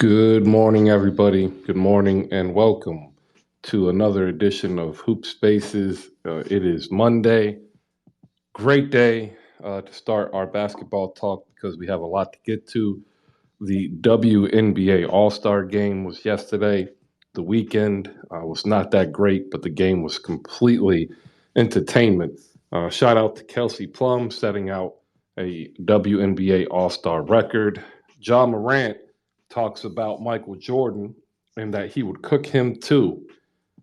Good morning, everybody. Good morning, and welcome to another edition of Hoop Spaces. It is Monday. Great day to start our basketball talk because we have a lot to get to. The WNBA All-Star Game was yesterday. The weekend was not that great, but the game was completely entertainment. Shout out to Kelsey Plum setting out a WNBA All-Star record. Ja Morant talks about Michael Jordan and that he would cook him too.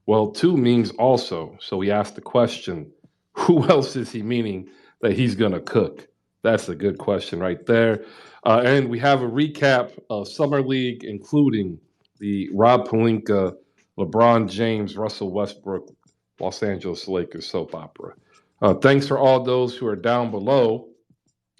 Well, two means also. So we asked the question, who else is he meaning that he's going to cook? That's a good question right there. And we have a recap of Summer League, including the Rob Pelinka, LeBron James, Russell Westbrook, Los Angeles Lakers soap opera. Thanks for all those who are down below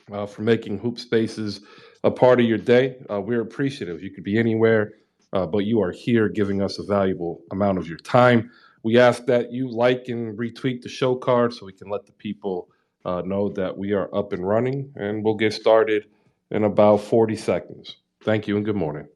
for making Hoop Spaces a part of your day. We're appreciative. You could be anywhere, but you are here giving us a valuable amount of your time. We ask that you like and retweet the show card so we can let the people know that we are up and running, and we'll get started in about 40 seconds. Thank you and good morning.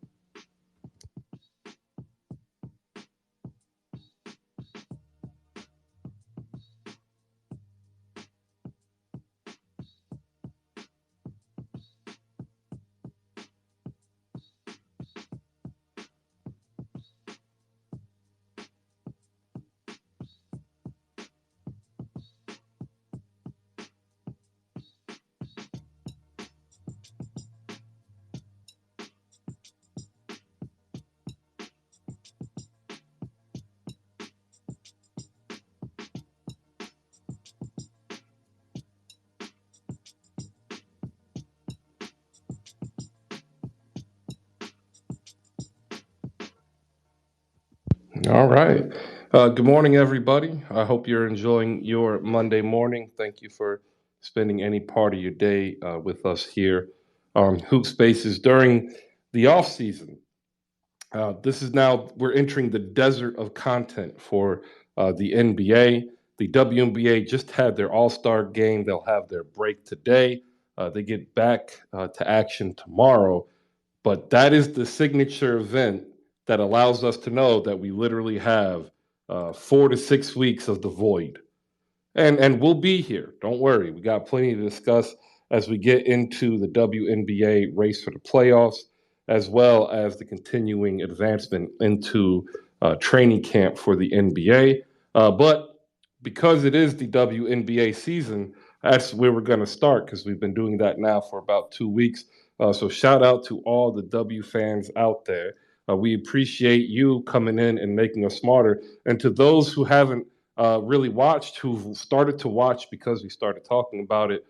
All right. Good morning, everybody. I hope you're enjoying your Monday morning. Thank you for spending any part of your day with us here on Hoop Spaces during the off season. This is now, we're entering the desert of content for the NBA. The WNBA just had their All Star game. They'll have their break today. They get back to action tomorrow. But that is the signature event that allows us to know that we literally have 4 to 6 weeks of the void. And we'll be here. Don't worry. We got plenty to discuss as we get into the WNBA race for the playoffs, as well as the continuing advancement into training camp for the NBA. But because it is the WNBA season, that's where we're going to start because we've been doing that now for about 2 weeks. So shout out to all the W fans out there. We appreciate you coming in and making us smarter. And to those who haven't really watched, who've started to watch because we started talking about it,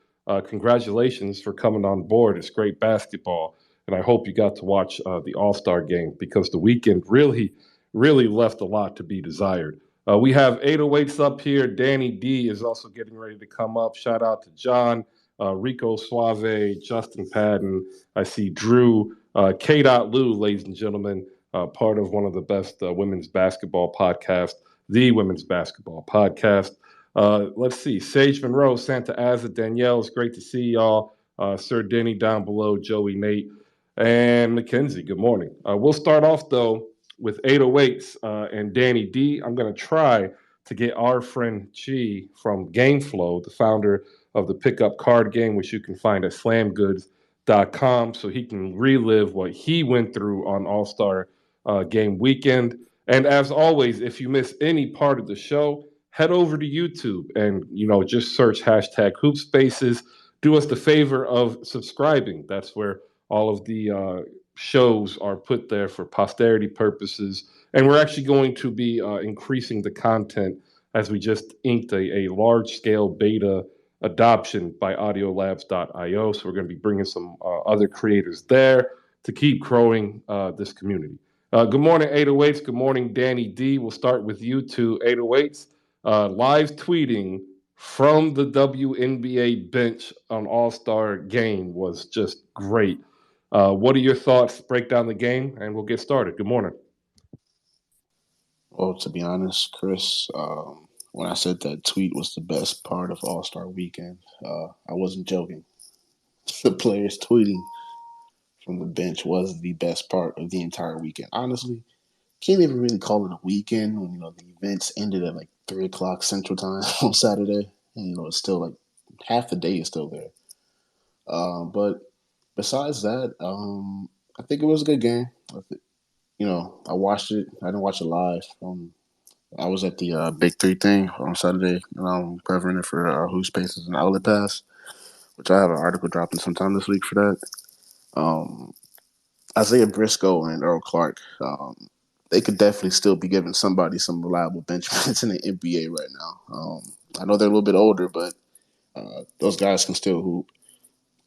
congratulations for coming on board. It's great basketball. And I hope you got to watch the All-Star game because the weekend really, really left a lot to be desired. We have 808s up here. Dany D is also getting ready to come up. Shout out to John, Rico Suave, Justin Patton. I see Drew, K. Lou, ladies and gentlemen, part of one of the best women's basketball podcasts, the Women's Basketball Podcast. Let's see. Sage Monroe, Santa Aza, Danielle, it's great to see y'all. Sir Denny down below, Joey, Nate, and Mackenzie. Good morning. We'll start off, though, with 808s and Dany D. I'm going to try to get our friend Chi from GameFlow, the founder of the Pickup Card Game, which you can find at slamgoods.com, so he can relive what he went through on All-Star Game weekend. And as always, if you miss any part of the show, head over to YouTube and, just search hashtag Hoop Spaces. Do us the favor of subscribing. That's where all of the shows are put there for posterity purposes. And we're actually going to be increasing the content as we just inked a large-scale beta adoption by audiolabs.io. So we're going to be bringing some other creators there to keep growing this community. Good morning, 808s. Good morning, Dany D. We'll start with you two, 808s. Live tweeting from the WNBA bench on All-Star Game was just great. What are your thoughts? Break down the game, and we'll get started. Good morning. Well, to be honest, Chris, when I said that tweet was the best part of All-Star Weekend, I wasn't joking. The players tweeting from the bench was the best part of the entire weekend. Honestly, can't even really call it a weekend when the events ended at like 3 o'clock Central Time on Saturday, and it's still like half the day is still there. But besides that, I think it was a good game. I watched it. I didn't watch it live. I was at the Big Three thing on Saturday, covering it for Who Spaces and Outlet Pass, which I have an article dropping sometime this week for that. Isaiah Briscoe and Earl Clark, they could definitely still be giving somebody some reliable bench minutes in the NBA right now. I know they're a little bit older, but those guys can still hoop.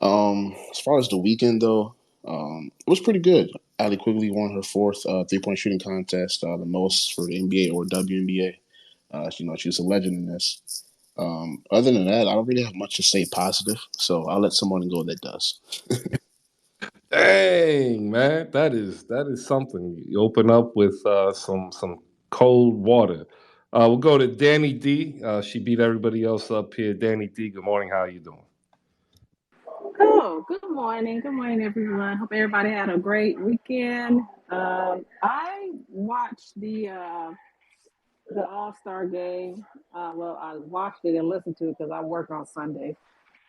As far as the weekend, though, it was pretty good. Allie Quigley won her fourth 3-point shooting contest, the most for the NBA or WNBA. She's a legend in this. Other than that, I don't really have much to say positive, so I'll let someone go that does. Dang, man, that is something. You open up with some cold water. We'll go to Dany D. She beat everybody else up here. Dany D, good morning. How are you doing? Oh, good morning. Good morning, everyone. Hope everybody had a great weekend. I watched the All Star game. Well, I watched it and listened to it because I work on Sunday.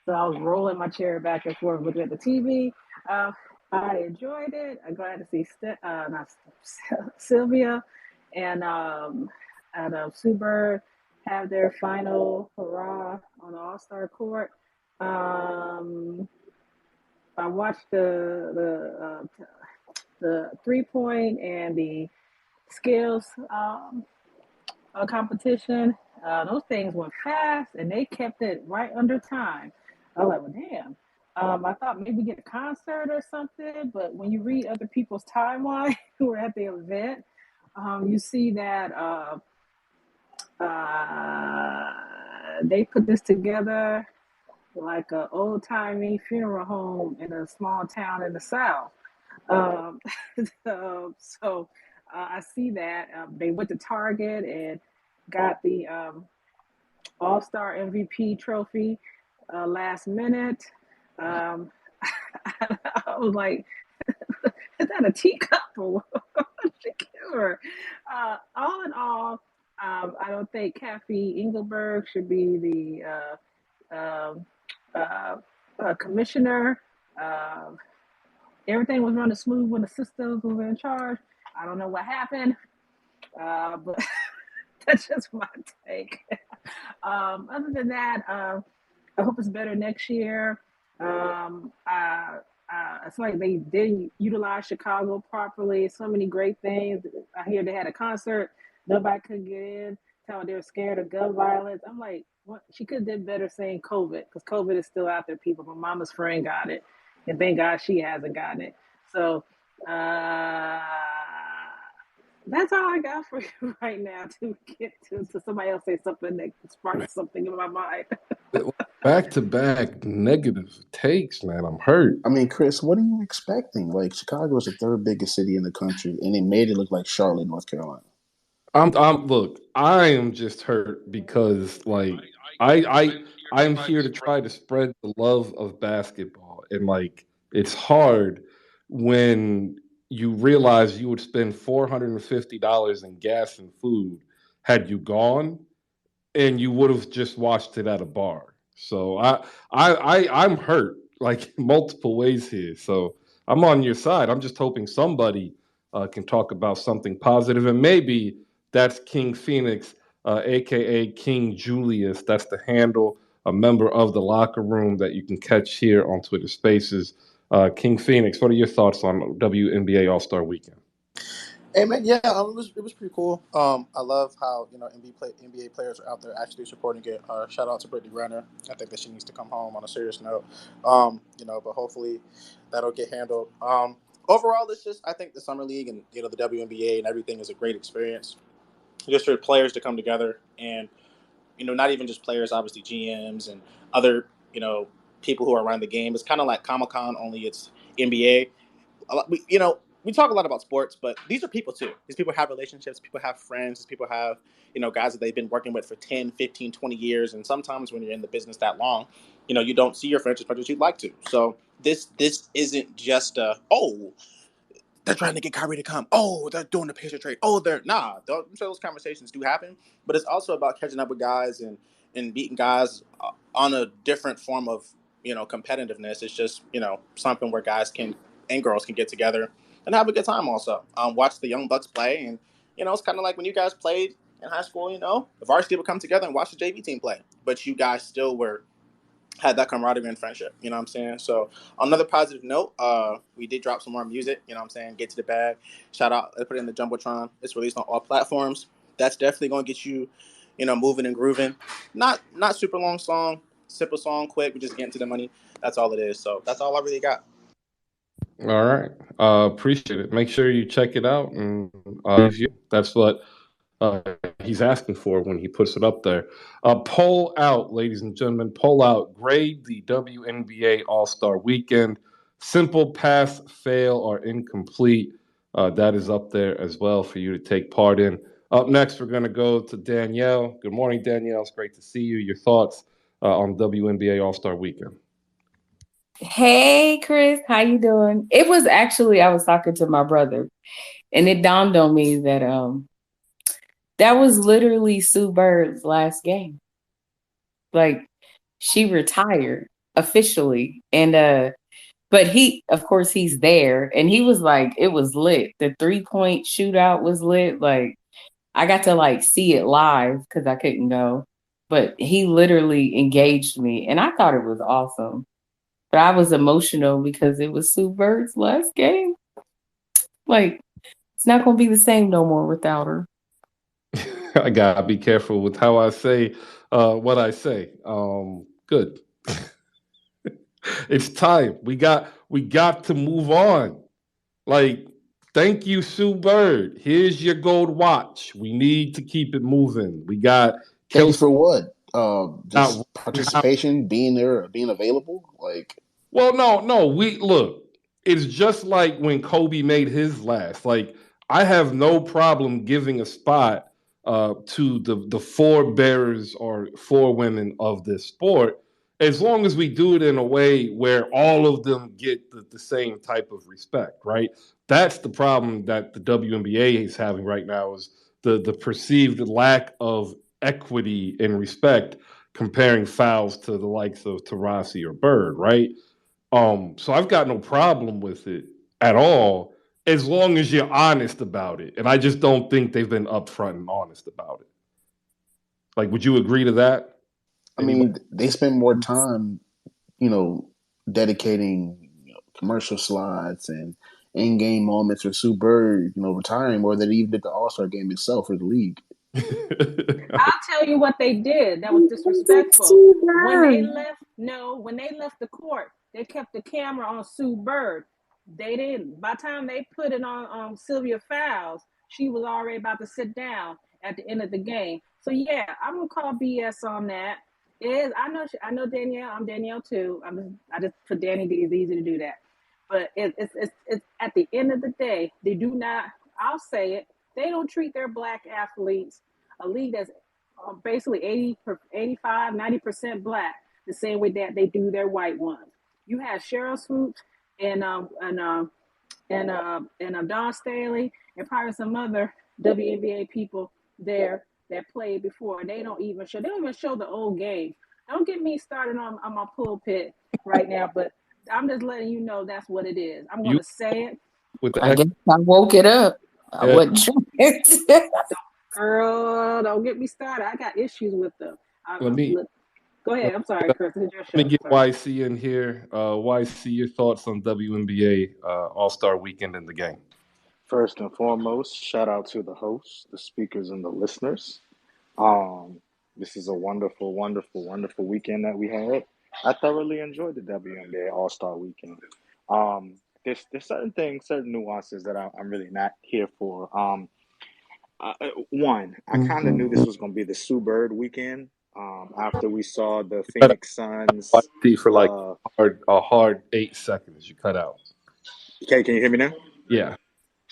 So I was rolling my chair back and forth looking at the TV. Uh, I enjoyed it. I'm glad to see not Sylvia and Sue Bird have their final hurrah on the All Star court. Um, I watched the 3-point and the skills competition. Those things went fast and they kept it right under time. I was like, well, damn. I thought maybe get a concert or something, but when you read other people's timeline who were at the event, you see that they put this together like an old timey funeral home in a small town in the South. Um, I see that they went to Target and got the All Star MVP trophy last minute. Um, I was like, is that a teacup or what? All in all, I don't think Kathy Engelberg should be the commissioner. Uh, Everything was running smooth when the systems were in charge. I don't know what happened, but that's just my take. Other than that, I hope it's better next year. It's like they didn't utilize Chicago properly. So many great things. I hear they had a concert. Nobody could get in. Telling they were scared of gun violence. I'm like, what? She could have did better saying COVID because COVID is still out there. People, my mama's friend got it, and thank God she hasn't gotten it. So that's all I got for you right now to get to somebody else say something that sparks something in my mind. Back to back negative takes, man. I'm hurt. I mean, Chris, what are you expecting? Like, Chicago is the third biggest city in the country, and they made it look like Charlotte, North Carolina. Look, I am just hurt because I'm here to try to spread the love of basketball, and it's hard when you realize you would spend $450 in gas and food had you gone, and you would have just watched it at a bar. So I'm hurt like multiple ways here. So I'm on your side. I'm just hoping somebody can talk about something positive, and maybe that's King Phoenix, aka King Julius. That's the handle. A member of the locker room that you can catch here on Twitter Spaces. King Phoenix, what are your thoughts on WNBA All Star Weekend? Hey man, yeah, it was pretty cool. I love how NBA players are out there actually supporting it. Shout out to Brittany Renner. I think that she needs to come home on a serious note. But hopefully that'll get handled. Overall, I think the summer league and the WNBA and everything is a great experience. Just for players to come together and not even just players, obviously GMs and other people who are around the game. It's kind of like Comic-Con, only it's NBA. We talk a lot about sports, but these are people too. These people have relationships, people have friends, these people have, guys that they've been working with for 10, 15, 20 years. And sometimes when you're in the business that long, you don't see your friends as much as you'd like to. So this isn't just they're trying to get Kyrie to come. Oh, they're doing the Patriot trade. Oh, those conversations do happen, but it's also about catching up with guys and beating guys on a different form of competitiveness. It's just something where guys can and girls can get together and have a good time. Also, watch the young bucks play, and it's kind of like when you guys played in high school. The varsity would come together and watch the JV team play, but you guys still had that camaraderie and friendship, you know what I'm saying? So on another positive note, we did drop some more music, you know what I'm saying? Get to the bag. Shout out, I put it in the Jumbotron. It's released on all platforms. That's definitely gonna get you, moving and grooving. Not super long song, simple song, quick, we just get into the money. That's all it is. So that's all I really got. All right. Appreciate it. Make sure you check it out, and that's what he's asking for when he puts it up there. Poll out, ladies and gentlemen. Poll out. Grade the WNBA All-Star Weekend. Simple, pass, fail, or incomplete. That is up there as well for you to take part in. Up next, we're going to go to Danielle. Good morning, Danielle. It's great to see you. Your thoughts on WNBA All-Star Weekend. Hey, Chris, how you doing? It was actually, I was talking to my brother, and it dawned on me that that was literally Sue Bird's last game. Like, she retired officially, and but of course, he's there, and he was like, it was lit. The 3-point shootout was lit. Like, I got to see it live because I couldn't go, but he literally engaged me, and I thought it was awesome. But I was emotional because it was Sue Bird's last game. It's not going to be the same no more without her. I gotta be careful with how I say what I say. Good. It's time. We got to move on. Thank you, Sue Bird. Here's your gold watch. We need to keep it moving. We got Thank you for what? Just participation, being there, being available. Well, no. We look. It's just like when Kobe made his last. I have no problem giving a spot to the forebearers or forewomen of this sport, as long as we do it in a way where all of them get the same type of respect, right? That's the problem that the WNBA is having right now, is the perceived lack of equity and respect, comparing fouls to the likes of Taurasi or Bird, right? So I've got no problem with it at all, as long as you're honest about it. And I just don't think they've been upfront and honest about it. Would you agree to that? I mean, they spend more time, dedicating commercial slides and in-game moments for Sue Bird, retiring more than even did the All-Star game itself for the league. I'll tell you what they did that was disrespectful. When they left the court, they kept the camera on Sue Bird. They didn't. By the time they put it on Sylvia Fowles, she was already about to sit down at the end of the game. So yeah, I'm gonna call BS on that. I know Danielle. I'm Danielle too. I just put Dany D. It's easy to do that. But it's at the end of the day, they do not. I'll say it. They don't treat their black athletes, a league that's basically 85, 90% black, the same way that they do their white ones. You have Cheryl Swoops and Don Staley and probably some other WNBA people there that played before. They don't even show the old games. Don't get me started on my pulpit right now, but I'm just letting you know that's what it is. I'm going to say it. I guess I woke it up. I wasn't sure. Girl, don't get me started. I got issues with them. Go ahead. I'm sorry, Chris. It's your show. Let me get YC in here. YC, your thoughts on WNBA All-Star Weekend in the game? First and foremost, shout out to the hosts, the speakers, and the listeners. This is a wonderful, wonderful, wonderful weekend that we had. I thoroughly enjoyed the WNBA All-Star Weekend. There's certain things, certain nuances that I'm really not here for. One, I kind of knew this was going to be the Sue Bird weekend. After we saw the Phoenix Suns for a hard 8 seconds, you cut out. Okay, can you hear me now? Yeah.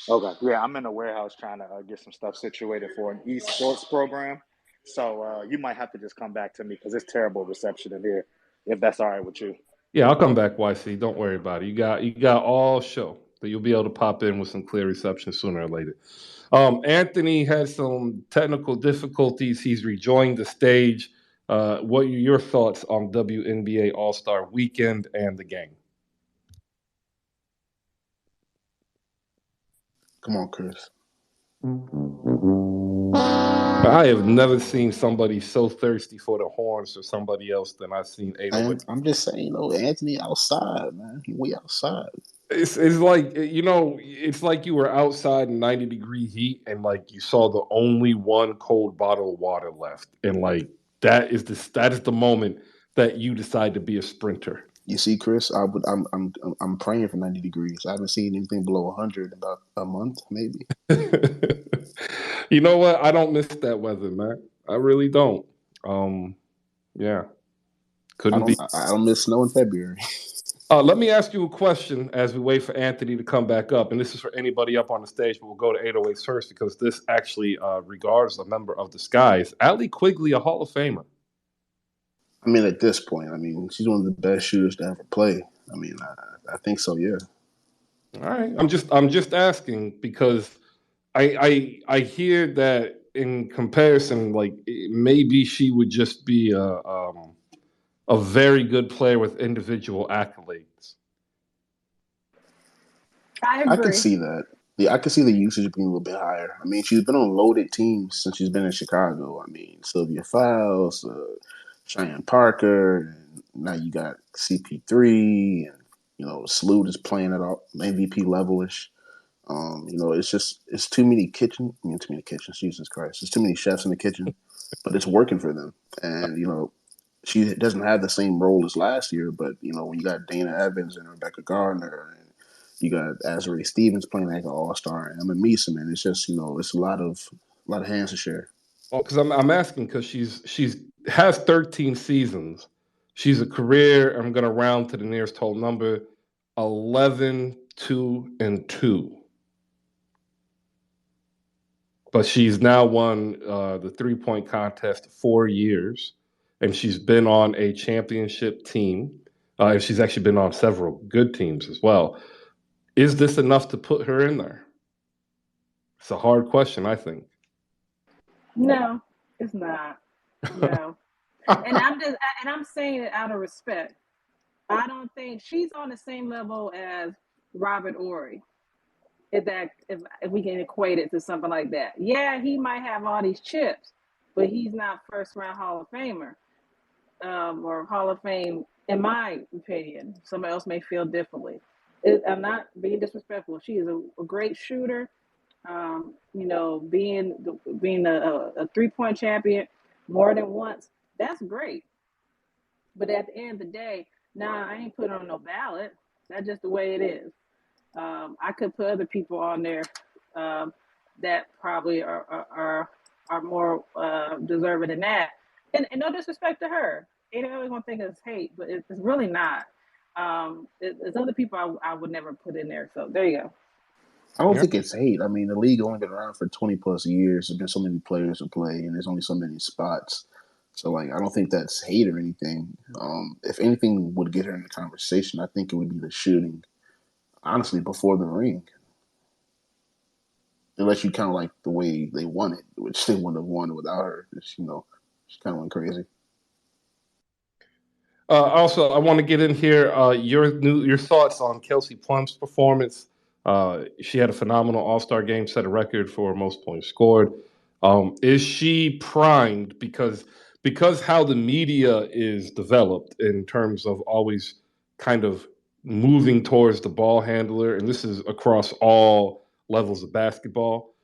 Okay. Yeah, I'm in a warehouse trying to get some stuff situated for an esports program. So you might have to just come back to me because it's terrible reception in here, if that's all right with you. Yeah, I'll come back, YC. Don't worry about it. You got all show that you'll be able to pop in with some clear reception sooner or later. Anthony had some technical difficulties. He's rejoined the stage. What are your thoughts on WNBA All-Star Weekend and the game? Come on, Chris. I have never seen somebody so thirsty for the horns or somebody else than I've seen Ada. And I'm just saying, Anthony outside, man. We outside. It's like, it's like you were outside in 90-degree heat and like you saw the only one cold bottle of water left, and like that is the moment that you decide to be a sprinter. You see, Chris, I'm praying for 90 degrees. I haven't seen anything below 100 in about a month, maybe. You know what? I don't miss that weather, man. I really don't. Yeah, I don't miss snow in February. Let me ask you a question as we wait for Anthony to come back up, and this is for anybody up on the stage, but we'll go to 808 first because this actually regards a member of the Skies. Allie Quigley, a Hall of Famer. I mean, at this point, she's one of the best shooters to ever play. I think so, yeah. All right, I'm just asking because I hear that in comparison, like maybe she would just be a very good player with individual accolades. I agree. I can see that. Yeah, I can see the usage being a little bit higher. She's been on loaded teams since she's been in Chicago. Sylvia Fowles, Cheyenne Parker, and now you got CP3, and Salute is playing at MVP level-ish. It's too many kitchens. Jesus Christ, there's too many chefs in the kitchen, but it's working for them. And she doesn't have the same role as last year, but when you got Dana Evans and Rebecca Gardner, and you got Azurá Stevens playing like an all-star, and Emma Meeson, and it's just it's a lot of hands to share. Well, because I'm asking because she's has 13 seasons. She's a career. I'm going to round to the nearest whole number, 11, 2, and 2. But she's now won the 3-point contest 4 years, and she's been on a championship team. And she's actually been on several good teams as well. Is this enough to put her in there? It's a hard question, I think. No, it's not. No. And I'm saying it out of respect. I don't think she's on the same level as Robert Horry. If we can equate it to something like that. Yeah, he might have all these chips, but he's not first round Hall of Famer. Or Hall of Fame, in my opinion. Somebody else may feel differently. I'm not being disrespectful. She is a great shooter. Being a 3-point champion more than once, that's great. But at the end of the day, I ain't put on no ballot. That's just the way it is. I could put other people on there that probably are more deserving than that. And no disrespect to her. Ain't always gonna think it's hate, but it's really not. It's other people I would never put in there. So there you go. I don't think it's hate. The league only been around for 20 plus years. There's been so many players to play, and there's only so many spots. So, I don't think that's hate or anything. If anything would get her in the conversation, I think it would be the shooting. Honestly, before the ring. Unless you kind of like the way they won it, which they wouldn't have won without her. She kind of went crazy. Also, I want to get in here your thoughts on Kelsey Plum's performance. She had a phenomenal All-Star game, set a record for most points scored. Is she primed because how the media is developed in terms of always kind of moving towards the ball handler, and this is across all levels of basketball.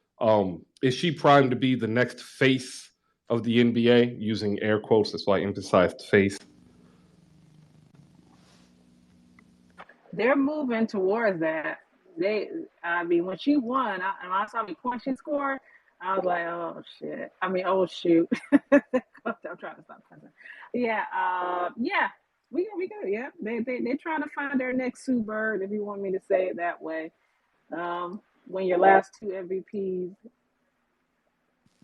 Is she primed to be the next face of the NBA? Using air quotes, that's why I emphasized face. They're moving towards that. When she won, and I saw the points she scored, I was like, oh shit. Oh shoot. I'm trying to stop cussing. Yeah, we go. Yeah, they're trying to find their next Sue Bird, if you want me to say it that way. When your last 2 MVPs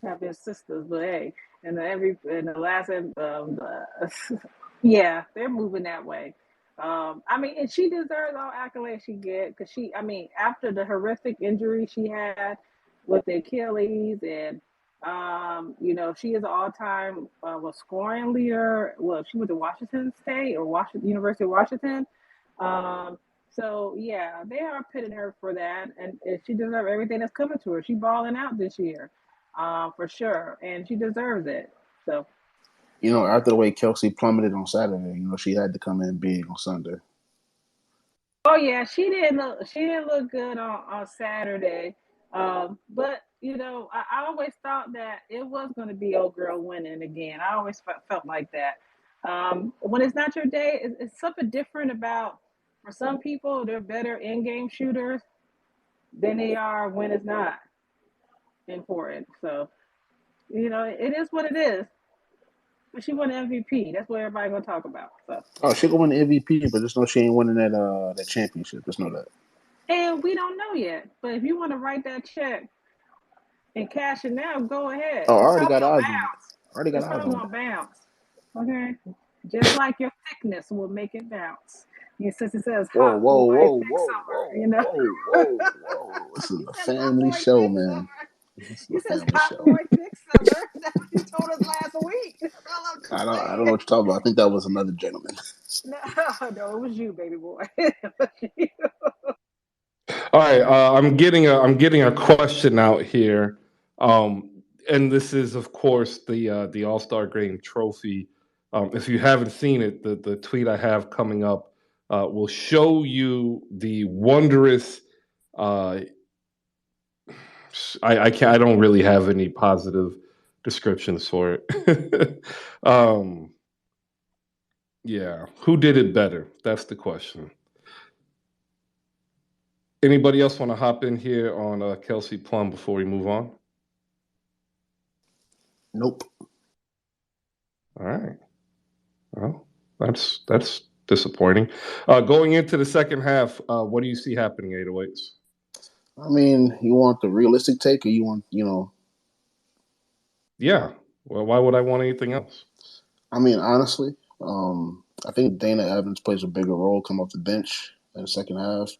have been sisters, but hey, and the last, yeah, they're moving that way. I mean, and she deserves all accolades she get because after the horrific injury she had with the Achilles, and she is an all-time scoring leader. Well, she went to Washington State or Washington University of Washington. Um, so yeah, they are pitting her for that, and she deserves everything that's coming to her. She balling out this year, for sure, and she deserves it. So. After the way Kelsey plummeted on Saturday, she had to come in big on Sunday. Oh yeah, she didn't look good on Saturday. But I always thought that it was going to be old girl winning again. I always felt like that. When it's not your day, it's something different about. For some people, they're better in-game shooters than they are when it's not important. So it is what it is. But she won MVP. That's what everybody's gonna talk about. So. Oh, she gonna win the MVP, but just know she ain't winning that championship. Just know that. And we don't know yet. But if you want to write that check and cash it now, go ahead. Oh, I It's already probably got gonna eyes on it. bounce. I already got It's eyes probably on gonna it. bounce. Okay? Just like your thickness will make it bounce. Your sister says Whoa, hot whoa, boy whoa, whoa, thick whoa, summer, whoa, whoa, whoa. This is You a says hot family boy show, thick man. summer. This is You a says family hot show. boy thick summer. That's what you told us last week. That's all I'm just I don't know saying. what you're talking about. I think that was another gentleman. No, no, it was you, baby boy. It was you. All right, I'm getting a question out here, and this is of course the All Star Game trophy. If you haven't seen it, the tweet I have coming up will show you the wondrous. Uh, I don't really have any positive descriptions for it. Yeah, who did it better? That's the question. Anybody else want to hop in here on Kelsey Plum before we move on? Nope. All right. Well, that's disappointing. Going into the second half, what do you see happening, 808s? I mean, you want the realistic take, or you want, Yeah. Well, why would I want anything else? I mean, honestly, I think Dana Evans plays a bigger role come off the bench in the second half.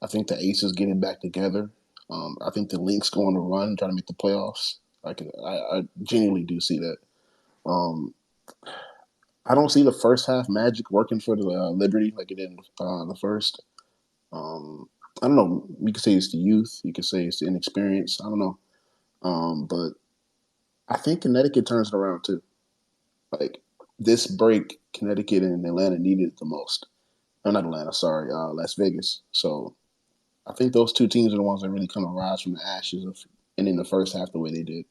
I think the Aces getting back together. I think the Lynx going to run, trying to make the playoffs. I genuinely do see that. Um, I don't see the first half magic working for the Liberty like it did in the first. I don't know. You could say it's the youth. You could say it's the inexperience. I don't know. But I think Connecticut turns it around too. Like this break, Connecticut and Atlanta needed it the most. Oh, not Atlanta, sorry, Las Vegas. So I think those two teams are the ones that really kind of rise from the ashes of ending the first half the way they did.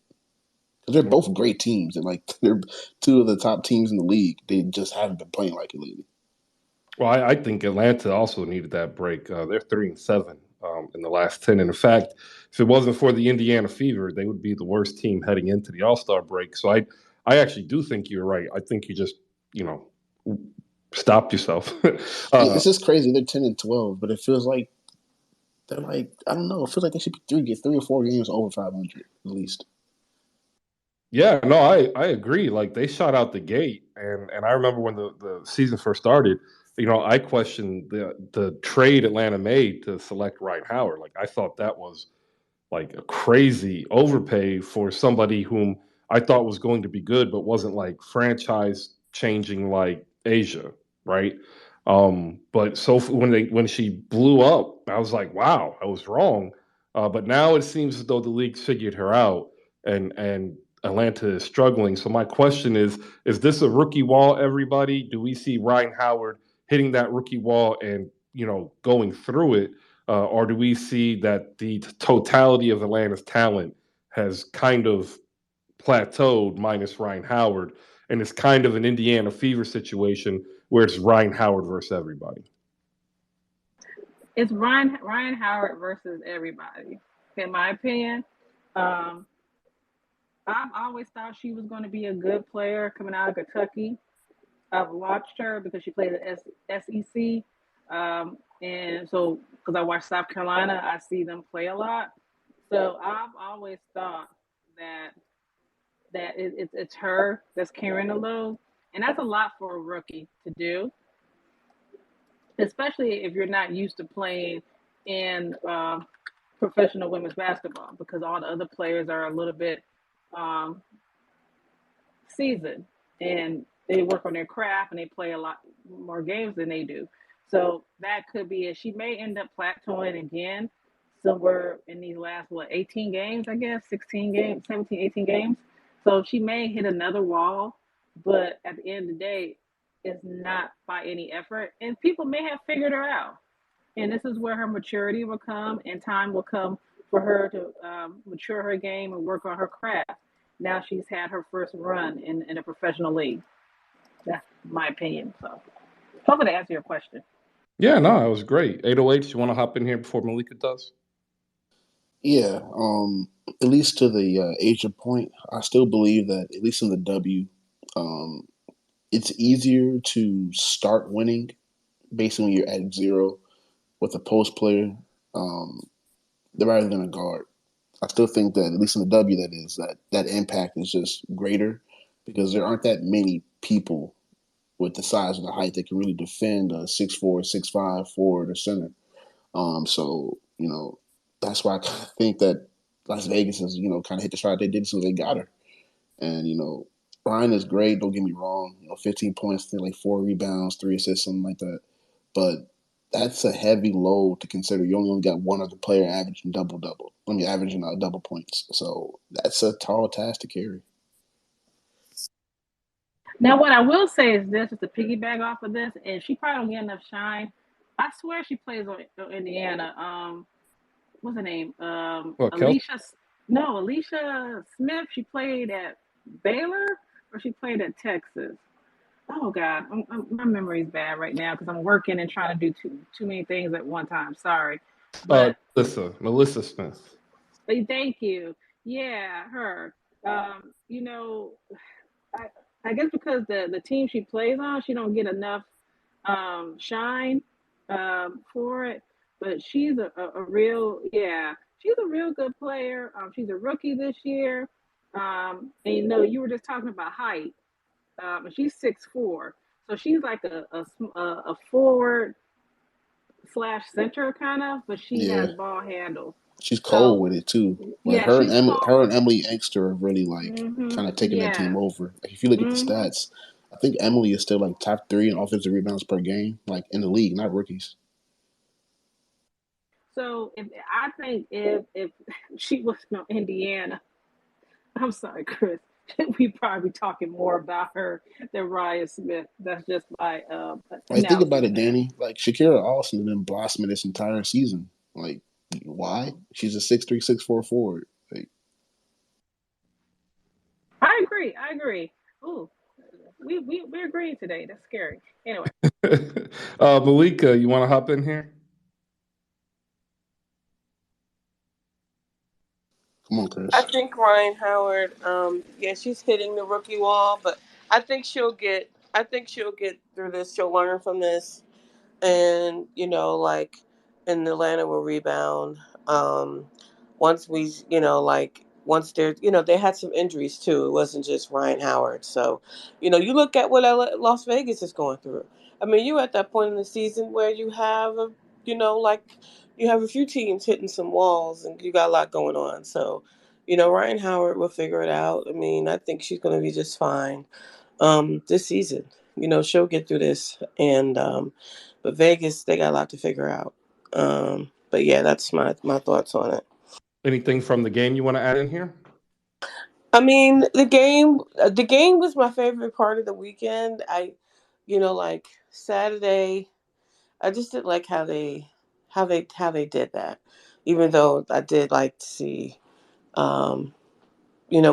Because they're both great teams, and like they're two of the top teams in the league. They just haven't been playing like it lately. Well, I think Atlanta also needed that break. They're 3-7 in the last 10. And in fact, if it wasn't for the Indiana Fever, they would be the worst team heading into the All Star break. So I actually do think you're right. I think you just stopped yourself. It's just crazy. They're 10-12, but it feels like they're like I don't know. It feels like they should be three or four games over 500 at least. Yeah, no, I agree. Like they shot out the gate, and I remember when the season first started. I questioned the trade Atlanta made to select Ryan Howard. Like I thought that was like a crazy overpay for somebody whom I thought was going to be good, but wasn't like franchise changing like Asia, right? But so when she blew up, I was like, wow, I was wrong. But now it seems as though the league's figured her out, and Atlanta is struggling. So my question is this a rookie wall, everybody? Do we see Ryan Howard hitting that rookie wall and going through it? Or do we see that the totality of Atlanta's talent has kind of plateaued minus Ryan Howard, and it's kind of an Indiana Fever situation where it's Ryan Howard versus everybody? It's Ryan Howard versus everybody. In my opinion, um, I've always thought she was going to be a good player coming out of Kentucky. I've watched her because she played at SEC, and so because I watch South Carolina, I see them play a lot. So I've always thought that it's her that's carrying the load, and that's a lot for a rookie to do. especially if you're not used to playing in professional women's basketball, because all the other players are a little bit um, seasoned and they work on their craft and they play a lot more games than they do. So that could be it. She may end up plateauing again somewhere in these last, 18 games, I guess, 16 games, 17, 18 games. So she may hit another wall, but at the end of the day, it's not by any effort. And people may have figured her out. And this is where her maturity will come and time will come for her to mature her game and work on her craft. Now she's had her first run in a professional league. That's my opinion. So hopefully to answer your question. Yeah, no, it was great. 808, you want to hop in here before Maliika does? Yeah, at least to the Asia point, I still believe that at least in the W, um, it's easier to start winning basically when you're at zero with a post player um, rather than a guard. I still think that at least in the W, that impact is just greater because there aren't that many people with the size and the height that can really defend a 6'4", 6'5" forward or center. So that's why I kind of think that Las Vegas has kind of hit the stride they did as soon as they got her. And Ryan is great. Don't get me wrong. 15 points, like 4 rebounds, 3 assists, something like that. But that's a heavy load to consider. You only got one other player averaging double-double. Averaging double points. So that's a tall task to carry. Now, what I will say is this, just to piggyback off of this, and she probably don't get enough shine. I swear she plays on Indiana. What's her name? What, Kelsey? Alicia Smith. She played at Baylor or she played at Texas. Oh God, my memory's bad right now because I'm working and trying to do too many things at one time. Sorry, but Melissa Smith. thank you. Yeah, her. Um, you know, I I guess because the team she plays on, she don't get enough shine for it. But she's a real, yeah, she's a real good player. She's a rookie this year. And you were just talking about height. And she's 6'4", so she's like a forward slash center kind of, but she has Yeah. ball handle. She's cold So with it too. Like yeah, she's Her and cold. Emily Engster are really like Hmm. kind of taking that team Yeah. over. Like, if you look at the Hmm. stats, I think Emily is still like top 3 in offensive rebounds per game, like in the league, not rookies. So I think if she was no Indiana, I'm sorry, Chris. We probably be talking more about her than Ryan Smith. That's just my Like think about analysis it, there. Danny. Like Shakira Austin has been blossoming this entire season. Like why? She's a 6'3", 6'4" forward. Like I agree. I agree. Ooh, we agree today. That's scary. Anyway. Maliika, you want to hop in here? come on, I Chris. think Ryan Howard, yeah, she's hitting the rookie wall, but I think she'll get. I think she'll get through this. She'll learn from this, and like in Atlanta will rebound. Um, once we, once they're, they had some injuries too. It wasn't just Ryan Howard. So, you look at what Las Vegas is going through. I mean, you at that point in the season where you have like you have a few teams hitting some walls, and you got a lot going on. So, Ryan Howard will figure it out. I mean, I think she's going to be just fine this season. She'll get through this, and but Vegas, they got a lot to figure out. But yeah, that's my thoughts on it. Anything from the game you want to add in here? I mean, the game was my favorite part of the weekend. Like Saturday, I just did like how they did that. Even though I did like to see, um,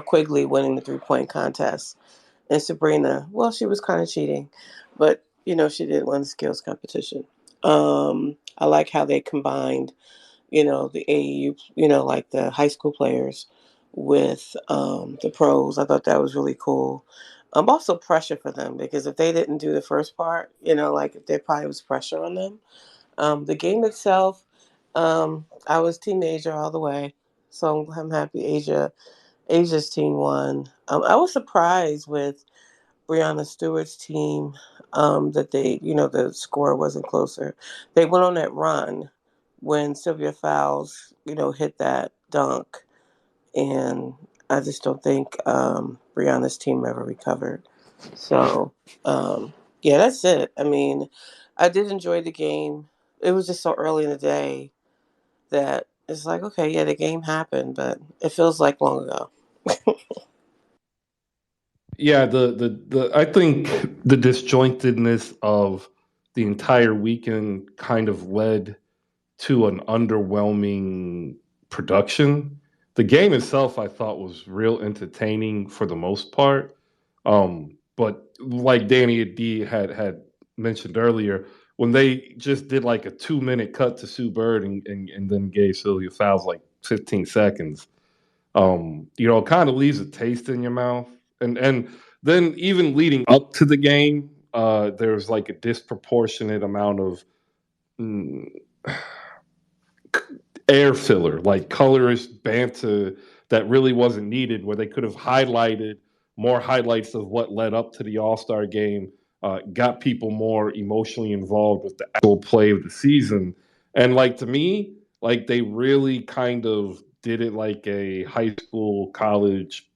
Quigley winning the 3-point contest. And Sabrina, well, she was kind of cheating, but she did win the skills competition. I like how they combined, the AAU, like the high school players with the pros. I thought that was really cool. Also pressure for them because if they didn't do the first part, like if there probably was pressure on them. The game itself, I was teenager all the way, so I'm happy Asia's team won. I was surprised with Breonna Stewart's team. that they, the score wasn't closer. They went on that run when Sylvia Fowles, hit that dunk, and I just don't think Brianna's team ever recovered. So, yeah, that's it. I mean, I did enjoy the game. It was just so early in the day that it's like, okay, yeah, the game happened, but it feels like long ago. Yeah, the I think the disjointedness of the entire weekend kind of led to an underwhelming production. The game itself, I thought, was real entertaining for the most part. But like Dany D had mentioned earlier, when they just did like a 2 minute cut to Sue Bird and then gave Sylvia Fowles like 15 seconds, it kind of leaves a taste in your mouth. And then even leading up to the game, there's like a disproportionate amount of mm, air filler, like colorist banter that really wasn't needed, where they could have highlighted more highlights of what led up to the All Star game, got people more emotionally involved with the actual play of the season. And like to me, like they really kind of did it like a high school, college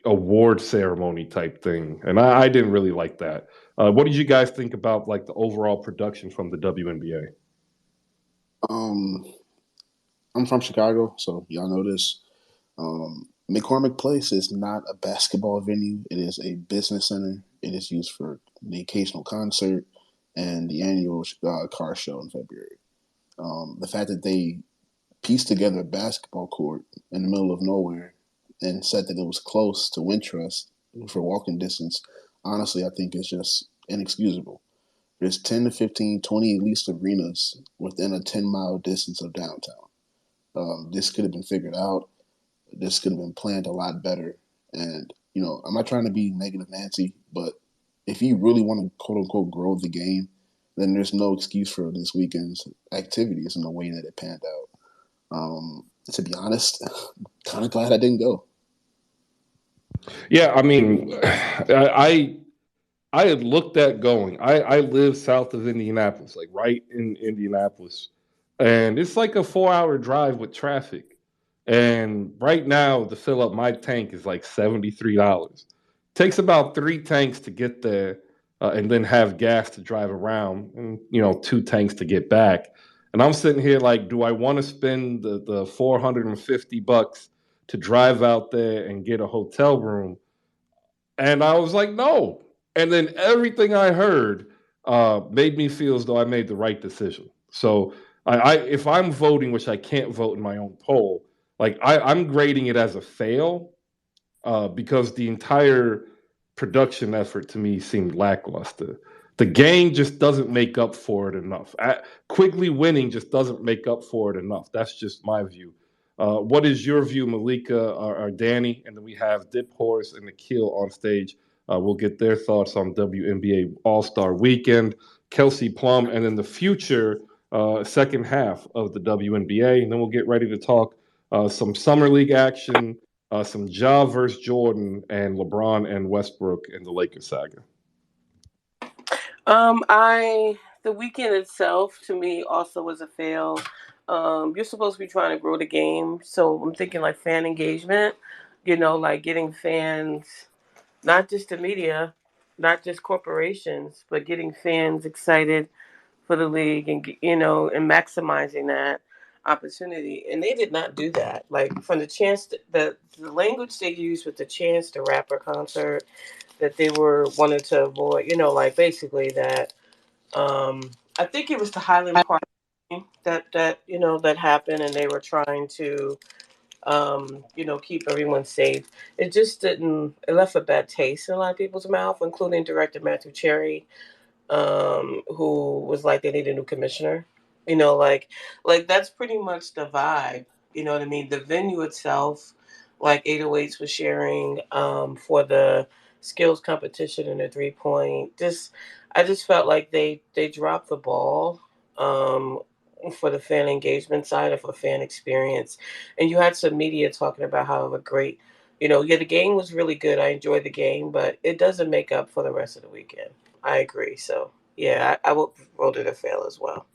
award ceremony type thing. And I didn't really like that. What did you guys think about like the overall production from the WNBA? Um, I'm from Chicago, so y'all know this. McCormick Place is not a basketball venue. It is a business center. It is used for the occasional concert and the annual car show in February. The fact that they pieced together a basketball court in the middle of nowhere and said that it was close to Wintrust for walking distance, honestly, I think is just inexcusable. There's 10 to 15, 20 at least arenas within a 10-mile distance of downtown. This could have been figured out. This could have been planned a lot better. And, I'm not trying to be negative Nancy, but if you really want to quote unquote grow the game, then there's no excuse for this weekend's activities in the way that it panned out. To be honest, kind of glad I didn't go. Yeah, I mean, I had looked at going. I live south of Indianapolis, like right in Indianapolis, and it's like a 4 hour drive with traffic. And right now, to fill up my tank is like $73. Takes about 3 tanks to get there, and then have gas to drive around, and 2 tanks to get back. And I'm sitting here like, do I want to spend the $450 to drive out there and get a hotel room? And I was like, no. And then everything I heard made me feel as though I made the right decision. So if I'm voting, which I can't vote in my own poll, like I'm grading it as a fail, because the entire production effort to me seemed lackluster. The game just doesn't make up for it enough. Quickly winning just doesn't make up for it enough. That's just my view. What is your view, Maliika or Dany? And then we have Dip, Horace, and Akhil on stage. We'll get their thoughts on WNBA All-Star Weekend, Kelsey Plum, and then the future second half of the WNBA. And then we'll get ready to talk some Summer League action, some Ja versus Jordan, and LeBron and Westbrook in the Lakers saga. The weekend itself to me also was a fail. You're supposed to be trying to grow the game, so I'm thinking like fan engagement, like getting fans, not just the media, not just corporations, but getting fans excited for the league and and maximizing that opportunity. And they did not do that. Like from the chance the language they used with the Chance the Rapper concert that they were wanted to avoid, like basically that. I think it was the Highland Park that happened, and they were trying to keep everyone safe. It just didn't. It left a bad taste in a lot of people's mouth, including director Matthew Cherry, who was like they need a new commissioner. Like that's pretty much the vibe. You know what I mean? The venue itself, like 808s was sharing for the skills competition and the 3-point. I just felt like they dropped the ball for the fan engagement side and for fan experience. And you had some media talking about how a great, the game was really good. I enjoyed the game, but it doesn't make up for the rest of the weekend. I agree. So yeah, I would vote it a fail as well.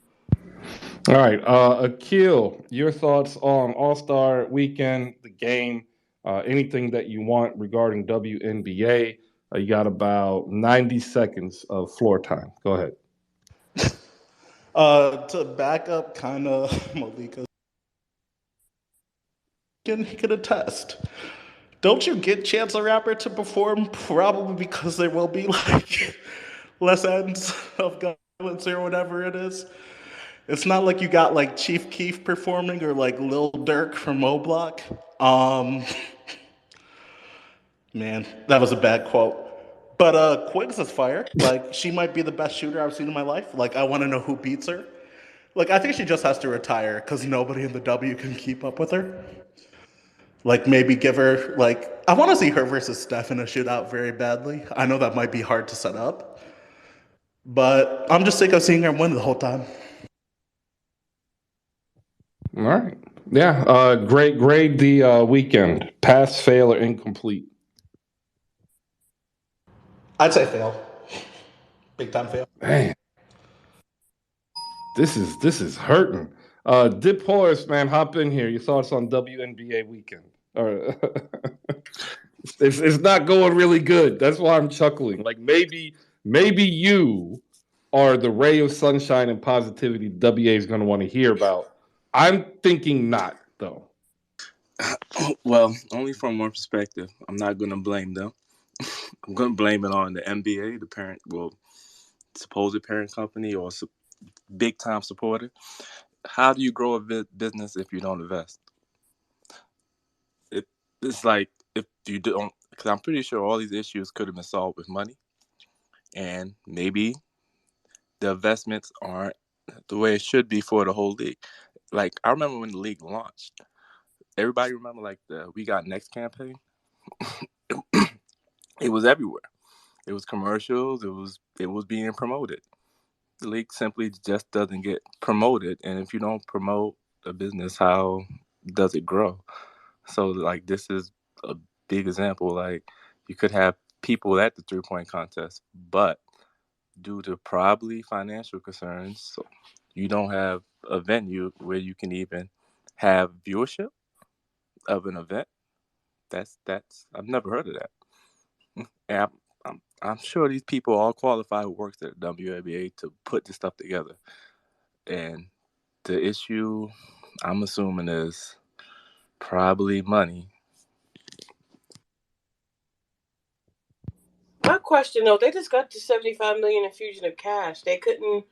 All right, Akhil, your thoughts on All Star Weekend, the game, anything that you want regarding WNBA? You got about 90 seconds of floor time. Go ahead. To back up kind of Malika can attest. Don't you get Chance the Rapper to perform? Probably because there will be like less ends of violence or whatever it is. It's not like you got like Chief Keef performing or like Lil Durk from O Block. Man, that was a bad quote. But Quigs is fire. Like she might be the best shooter I've seen in my life. Like I want to know who beats her. Like I think she just has to retire because nobody in the W can keep up with her. Like maybe give her like I want to see her versus Steph in a shootout very badly. I know that might be hard to set up, but I'm just sick of seeing her win the whole time. All right. Yeah. Grade the weekend. Pass, fail, or incomplete. I'd say fail. Big time fail. Man, this is hurting. Dip Horace, man, hop in here. Your thoughts on WNBA weekend? It's not going really good. That's why I'm chuckling. Like maybe you are the ray of sunshine and positivity the WA is going to want to hear about. I'm thinking not, though. Well, only from one perspective. I'm not going to blame them. I'm going to blame it on the NBA, the parent, supposed parent company or big time supporter. How do you grow a business if you don't invest? It's like if you don't, because I'm pretty sure all these issues could have been solved with money, and maybe the investments aren't the way it should be for the whole league. Like I remember when the league launched, everybody remember like the We Got Next campaign. It was everywhere. It was commercials. It was being promoted. The league simply just doesn't get promoted, and if you don't promote a business, how does it grow? So like this is a big example. Like you could have people at the 3-point contest, but due to probably financial concerns, so you don't have a venue where you can even have viewership of an event. That's I've never heard of that. And I'm sure these people all qualified who works at the WNBA to put this stuff together. And the issue, I'm assuming, is probably money. My question though, they just got the $75 million infusion of cash. They couldn't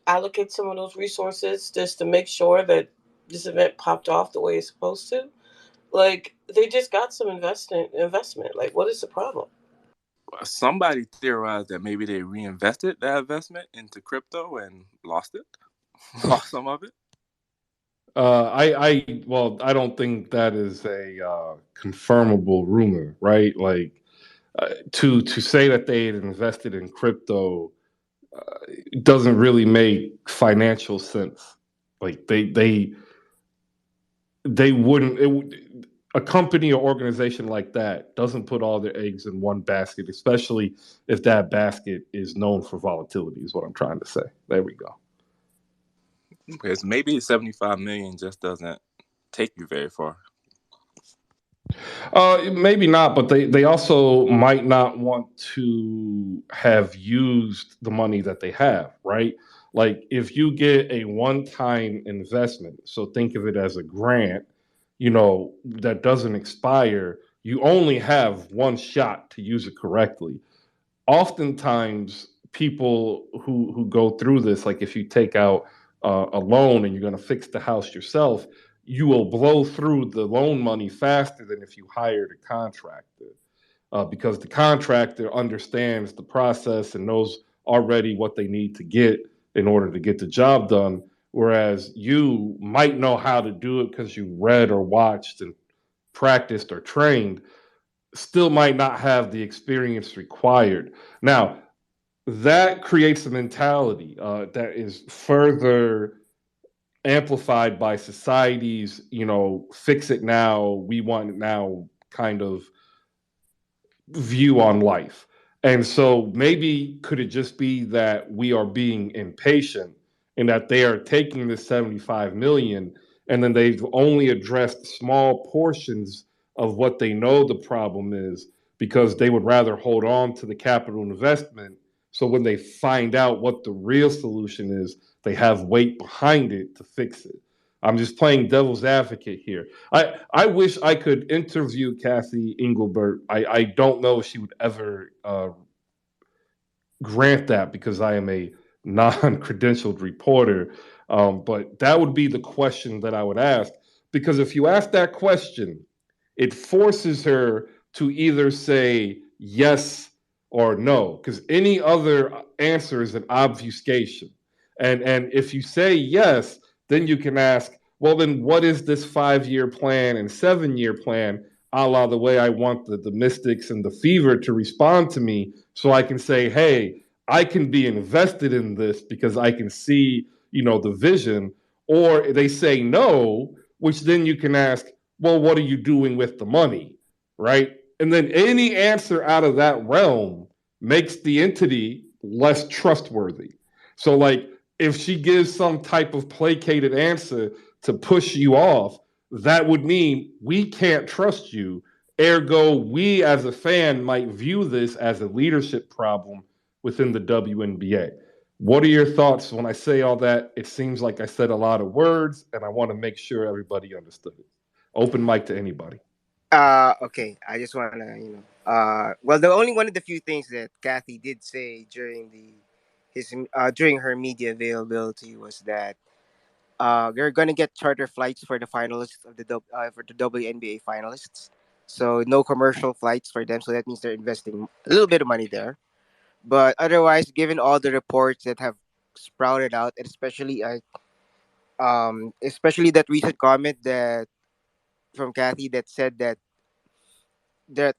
allocate some of those resources just to make sure that this event popped off the way it's supposed to. Like they just got some investment. Like what is the problem? Somebody theorized that maybe they reinvested that investment into crypto and lost it, lost some of it. I don't think that is a confirmable rumor, right? Like to say that they had invested in crypto doesn't really make financial sense. Like they wouldn't. A company or organization like that doesn't put all their eggs in one basket, especially if that basket is known for volatility. Is what I'm trying to say. There we go. Because maybe 75 million just doesn't take you very far. Maybe not, but they also might not want to have used the money that they have, right? Like if you get a one-time investment, so think of it as a grant, that doesn't expire, you only have one shot to use it correctly. Oftentimes, people who go through this, like if you take out a loan and you're going to fix the house yourself, you will blow through the loan money faster than if you hired a contractor, because the contractor understands the process and knows already what they need to get in order to get the job done. Whereas you might know how to do it because you read or watched and practiced or trained, still might not have the experience required. Now, that creates a mentality that is further amplified by society's, fix it now, we want it now kind of view on life. And so maybe could it just be that we are being impatient and that they are taking the 75 million and then they've only addressed small portions of what they know the problem is because they would rather hold on to the capital investment. So when they find out what the real solution is, they have weight behind it to fix it. I'm just playing devil's advocate here. I wish I could interview Kathy Engelbert. I don't know if she would ever grant that because I am a non-credentialed reporter. But that would be the question that I would ask. Because if you ask that question, it forces her to either say yes or no. Because any other answer is an obfuscation. And if you say yes, then you can ask, well, then what is this 5-year plan and 7-year plan, a la the way I want the Mystics and the Fever to respond to me, so I can say, hey, I can be invested in this because I can see, the vision. Or they say no, which then you can ask, well, what are you doing with the money, right? And then any answer out of that realm makes the entity less trustworthy. So, like, if she gives some type of placated answer to push you off, that would mean we can't trust you. Ergo, we as a fan might view this as a leadership problem within the WNBA. What are your thoughts when I say all that? It seems like I said a lot of words, and I want to make sure everybody understood it. Open mic to anybody. Okay. I just want to, well, the only one of the few things that Kathy did say during her media availability was that they're gonna get charter flights for the finalists of for the WNBA finalists. So no commercial flights for them. So that means they're investing a little bit of money there. But otherwise, given all the reports that have sprouted out, and especially that recent comment that from Kathy that said that that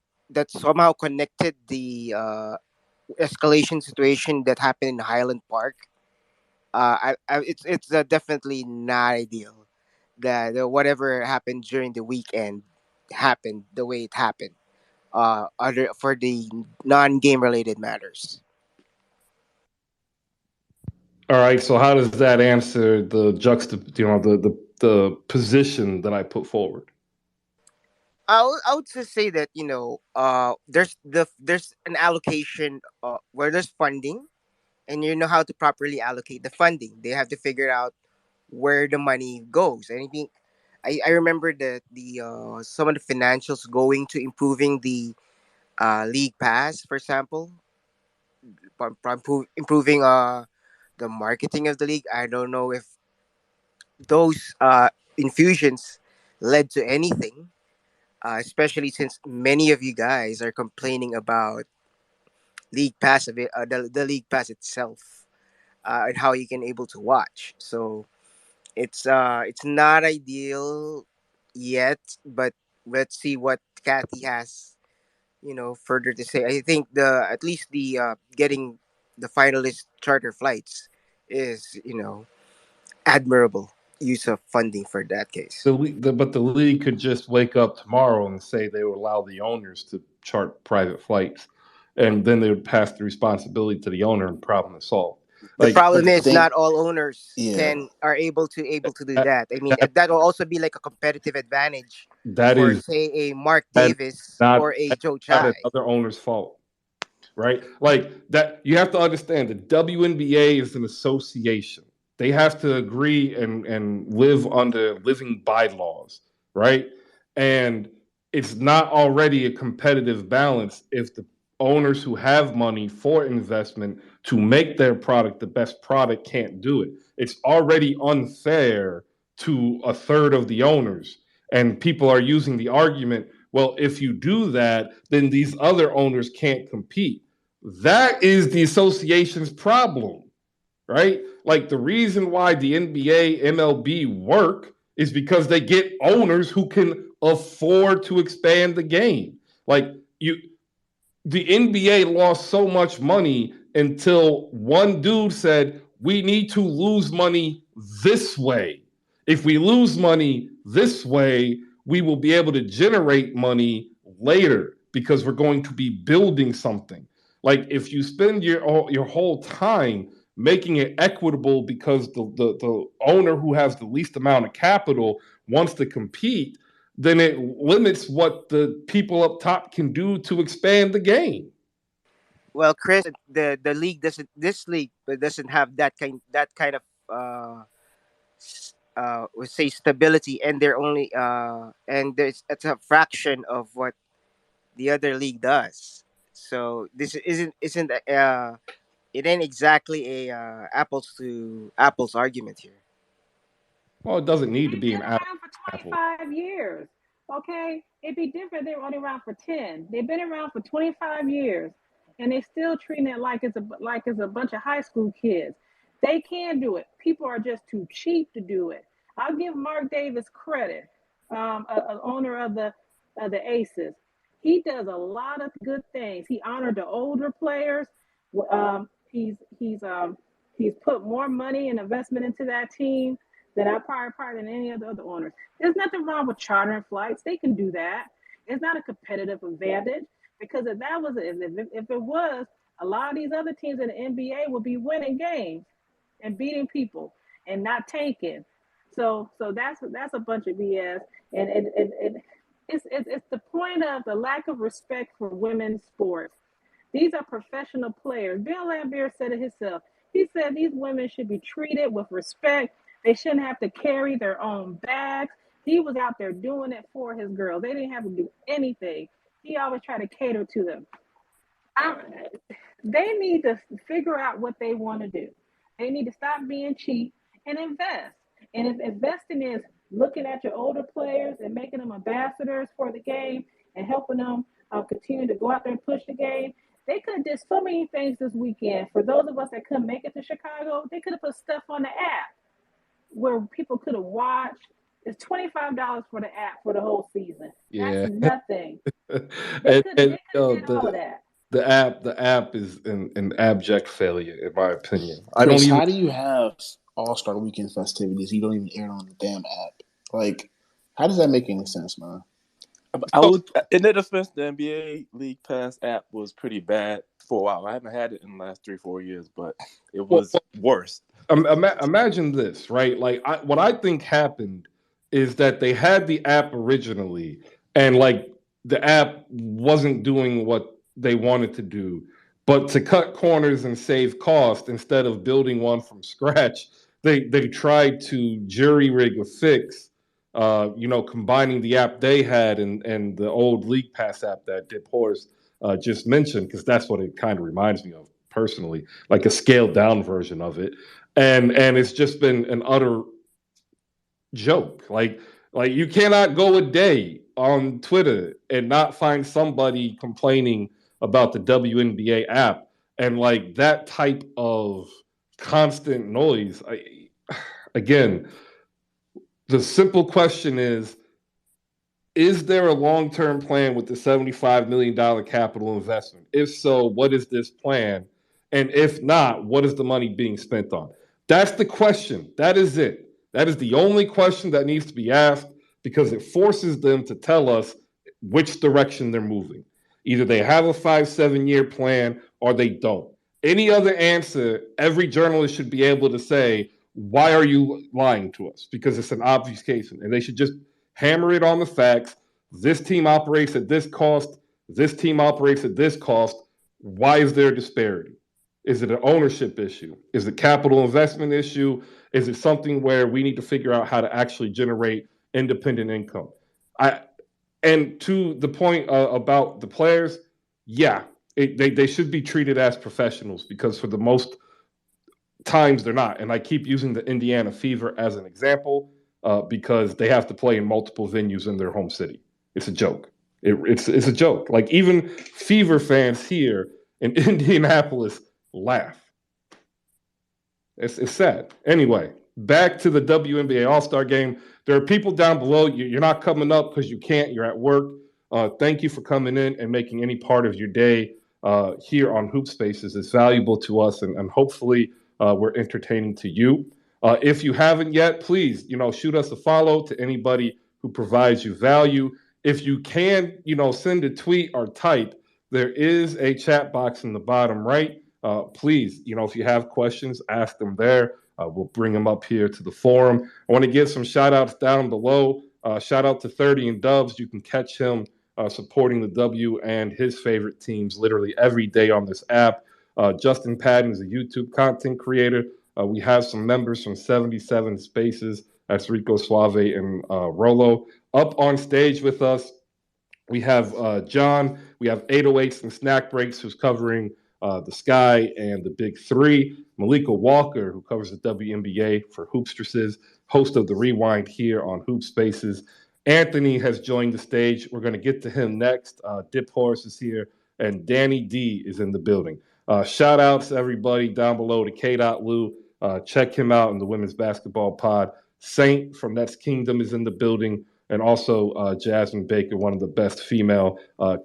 somehow connected the escalation situation that happened in Highland Park. It's definitely not ideal that whatever happened during the weekend happened the way it happened. Other for the non-game related matters. All right. So how does that answer the the position that I put forward? I would just say that there's an allocation where there's funding, and you know how to properly allocate the funding. They have to figure out where the money goes. And I think I remember that the some of the financials going to improving the league pass, for example, improving the marketing of the league. I don't know if those infusions led to anything, especially since many of you guys are complaining about league pass of it, the league pass itself, and how you can able to watch. So it's not ideal yet, but let's see what Kathy has, further to say. I think the at least the getting the finalist charter flights is admirable use of funding for that case. But the league could just wake up tomorrow and say they would allow the owners to chart private flights, and then they would pass the responsibility to the owner, and problem is solved. The Like, problem is They, not all owners yeah, are able to do that, that. I mean, that, that will also be like a competitive advantage that for is say a Mark that Davis not or a that's Joe not Chai. another owner's fault, right? Like that, you have to understand the WNBA is an association. They have to agree and live under living bylaws, right? And it's not already a competitive balance if the owners who have money for investment to make their product the best product can't do it. It's already unfair to a third of the owners. And people are using the argument, well, if you do that, then these other owners can't compete. That is the association's problem, right? Like the reason why the NBA, MLB work is because they get owners who can afford to expand the game. Like the NBA lost so much money until one dude said, we need to lose money this way. If we lose money this way, we will be able to generate money later because we're going to be building something. Like if you spend your whole time making it equitable because the owner who has the least amount of capital wants to compete, then it limits what the people up top can do to expand the game. Well, Chris, the league doesn't this league doesn't have that kind of we say stability, and they're only and there's it's a fraction of what the other league does. So this isn't it ain't exactly a apples to apples argument here. Well, it doesn't need to They've be been an apple. around for Apple. 25 years. Okay? It'd be different. They were only around for 10. They've been around for 25 years. And they're still treating it like it's a bunch of high school kids. They can do it. People are just too cheap to do it. I'll give Mark Davis credit, owner of the Aces. He does a lot of good things. He honored the older players. He's put more money and investment into that team than I probably than any of the other owners. There's nothing wrong with chartering flights. They can do that. It's not a competitive advantage because if it was, a lot of these other teams in the NBA would be winning games and beating people and not tanking. So that's a bunch of BS. And it's the point of the lack of respect for women's sports. These are professional players. Bill Laimbeer said it himself. He said these women should be treated with respect. They shouldn't have to carry their own bags. He was out there doing it for his girls. They didn't have to do anything. He always tried to cater to them. I, they need to figure out what they want to do. They need to stop being cheap and invest. And if investing is looking at your older players and making them ambassadors for the game and helping them continue to go out there and push the game, they could have did so many things this weekend. For those of us that couldn't make it to Chicago, they could have put stuff on the app where people could have watched. It's $25 for the app for the whole season. Yeah. That's nothing. and, They could and have did all of that. the app is an abject failure in my opinion. I don't Chris, even. how do you have All-Star Weekend festivities? You don't even air it on the damn app. Like, how does that make any sense, man? I would, in their defense, the NBA League Pass app was pretty bad for a while. I haven't had it in the last 3-4 years, but it was worse. Imagine this, right? Like, what I think happened is that they had the app originally, and like the app wasn't doing what they wanted to do. But to cut corners and save cost, instead of building one from scratch, they tried to jury rig a fix. Combining the app they had and the old League Pass app that Horace just mentioned, because that's what it kind of reminds me of personally, like a scaled down version of it. And it's just been an utter joke. Like you cannot go a day on Twitter and not find somebody complaining about the WNBA app, and like that type of constant noise. Again, the simple question is there a long-term plan with the $75 million capital investment? If so, what is this plan? And if not, what is the money being spent on? That's the question. That is it. That is the only question that needs to be asked, because it forces them to tell us which direction they're moving. Either they have a 5-7 year plan or they don't. Any other answer, every journalist should be able to say, why are you lying to us? Because it's an obfuscation. And they should just hammer it on the facts. This team operates at this cost. This team operates at this cost. Why is there a disparity? Is it an ownership issue? Is it a capital investment issue? Is it something where we need to figure out how to actually generate independent income? And to the point about the players, yeah, they should be treated as professionals, because for the most times they're not. And I keep using the Indiana Fever as an example because they have to play in multiple venues in their home city. It's a joke. It's a joke. Like, even Fever fans here in Indianapolis laugh. It's sad. Anyway, back to the WNBA All-Star Game. There are people down below. You're not coming up because you can't. You're at work. Thank you for coming in and making any part of your day here on Hoop Spaces. It's valuable to us, and hopefully we're entertaining to you. If you haven't yet, please, shoot us a follow to anybody who provides you value. If you can, send a tweet or type, there is a chat box in the bottom right. Please, if you have questions, ask them there. We'll bring them up here to the forum. I want to give some shout outs down below. Shout out to 30 and Dubs. You can catch him supporting the W and his favorite teams literally every day on this app. Justin Patton is a YouTube content creator. We have some members from 77 Spaces. That's Rico Suave and Rolo. Up on stage with us, we have John. We have 808s and Snack Breaks, who's covering the Sky and the Big Three. Maliika Walker, who covers the WNBA for Hoopstresses, host of The Rewind here on Hoop Spaces. Anthony has joined the stage. We're going to get to him next. Dip Horace is here, and Dany D is in the building. Shout outs to everybody down below to K.Lou. Check him out in the Women's Basketball Pod. Saint from Nets Kingdom is in the building, and also Jasmine Baker, one of the best female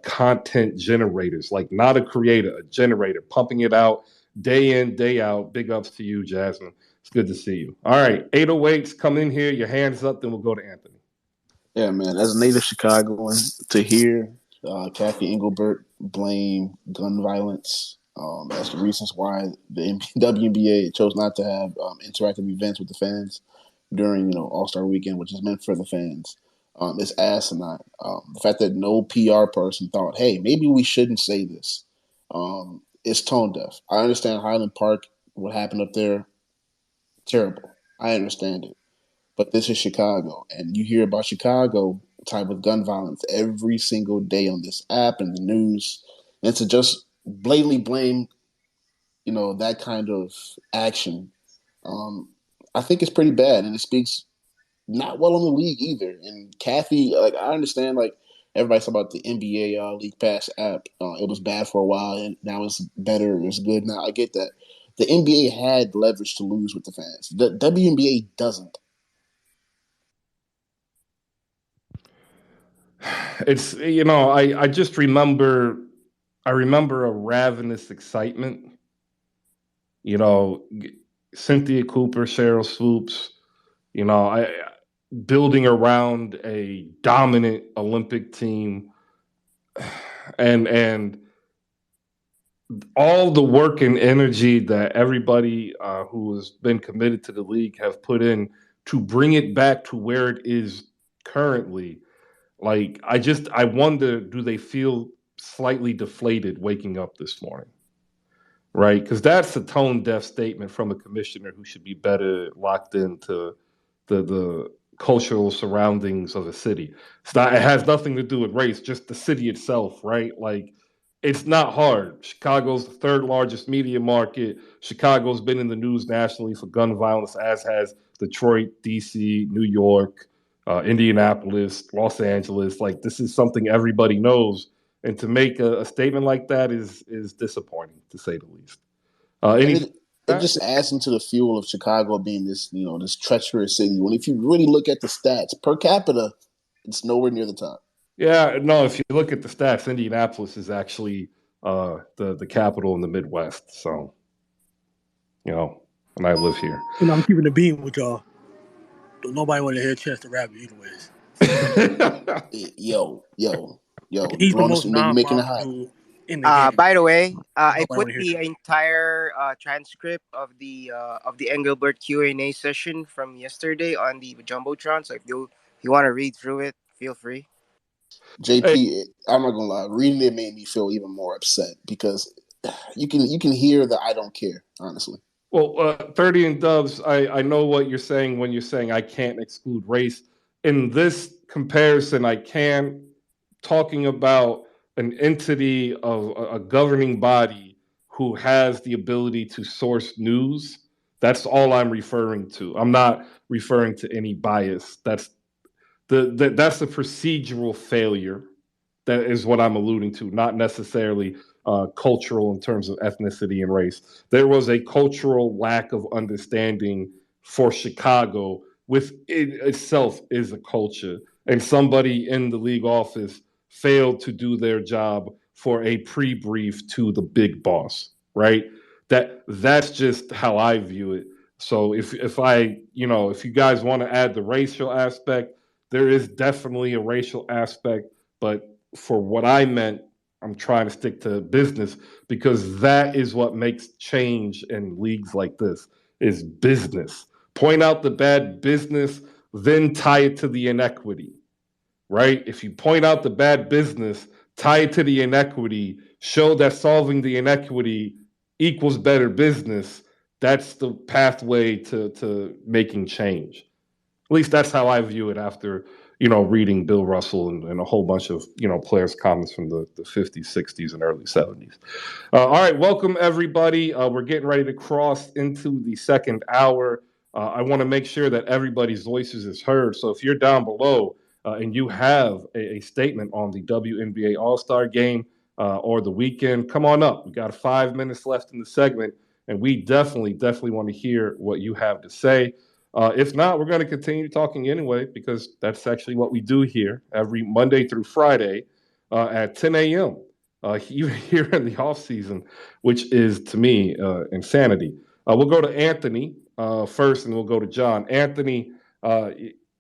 content generators, like not a creator, a generator, pumping it out day in, day out. Big ups to you, Jasmine. It's good to see you. All right, 808s, come in here, your hands up, then we'll go to Anthony. Yeah, man, as a native Chicagoan, to hear Kathy Engelbert blame gun violence as the reasons why the WNBA chose not to have interactive events with the fans during All-Star Weekend, which is meant for the fans, is asinine. The fact that no PR person thought, hey, maybe we shouldn't say this, is tone deaf. I understand Highland Park, what happened up there, terrible. I understand it. But this is Chicago, and you hear about Chicago type of gun violence every single day on this app and the news. And to just blatantly blame, that kind of action, I think it's pretty bad, and it speaks not well on the league either. And Kathy, I understand, everybody's talking about the NBA League Pass app. It was bad for a while, and now it's better. It's good now. I get that. The NBA had leverage to lose with the fans. The WNBA doesn't. It's I just remember a ravenous excitement. Cynthia Cooper, Cheryl Swoops, building around a dominant Olympic team, and all the work and energy that everybody who has been committed to the league have put in to bring it back to where it is currently. I wonder, do they feel slightly deflated waking up this morning? Right? Because that's a tone-deaf statement from a commissioner who should be better locked into the cultural surroundings of a city. It has nothing to do with race, just the city itself, right? It's not hard. Chicago's the third largest media market. Chicago's been in the news nationally for gun violence, as has Detroit, D.C., New York, Indianapolis, Los Angeles. This is something everybody knows, and to make a statement like that is disappointing, to say the least. It just adds into the fuel of Chicago being this, this treacherous city. When if you really look at the stats per capita, it's nowhere near the top. Yeah, no. If you look at the stats, Indianapolis is actually the capital in the Midwest. So, and I live here. I'm keeping the beam with y'all. Don't nobody want to hear Chester Rabbit anyways. Yo. He's the most non-violent dude in the game. By the way, I put the entire transcript of the Engelbert Q&A session from yesterday on the Jumbotron. So if you want to read through it, feel free. JP, I'm not gonna lie. Reading it made me feel even more upset because you can hear that I don't care, honestly. Well, 30 and Dubs, I know what you're saying when you're saying I can't exclude race. In this comparison, I can, talking about an entity of a governing body who has the ability to source news. That's all I'm referring to. I'm not referring to any bias. That's the procedural failure. That is what I'm alluding to, not necessarily cultural in terms of ethnicity and race. There was a cultural lack of understanding for Chicago, with it itself is a culture, and somebody in the league office failed to do their job for a pre-brief to the big boss, right? That's just how I view it. So if you guys want to add the racial aspect, there is definitely a racial aspect, but for what I meant I'm trying to stick to business because that is what makes change in leagues like this is business. Point out the bad business, then tie it to the inequity, right? If you point out the bad business, tie it to the inequity, show that solving the inequity equals better business, that's the pathway to making change. At least that's how I view it after, reading Bill Russell and a whole bunch of, players' comments from the 50s, 60s, and early 70s. All right, welcome everybody. We're getting ready to cross into the second hour. I want to make sure that everybody's voices is heard. So if you're down below and you have a statement on the WNBA All-Star Game or the weekend, come on up. We got 5 minutes left in the segment, and we definitely want to hear what you have to say. If not, we're going to continue talking anyway, because that's actually what we do here every Monday through Friday at 10 a.m. Even here in the off season, which is to me insanity. We'll go to Anthony first, and we'll go to John. Anthony,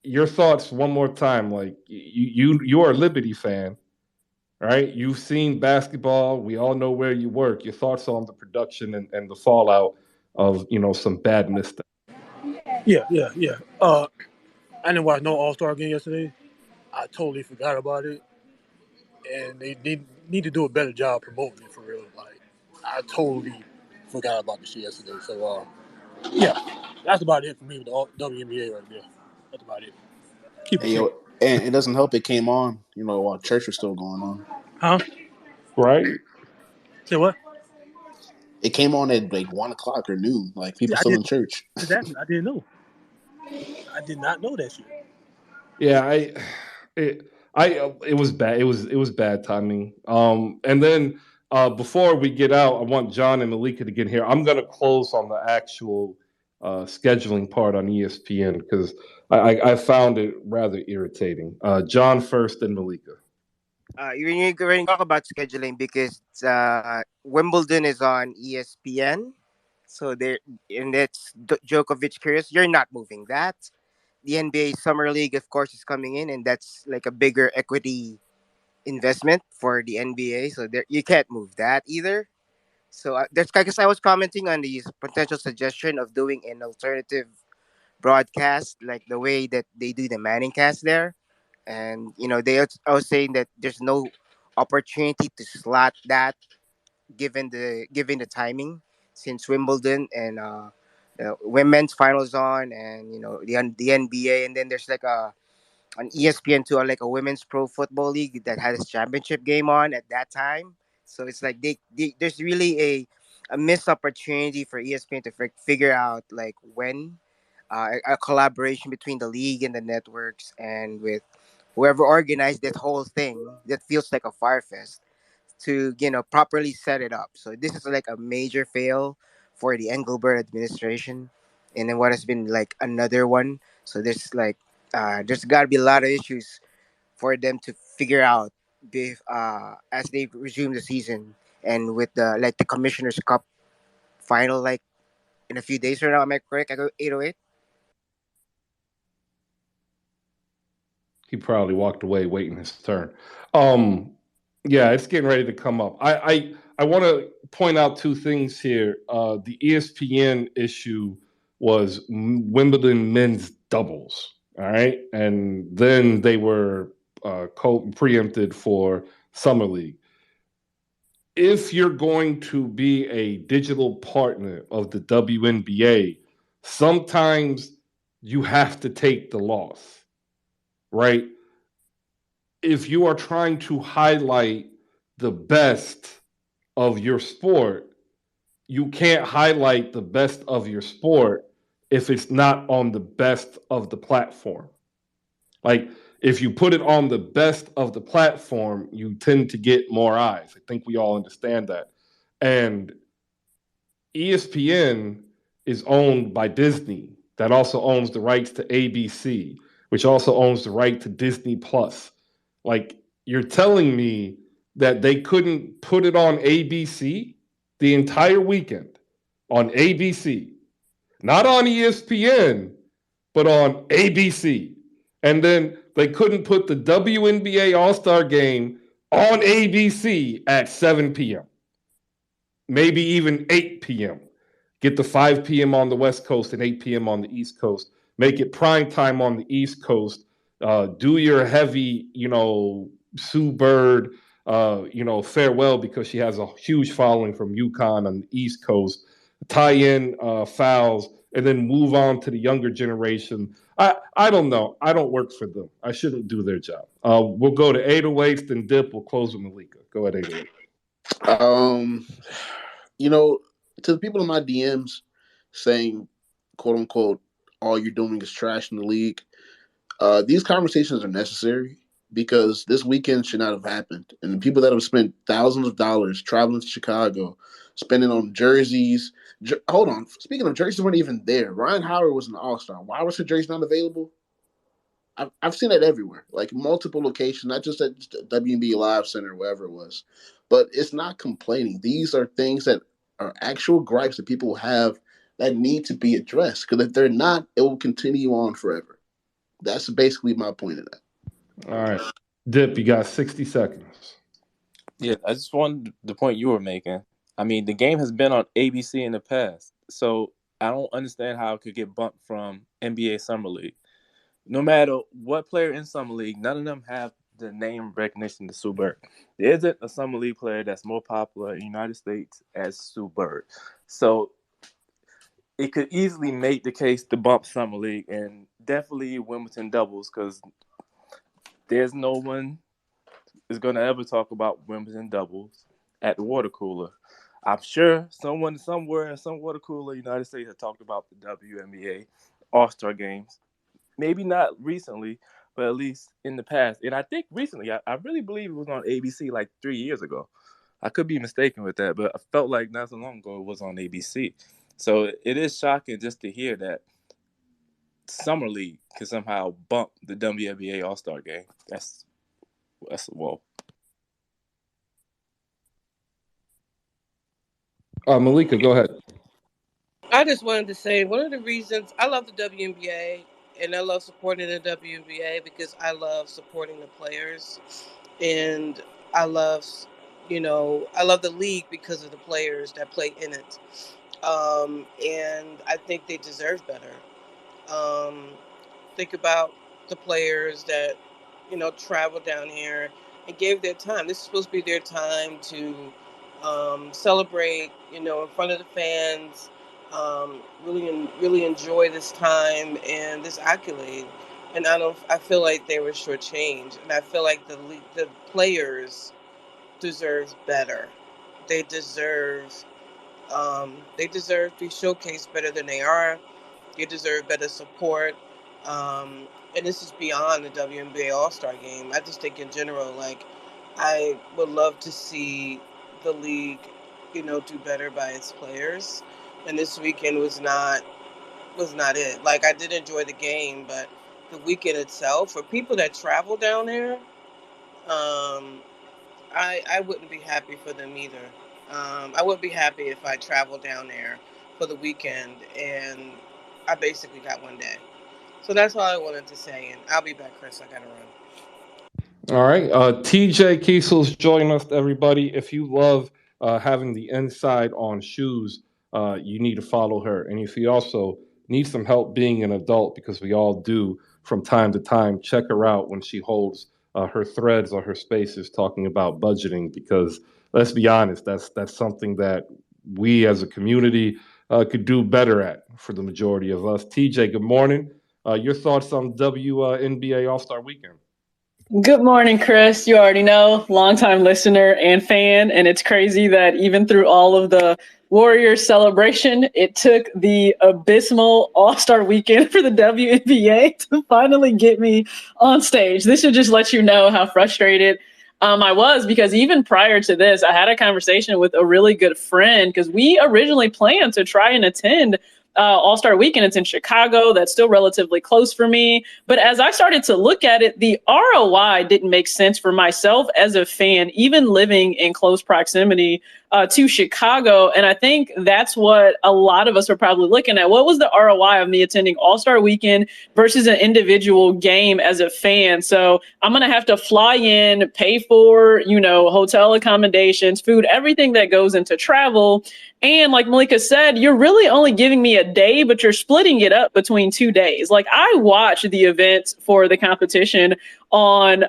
your thoughts one more time. Like you are a Liberty fan, right? You've seen basketball. We all know where you work. Your thoughts on the production and the fallout of some badness. Yeah. I didn't watch no All-Star game yesterday. I totally forgot about it, and they need to do a better job promoting it for real. Like, I totally forgot about the shit yesterday. So, yeah, that's about it for me with the WNBA right there. That's about it. Keep it Hey, yo, simple. and it doesn't help it came on, while church was still going on. Huh? Right? Say what? It came on at like 1 o'clock or noon. Like people Yeah, I still did. in church. Exactly. I didn't know. I did not know that shit. Yeah, it was bad. It was bad timing. And then before we get out, I want John and Maliika to get here. I'm gonna close on the actual scheduling part on ESPN because I found it rather irritating. John first, then Maliika. You're going to talk about scheduling because Wimbledon is on ESPN. So there, and that's Djokovic curious. You're not moving that. The NBA Summer League, of course, is coming in, and that's like a bigger equity investment for the NBA. So there, you can't move that either. So that's because I was commenting on the potential suggestion of doing an alternative broadcast, like the way that they do the Manning cast there. And I was saying that there's no opportunity to slot that given the timing, since Wimbledon and the women's finals on, and the NBA, and then there's like on ESPN too, like a women's pro football league that has a championship game on at that time. So it's like there's really a missed opportunity for ESPN to figure out like when a collaboration between the league and the networks, and with whoever organized that whole thing that feels like a fire fest, to properly set it up. So this is like a major fail for the Engelbert administration, and then what has been like another one. So there's got to be a lot of issues for them to figure out as they resume the season, and with the Commissioner's Cup final like in a few days from now. Am I correct? I go 808. He probably walked away waiting his turn. Yeah, it's getting ready to come up. I want to point out two things here. The ESPN issue was Wimbledon men's doubles, all right, and then they were preempted for Summer League. If you're going to be a digital partner of the WNBA, sometimes you have to take the loss, right? If you are trying to highlight the best of your sport, you can't highlight the best of your sport if it's not on the best of the platform. Like, if you put it on the best of the platform, you tend to get more eyes. I think we all understand that. And ESPN is owned by Disney. That also owns the rights to ABC, which also owns the right to Disney Plus. Like, you're telling me that they couldn't put it on ABC the entire weekend on ABC, not on ESPN, but on ABC. And then they couldn't put the WNBA All-Star Game on ABC at 7 p.m., maybe even 8 p.m. Get the 5 p.m. on the West Coast and 8 p.m. on the East Coast. Make it prime time on the East Coast. Do your heavy, Sue Bird, farewell, because she has a huge following from UConn on the East Coast. Tie in fouls and then move on to the younger generation. I don't know. I don't work for them. I shouldn't do their job. We'll go to 808s, then dip. We'll close with Maliika. Go ahead, 808. To the people in my DMs saying, quote unquote, all you're doing is trash in the league, these conversations are necessary because this weekend should not have happened. And the people that have spent thousands of dollars traveling to Chicago, spending on jerseys. Hold on. Speaking of jerseys, weren't even there. Ryan Howard was an all-star. Why was her jersey not available? I've seen that everywhere, like multiple locations, not just at WNBA Live Center or wherever it was. But it's not complaining. These are things that are actual gripes that people have that need to be addressed. Because if they're not, it will continue on forever. That's basically my point of that. All right. Dip, you got 60 seconds. Yeah, I just wanted the point you were making. I mean, the game has been on ABC in the past, so I don't understand how it could get bumped from NBA Summer League. No matter what player in Summer League, none of them have the name recognition to Sue Bird. There isn't a Summer League player that's more popular in the United States as Sue Bird. So it could easily make the case to bump Summer League and definitely Wimbledon doubles, because there's no one is going to ever talk about Wimbledon doubles at the water cooler. I'm sure someone somewhere in some water cooler in the United States has talked about the WNBA All-Star games. Maybe not recently, but at least in the past. And I think recently, I really believe it was on ABC like 3 years ago. I could be mistaken with that, but I felt like not so long ago it was on ABC. So it is shocking just to hear that Summer League can somehow bump the WNBA All-Star game. That's whoa. Maliika, go ahead. I just wanted to say one of the reasons I love the WNBA and I love supporting the WNBA because I love supporting the players, and I love the league because of the players that play in it, and I think they deserve better. Think about the players that traveled down here and gave their time. This is supposed to be their time to celebrate, in front of the fans. Really enjoy this time and this accolade. And I feel like they were shortchanged, and I feel like the players deserve better. They deserve to be showcased better than they are. They deserve better support. And this is beyond the WNBA All-Star game. I just think in general, like, I would love to see the league, do better by its players. And this weekend was not it. Like, I did enjoy the game, but the weekend itself, for people that travel down there, I wouldn't be happy for them either. I wouldn't be happy if I traveled down there for the weekend and I basically got one day. So that's all I wanted to say, and I'll be back, Chris. I gotta run. All right. TJ Keasal's joining us, everybody. If you love having the inside on shoes, you need to follow her. And if you also need some help being an adult, because we all do from time to time, check her out when she holds her threads or her spaces talking about budgeting, because let's be honest, that's something that we as a community could do better at for the majority of us. TJ, good morning. Your thoughts on WNBA All-Star Weekend? Good morning, Chris. You already know, longtime listener and fan, and it's crazy that even through all of the Warriors celebration, it took the abysmal All-Star Weekend for the WNBA to finally get me on stage. This should just let you know how frustrated I was, because even prior to this, I had a conversation with a really good friend, because we originally planned to try and attend All-Star Weekend. It's in Chicago. That's still relatively close for me. But as I started to look at it, the ROI didn't make sense for myself as a fan, even living in close proximity to Chicago. And I think that's what a lot of us are probably looking at. What was the ROI of me attending All-Star Weekend versus an individual game as a fan? So I'm going to have to fly in, pay for, hotel accommodations, food, everything that goes into travel. And like Maliika said, you're really only giving me a day, but you're splitting it up between 2 days. Like, I watched the events for the competition on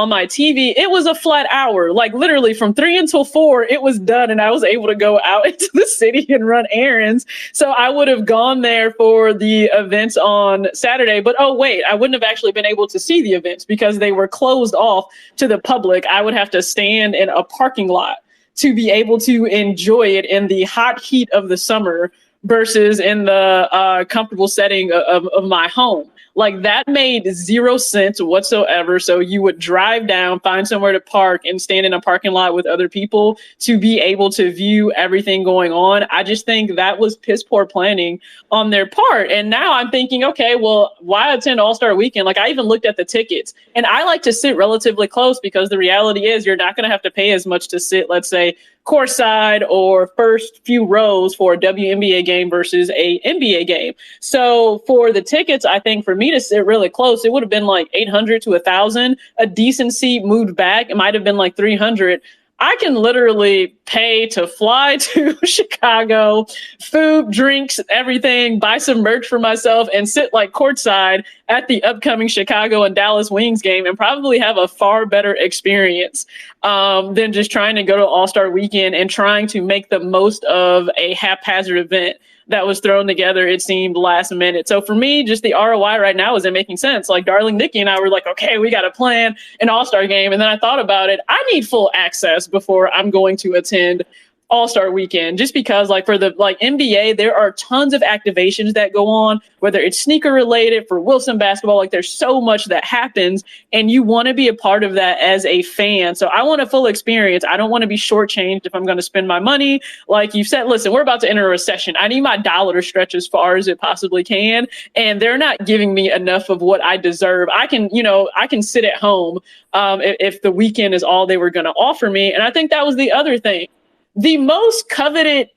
my TV. It was a flat hour, like literally from 3 until 4, it was done. And I was able to go out into the city and run errands. So I would have gone there for the events on Saturday, but oh wait, I wouldn't have actually been able to see the events because they were closed off to the public. I would have to stand in a parking lot to be able to enjoy it in the hot heat of the summer versus in the comfortable setting of my home. Like, that made 0 sense whatsoever. So you would drive down, find somewhere to park, and stand in a parking lot with other people to be able to view everything going on. I just think that was piss poor planning on their part. And now I'm thinking, okay, well, why attend All-Star Weekend? Like, I even looked at the tickets, and I like to sit relatively close because the reality is you're not going to have to pay as much to sit, let's say, courtside or first few rows for a WNBA game versus a NBA game. So for the tickets, I think for me to sit really close, it would have been like 800 to 1,000. A decent seat moved back, it might have been like 300. I can literally pay to fly to Chicago, food, drinks, everything, buy some merch for myself, and sit like courtside at the upcoming Chicago and Dallas Wings game and probably have a far better experience than just trying to go to All-Star Weekend and trying to make the most of a haphazard event that was thrown together, it seemed, last minute. So for me, just the ROI right now isn't making sense. Like, Darling Nikki and I were like, okay, we got to plan an All-Star game. And then I thought about it. I need full access before I'm going to attend All-Star Weekend, just because like for the NBA, there are tons of activations that go on, whether it's sneaker related for Wilson basketball. Like, there's so much that happens and you want to be a part of that as a fan. So I want a full experience. I don't want to be shortchanged if I'm going to spend my money. Like you said, listen, we're about to enter a recession. I need my dollar to stretch as far as it possibly can. And they're not giving me enough of what I deserve. I can sit at home if the weekend is all they were going to offer me. And I think that was the other thing. The most coveted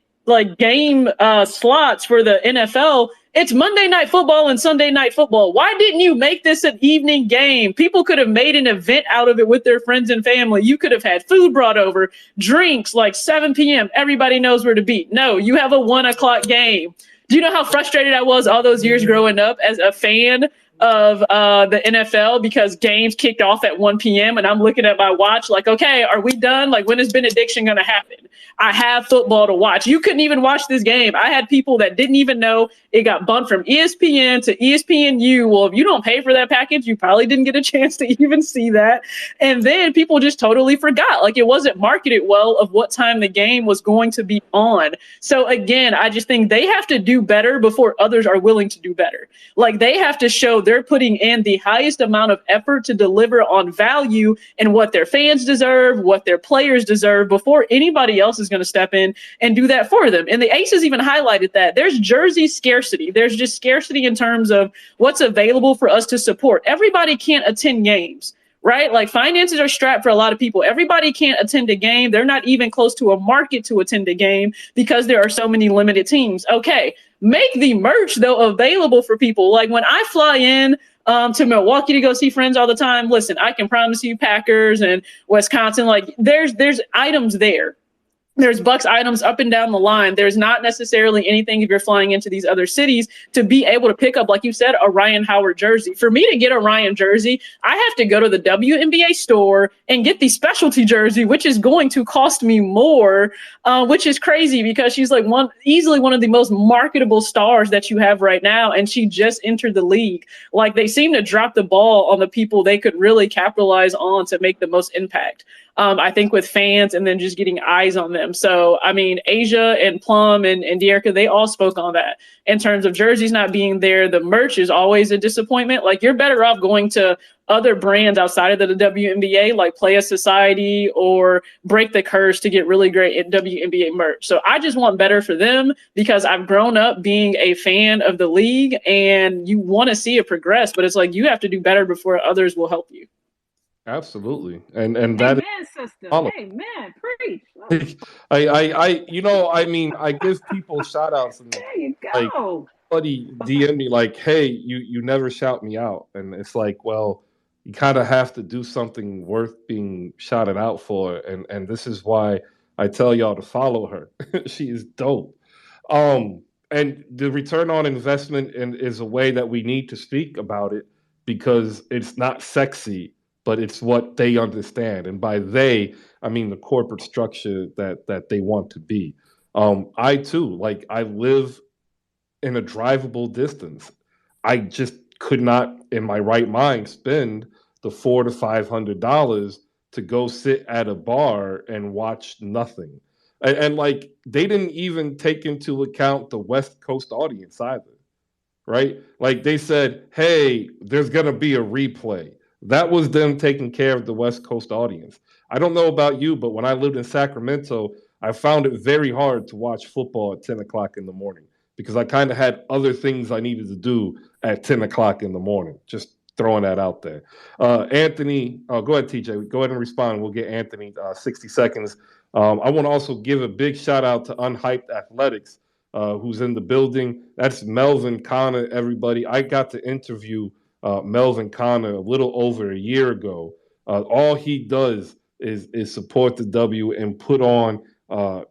game slots for the NFL, it's Monday Night Football and Sunday Night Football. Why didn't you make this an evening game? People could have made an event out of it with their friends and family. You could have had food brought over, drinks, like 7 p.m. Everybody knows where to be. No, you have a 1 o'clock game. Do you know how frustrated I was all those years growing up as a fan of the NFL because games kicked off at 1 p.m. and I'm looking at my watch like, okay, are we done? Like, when is benediction going to happen? I have football to watch. You couldn't even watch this game. I had people that didn't even know it got bumped from ESPN to ESPNU. Well, if you don't pay for that package, you probably didn't get a chance to even see that. And then people just totally forgot. Like, it wasn't marketed well of what time the game was going to be on. So again, I just think they have to do better before others are willing to do better. Like, they have to show they're putting in the highest amount of effort to deliver on value and what their fans deserve, what their players deserve, before anybody else is going to step in and do that for them. And the Aces even highlighted that there's jersey scarcity. There's just scarcity in terms of what's available for us to support. Everybody can't attend games, right? Like, finances are strapped for a lot of people. Everybody can't attend a game. They're not even close to a market to attend a game because there are so many limited teams. Okay, make the merch though available for people. Like, when I fly in to Milwaukee to go see friends all the time, listen, I can promise you Packers and Wisconsin, like there's items there. There's Bucks items up and down the line. There's not necessarily anything if you're flying into these other cities to be able to pick up, like you said, a Ryan Howard jersey. For me to get a Ryan jersey, I have to go to the WNBA store and get the specialty jersey, which is going to cost me more, which is crazy because she's like easily one of the most marketable stars that you have right now. And she just entered the league. Like, they seem to drop the ball on the people they could really capitalize on to make the most impact. I think with fans and then just getting eyes on them. So, I mean, Asia and Plum and Dearica, they all spoke on that. In terms of jerseys not being there, the merch is always a disappointment. Like, you're better off going to other brands outside of the WNBA, like Playa Society or Break the Curse, to get really great WNBA merch. So I just want better for them because I've grown up being a fan of the league and you want to see it progress, but it's like you have to do better before others will help you. Absolutely. And that Amen, sister. Amen. Preach. I mean, I give people shout outs and There you like go. somebody DM me like, hey, you never shout me out. And it's like, well, you kind of have to do something worth being shouted out for. And this is why I tell y'all to follow her. She is dope. Um, and the return on investment is a way that we need to speak about it because it's not sexy, but it's what they understand. And by they, I mean the corporate structure that they want to be. I too, like I live in a drivable distance. I just could not, in my right mind, spend the $400 to $500 to go sit at a bar and watch nothing. And like they didn't even take into account the West Coast audience either, right? Like they said, hey, there's going to be a replay. That was them taking care of the West Coast audience. I don't know about you, but when I lived in Sacramento, I found it very hard to watch football at 10 o'clock in the morning because I kind of had other things I needed to do at 10 o'clock in the morning. Just throwing that out there. Anthony, go ahead, TJ. Go ahead and respond. We'll get Anthony 60 seconds. I want to also give a big shout out to Unhyped Athletics who's in the building. That's Melvin Connor, everybody. I got to interview Melvin Connor a little over a year ago. All he does is support the W and put on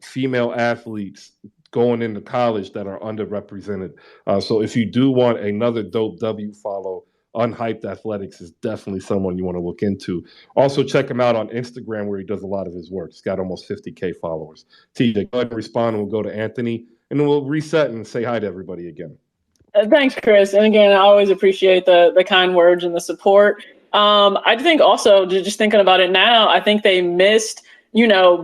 female athletes going into college that are underrepresented. So if you do want another dope W follow, Unhyped Athletics is definitely someone you want to look into. Also, check him out on Instagram where he does a lot of his work. He's got almost 50K followers. TJ, go ahead and respond, and we'll go to Anthony, and then we'll reset and say hi to everybody again. Thanks, Chris. And again, I always appreciate the kind words and the support. I think also, just thinking about it now, I think they missed,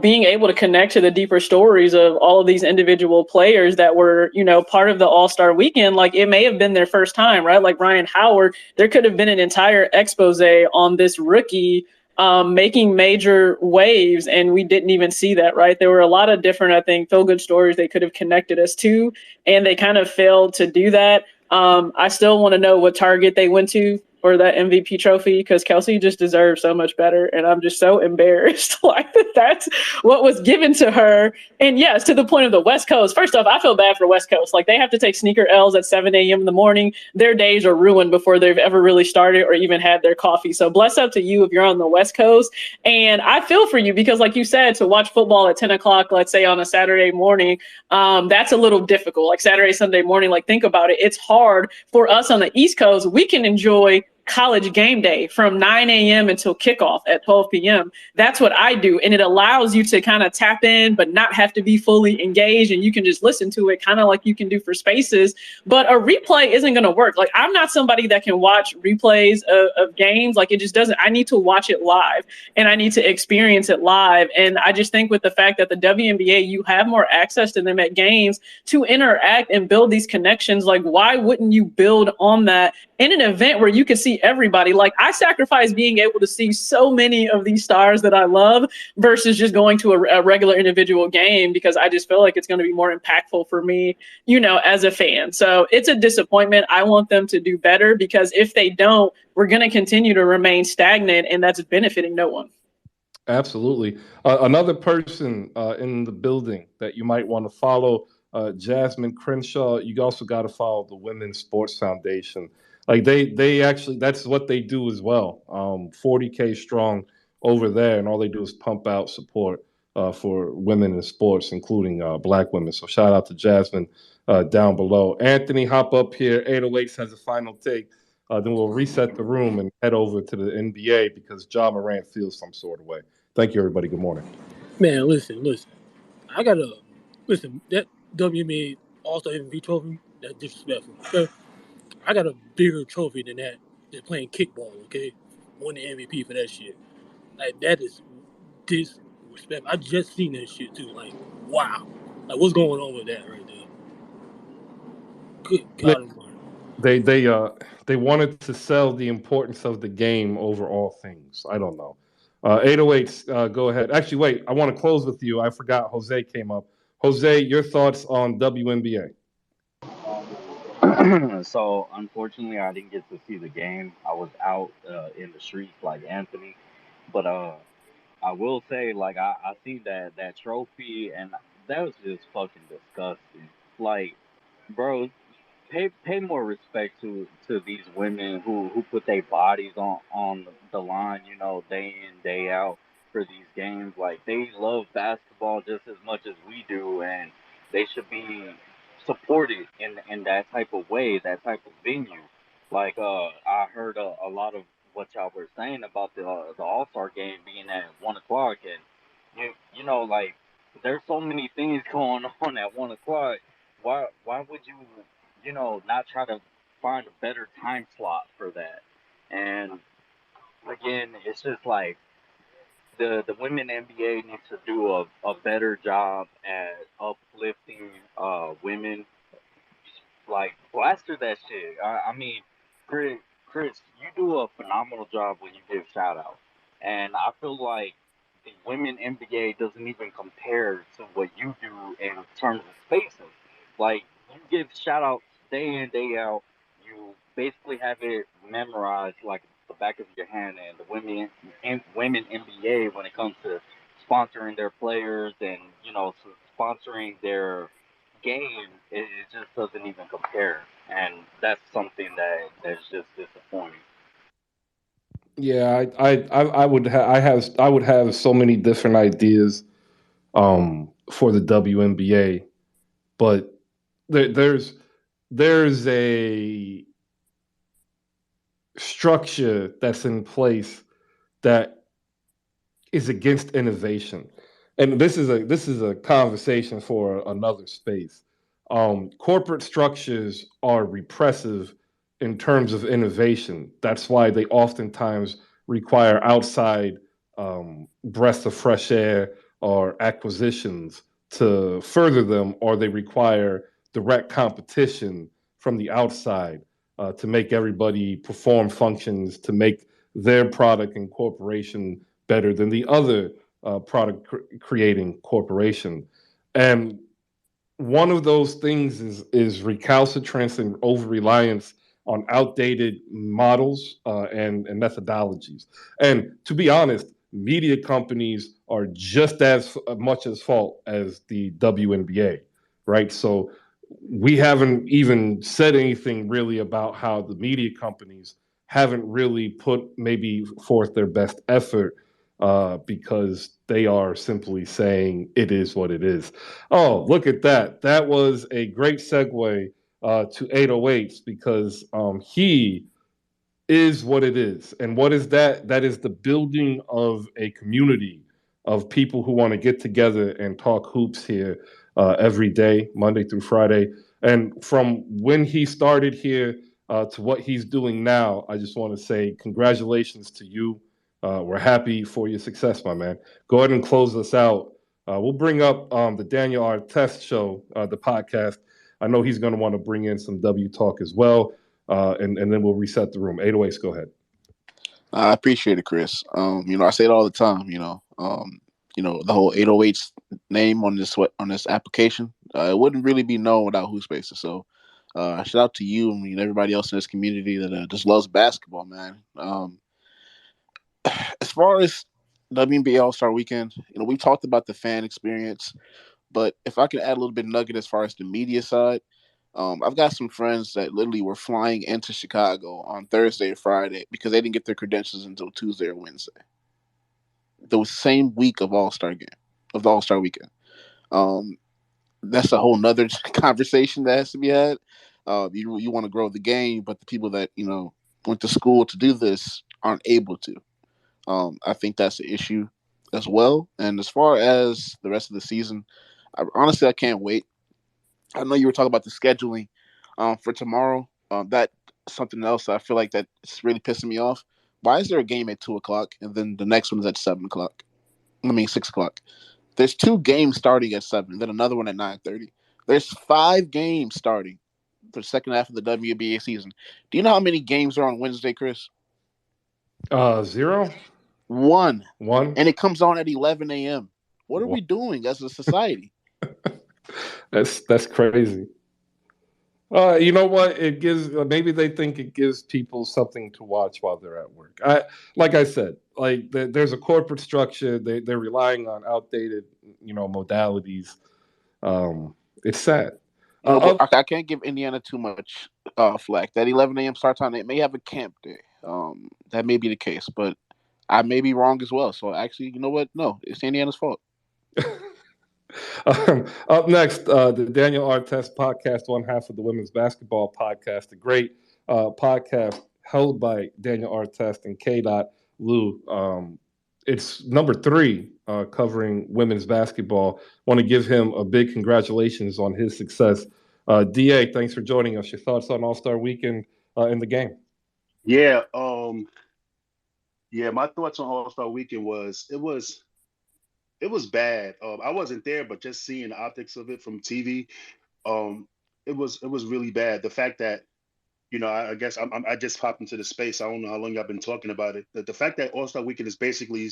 being able to connect to the deeper stories of all of these individual players that were, part of the All-Star weekend. Like it may have been their first time, right? Like Ryan Howard, there could have been an entire expose on this rookie making major waves, and we didn't even see that, right? There were a lot of different, I think, feel-good stories they could have connected us to, and they kind of failed to do that. I still want to know what Target they went to for that MVP trophy because Kelsey just deserves so much better, and I'm just so embarrassed like that's what was given to her. And yes, to the point of the West Coast, first off, I feel bad for West Coast. Like they have to take sneaker L's at 7 a.m. in the morning. Their days are ruined before they've ever really started or even had their coffee. So bless up to you if you're on the West Coast. And I feel for you because like you said, to watch football at 10 o'clock, let's say on a Saturday morning, that's a little difficult. Like Saturday, Sunday morning, like think about it. It's hard for us on the East Coast. We can enjoy college game day from 9 a.m. until kickoff at 12 p.m. That's what I do. And it allows you to kind of tap in, but not have to be fully engaged. And you can just listen to it kind of like you can do for Spaces. But a replay isn't going to work. Like I'm not somebody that can watch replays of games. Like it just doesn't. I need to watch it live and I need to experience it live. And I just think with the fact that the WNBA, you have more access to them at games to interact and build these connections. Like why wouldn't you build on that in an event where you can see everybody? Like I sacrifice being able to see so many of these stars that I love versus just going to a regular individual game because I just feel like it's going to be more impactful for me, as a fan. So it's a disappointment. I want them to do better because if they don't, we're going to continue to remain stagnant and that's benefiting no one. Absolutely. Another person in the building that you might want to follow, Jasmine Crenshaw. You also got to follow the Women's Sports Foundation. Like they actually, that's what they do as well. 40K strong over there, and all they do is pump out support for women in sports, including Black women. So shout out to Jasmine down below. Anthony, hop up here. 808 has a final take. Then we'll reset the room and head over to the NBA because Ja Morant feels some sort of way. Thank you, everybody. Good morning. Man, listen. I gotta listen. That WNBA All-Star MVP trophy, that's disrespectful. Okay? I got a bigger trophy than that. Just playing kickball. Okay, won the MVP for that shit. Like that is disrespectful. I just seen that shit too. Like wow. Like what's going on with that right there? Good God Almighty. They wanted to sell the importance of the game over all things. I don't know. 808, go ahead. Actually, wait. I want to close with you. I forgot Jose came up. Jose, your thoughts on WNBA? So unfortunately, I didn't get to see the game. I was out in the streets like Anthony, but I will say, like, I see that trophy, and that was just fucking disgusting. Like, bro, pay more respect to these women who put their bodies on the line, day in day out for these games. Like they love basketball just as much as we do, and they should be supported in that type of way, that type of venue. Like I heard a lot of what y'all were saying about the All Star game being at 1 o'clock, and like there's so many things going on at 1 o'clock. Why would you not try to find a better time slot for that? And again, it's just like the women NBA needs to do a better job at uplifting women. Like plaster that shit. I mean, Chris, Chris, you do a phenomenal job when you give shout outs, and I feel like the women NBA doesn't even compare to what you do in terms of spaces. Like you give shout outs day in day out. You basically have it memorized like the back of your hand, and the women NBA when it comes to sponsoring their players and sponsoring their game, it just doesn't even compare, and that's something that's just disappointing. Yeah, I would have so many different ideas for the WNBA, but there's a structure that's in place that is against innovation. And this is a conversation for another space. Corporate structures are repressive in terms of innovation. That's why they oftentimes require outside breaths of fresh air or acquisitions to further them, or they require direct competition from the outside to make everybody perform functions to make their product and corporation better than the other product creating corporation. And one of those things is recalcitrance and over reliance on outdated models and methodologies. And to be honest, media companies are just as much as fault as the WNBA, right? So we haven't even said anything really about how the media companies haven't really put maybe forth their best effort because they are simply saying it is what it is. Oh, look at that. That was a great segue to 808s because he is what it is. And what is that? That is the building of a community of people who want to get together and talk hoops here every day, Monday through Friday. And from when he started here to what he's doing now, I just want to say congratulations to you. We're happy for your success, my man. Go ahead and close us out. We'll bring up the Daniel Artest show, the podcast. I know he's going to want to bring in some W talk as well. And then we'll reset the room. 808s, go ahead. I appreciate it, Chris. I say it all the time. The whole 808s name on this application, it wouldn't really be known without Who Spaces. So, shout out to you and everybody else in this community that just loves basketball, man. As far as WNBA All Star Weekend, we talked about the fan experience, but if I could add a little bit of nugget as far as the media side. I've got some friends that literally were flying into Chicago on Thursday or Friday because they didn't get their credentials until Tuesday or Wednesday. The same week of the All Star Weekend. That's a whole nother conversation that has to be had. You want to grow the game, but the people that went to school to do this aren't able to. I think that's the issue as well. And as far as the rest of the season, honestly, I can't wait. I know you were talking about the scheduling for tomorrow. That's something else I feel like that's really pissing me off. Why is there a game at 2:00 and then the next one is at 7:00? 6:00. There's 2 games starting at 7, then another one at 9:30. There's 5 games starting for the second half of the WNBA season. Do you know how many games are on Wednesday, Chris? 0. 1. 1. And it comes on at 11 a.m. What are we doing as a society? That's crazy. You know what? It gives maybe they think it gives people something to watch while they're at work. Like I said, like there's a corporate structure. They're relying on outdated, modalities. It's sad. But I can't give Indiana too much flack. That 11 a.m. start time, they may have a camp day. That may be the case, but I may be wrong as well. So actually, you know what? No, it's Indiana's fault. Up next, the Danielle Artest podcast, one half of the women's basketball podcast, a great podcast held by Danielle Artest and K. Lou. It's number 3 covering women's basketball. Want to give him a big congratulations on his success. DA, thanks for joining us. Your thoughts on All-Star Weekend in the game? Yeah, my thoughts on All-Star Weekend was it was bad. I wasn't there, but just seeing the optics of it from TV, it was really bad. The fact that I guess I just popped into the space. I don't know how long I've been talking about it. The fact that All-Star Weekend is basically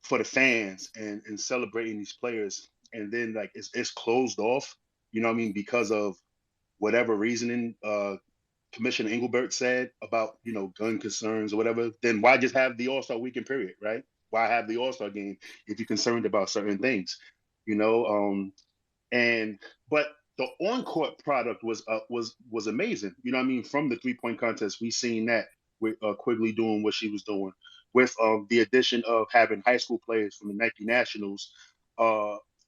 for the fans and celebrating these players, and then like it's closed off. You know what I mean? Because of whatever reasoning Commissioner Engelbert said about gun concerns or whatever. Then why just have the All-Star Weekend period, right? Why have the All-Star game if you're concerned about certain things, but the on-court product was amazing. You know what I mean? From the 3-point contest, we seen that with Quigley doing what she was doing, with the addition of having high school players from the Nike Nationals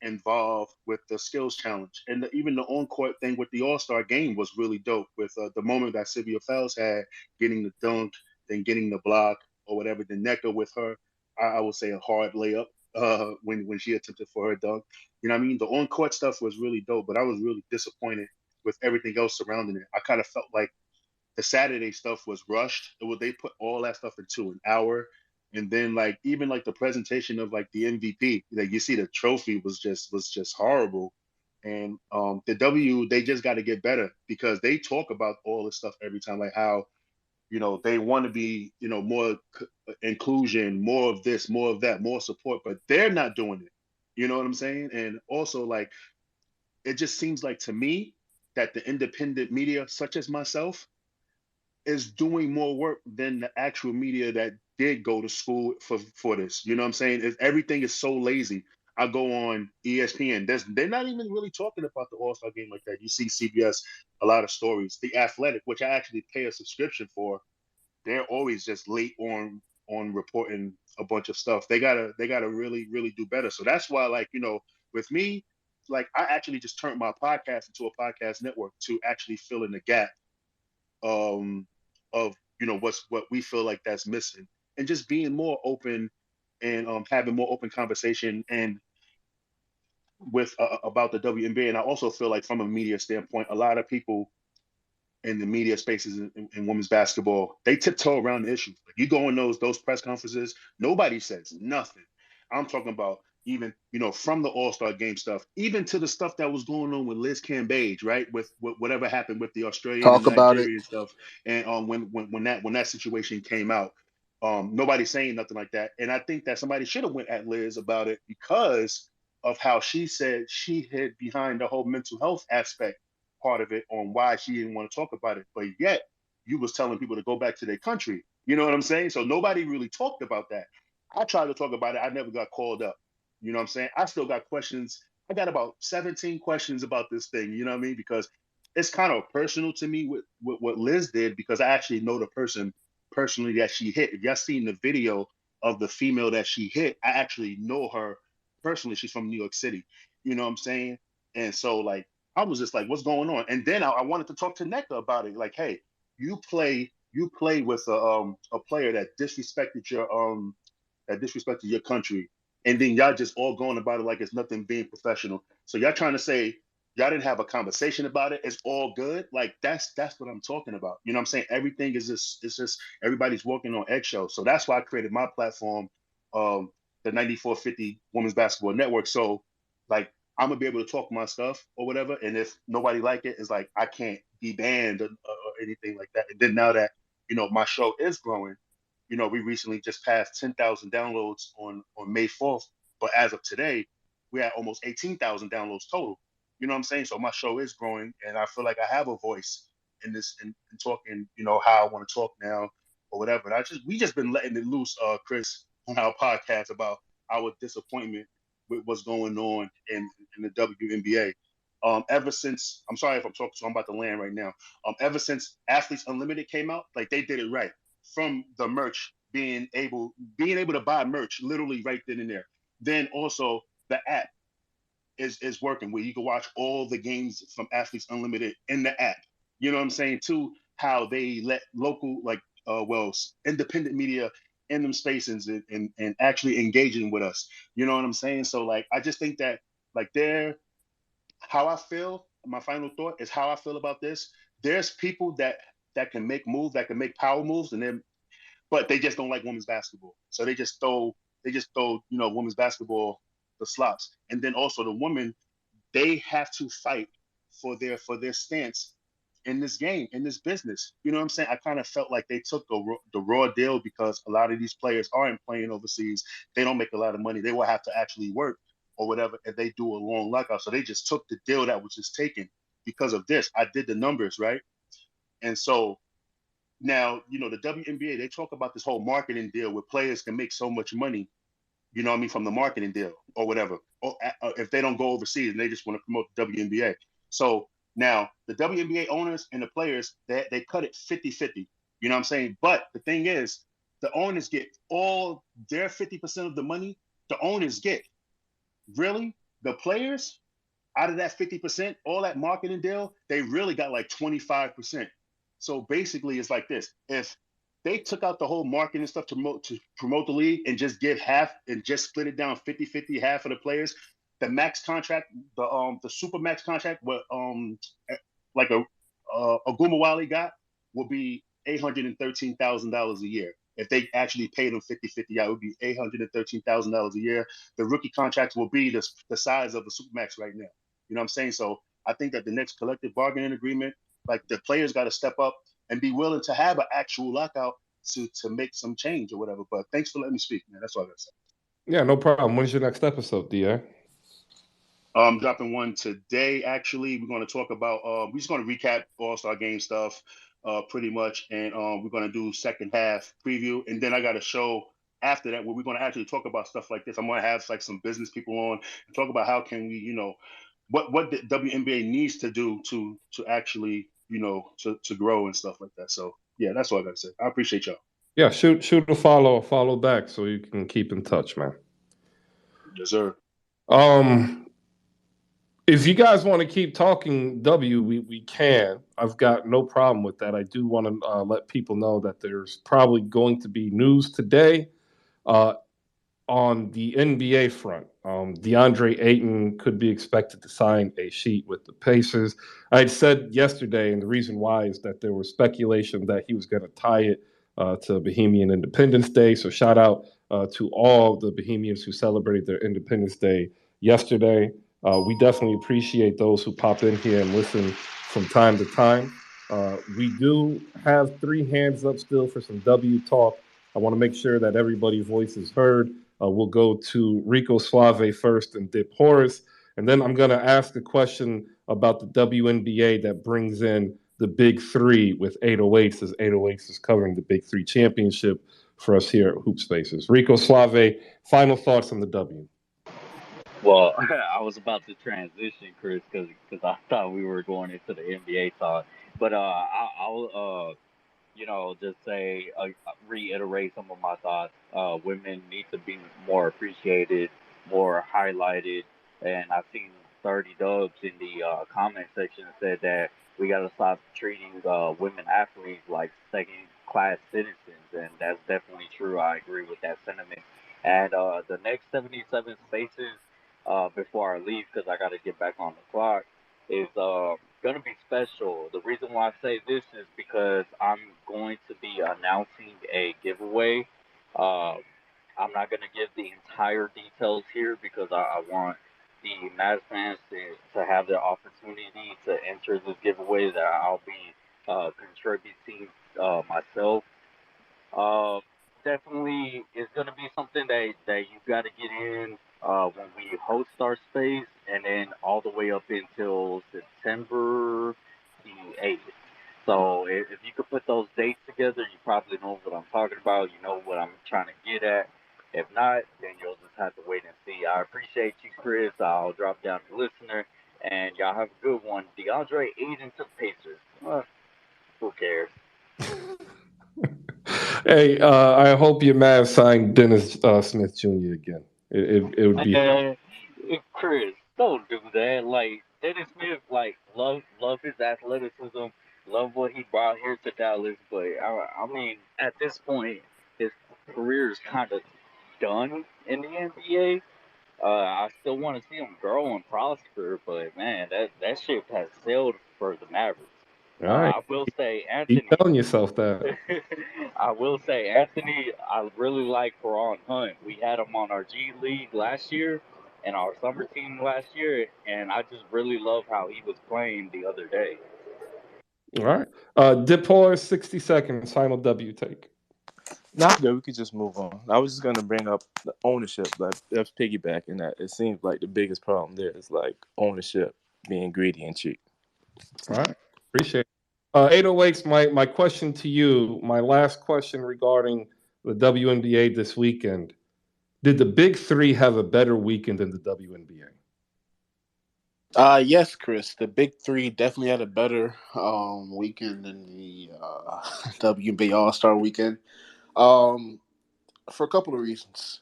involved with the skills challenge, and even the on-court thing with the All-Star game was really dope. With the moment that Sylvia Fels had, getting the dunk, then getting the block or whatever, the Necker with her, I would say a hard layup when she attempted for her dunk. You know what I mean? The on-court stuff was really dope, but I was really disappointed with everything else surrounding it. I kind of felt like the Saturday stuff was rushed. They put all that stuff into an hour, and then even the presentation of the MVP, you see the trophy was just horrible. And the W, they just got to get better, because they talk about all this stuff every time, like how they want to be more inclusion, more of this, more of that, more support, but they're not doing it. You know what I'm saying? And also, it just seems like to me that the independent media, such as myself, is doing more work than the actual media that did go to school for this. You know what I'm saying? Everything is so lazy. I go on ESPN. They're not even really talking about the All-Star game like that. You see CBS, a lot of stories. The Athletic, which I actually pay a subscription for, they're always just late on reporting a bunch of stuff. They gotta really, really do better. So that's why, with me, I actually just turned my podcast into a podcast network to actually fill in the gap of what we feel like that's missing, and just being more open and having more open conversation and with about the WNBA. And I also feel like from a media standpoint, a lot of people in the media spaces in women's basketball, they tiptoe around the issues. You go in those press conferences, nobody says nothing. I'm talking about even from the All-Star game stuff, even to the stuff that was going on with Liz Cambage, right? With whatever happened with the Australian Talk and about it. Nigerian stuff, and when that situation came out, nobody's saying nothing like that. And I think that somebody should have went at Liz about it, because of how she said she hid behind the whole mental health aspect part of it, on why she didn't want to talk about it. But yet you was telling people to go back to their country. You know what I'm saying? So nobody really talked about that. I tried to talk about it. I never got called up. You know what I'm saying? I still got questions. I got about 17 questions about this thing. You know what I mean? Because it's kind of personal to me with what Liz did, because I actually know the person personally that she hit. If y'all seen the video of the female that she hit, I actually know her personally. She's from New York City. You know what I'm saying? And so I was just like, what's going on? And then I wanted to talk to Nectar about it. Like, hey, you play with a player that disrespected your country, and then y'all just all going about it like it's nothing, being professional. So y'all trying to say y'all didn't have a conversation about it? It's all good. Like that's what I'm talking about. You know what I'm saying? Everything is just everybody's walking on eggshells. So that's why I created my platform, the 9450 Women's Basketball Network. So I'm gonna be able to talk my stuff or whatever, and if nobody like it, it's I can't be banned or anything like that. And then now that my show is growing, we recently just passed 10,000 downloads on May 4th, but as of today, we had almost 18,000 downloads total. You know what I'm saying? So my show is growing, and I feel like I have a voice in this, in talking, how I want to talk now or whatever. And we just been letting it loose, Chris, on our podcast about our disappointment with what's going on in the WNBA. Ever since, I'm sorry if I'm talking, so I'm about to land right now. Ever since Athletes Unlimited came out, like they did it right from the merch being able to buy merch literally right then and there. Then also the app is working where you can watch all the games from Athletes Unlimited in the app. You know what I'm saying? Too, how they let local, independent media in them spaces and actually engaging with us. You know what I'm saying? So like, I just think that like how I feel, my final thought is how I feel about this. There's people that can make moves, that can make power moves, but they just don't like women's basketball. So they just throw women's basketball the slops. And then also the women, they have to fight for their stance in this game, in this business. You know what I'm saying? I kind of felt like they took the raw deal because a lot of these players aren't playing overseas. They don't make a lot of money. They will have to actually work or whatever if they do a long lockout. So they just took the deal that was just taken because of this. I did the numbers, right? And so now, the WNBA, they talk about this whole marketing deal where players can make so much money, from the marketing deal or whatever, or if they don't go overseas and they just want to promote the WNBA. So now the WNBA owners and the players, they cut it 50-50, you know what I'm saying? But the thing is, the owners get all their 50% of the money. The owners get. Really? The players, out of that 50%, all that marketing deal, they really got like 25%. So basically, it's like this: if they took out the whole marketing stuff to promote the league and just give half and just split it down 50-50, half of the players, the max contract, the super max contract, what like a Agumawali got will be $813,000 a year. If they actually paid them 50-50 out, it would be $813,000 a year. The rookie contracts will be the size of the Supermax right now. You know what I'm saying? So I think that the next collective bargaining agreement, like the players got to step up and be willing to have an actual lockout to make some change or whatever. But thanks for letting me speak, man. That's all I got to say. Yeah, no problem. When's your next episode, DA? I'm dropping one today. Actually, we're going to talk about. We're just going to recap All-Star Game stuff, pretty much, and we're going to do second half preview, and then I got a show after that where we're going to actually talk about stuff like this. I'm going to have like some business people on and talk about how can we, what the WNBA needs to do to actually, to grow and stuff like that. So yeah, that's all I got to say. I appreciate y'all. Yeah, shoot a follow back so you can keep in touch, man. Yes, sir. If you guys want to keep talking we can. I've got no problem with that. I do want to let people know that there's probably going to be news today on the NBA front. DeAndre Ayton could be expected to sign a sheet with the Pacers. I had said yesterday, and the reason why is that there was speculation that he was going to tie it to Bohemian Independence Day. So shout out to all the Bohemians who celebrated their Independence Day yesterday. We definitely appreciate those who pop in here and listen from time to time. We do have 3 hands up still for some W talk. I want to make sure that everybody's voice is heard. We'll go to Rico Suave first and dip Horace. And then I'm going to ask a question about the WNBA that brings in the Big 3 with 808s, as 808s is covering the Big 3 championship for us here at Hoop Spaces. Rico Suave, final thoughts on the W. Well, I was about to transition, Chris, because I thought we were going into the NBA talk. But I'll just say, reiterate some of my thoughts. Women need to be more appreciated, more highlighted, and I've seen 30 Dubs in the comment section said that we got to stop treating women athletes like second class citizens, and that's definitely true. I agree with that sentiment. And the next 77 spaces, before I leave, because I got to get back on the clock, is going to be special. The reason why I say this is because I'm going to be announcing a giveaway. Uh, I'm not going to give the entire details here because I want the Mavs fans to have the opportunity to enter this giveaway that I'll be contributing myself. Uh, Definitely, it's going to be something that you got to get in when we host our space, and then all the way up until September the 8th. So if you could put those dates together, you probably know what I'm talking about. You know what I'm trying to get at. If not, then you'll just have to wait and see. I appreciate you, Chris. I'll drop down to listener, and y'all have a good one. DeAndre Ayton to Pacers. Who cares? Hey, I hope your Mavs sign Dennis Smith Jr. again. It would be Man, Chris, don't do that. Like Dennis Smith, like love his athleticism, love what he brought here to Dallas. But I mean, at this point, his career is kind of done in the NBA. I still want to see him grow and prosper, but man, that ship has sailed for the Mavericks. all right. I will say, Keep Anthony. telling yourself that. I will say, Anthony, I really like Quran Hunt. We had him on our G League last year and our summer team last year, and I just really love how he was playing the other day. All right. Dipor, 60 seconds, final W take. Nah, good. We could just move on. I was just gonna bring up the ownership. Like that's piggybacking that. It seems like the biggest problem there is like ownership being greedy and cheap. All right. Appreciate it. 808s, my question to you, my last question regarding the WNBA this weekend. Did the Big Three have a better weekend than the WNBA? Yes, Chris. The Big Three definitely had a better weekend than the WNBA All-Star weekend. For a couple of reasons.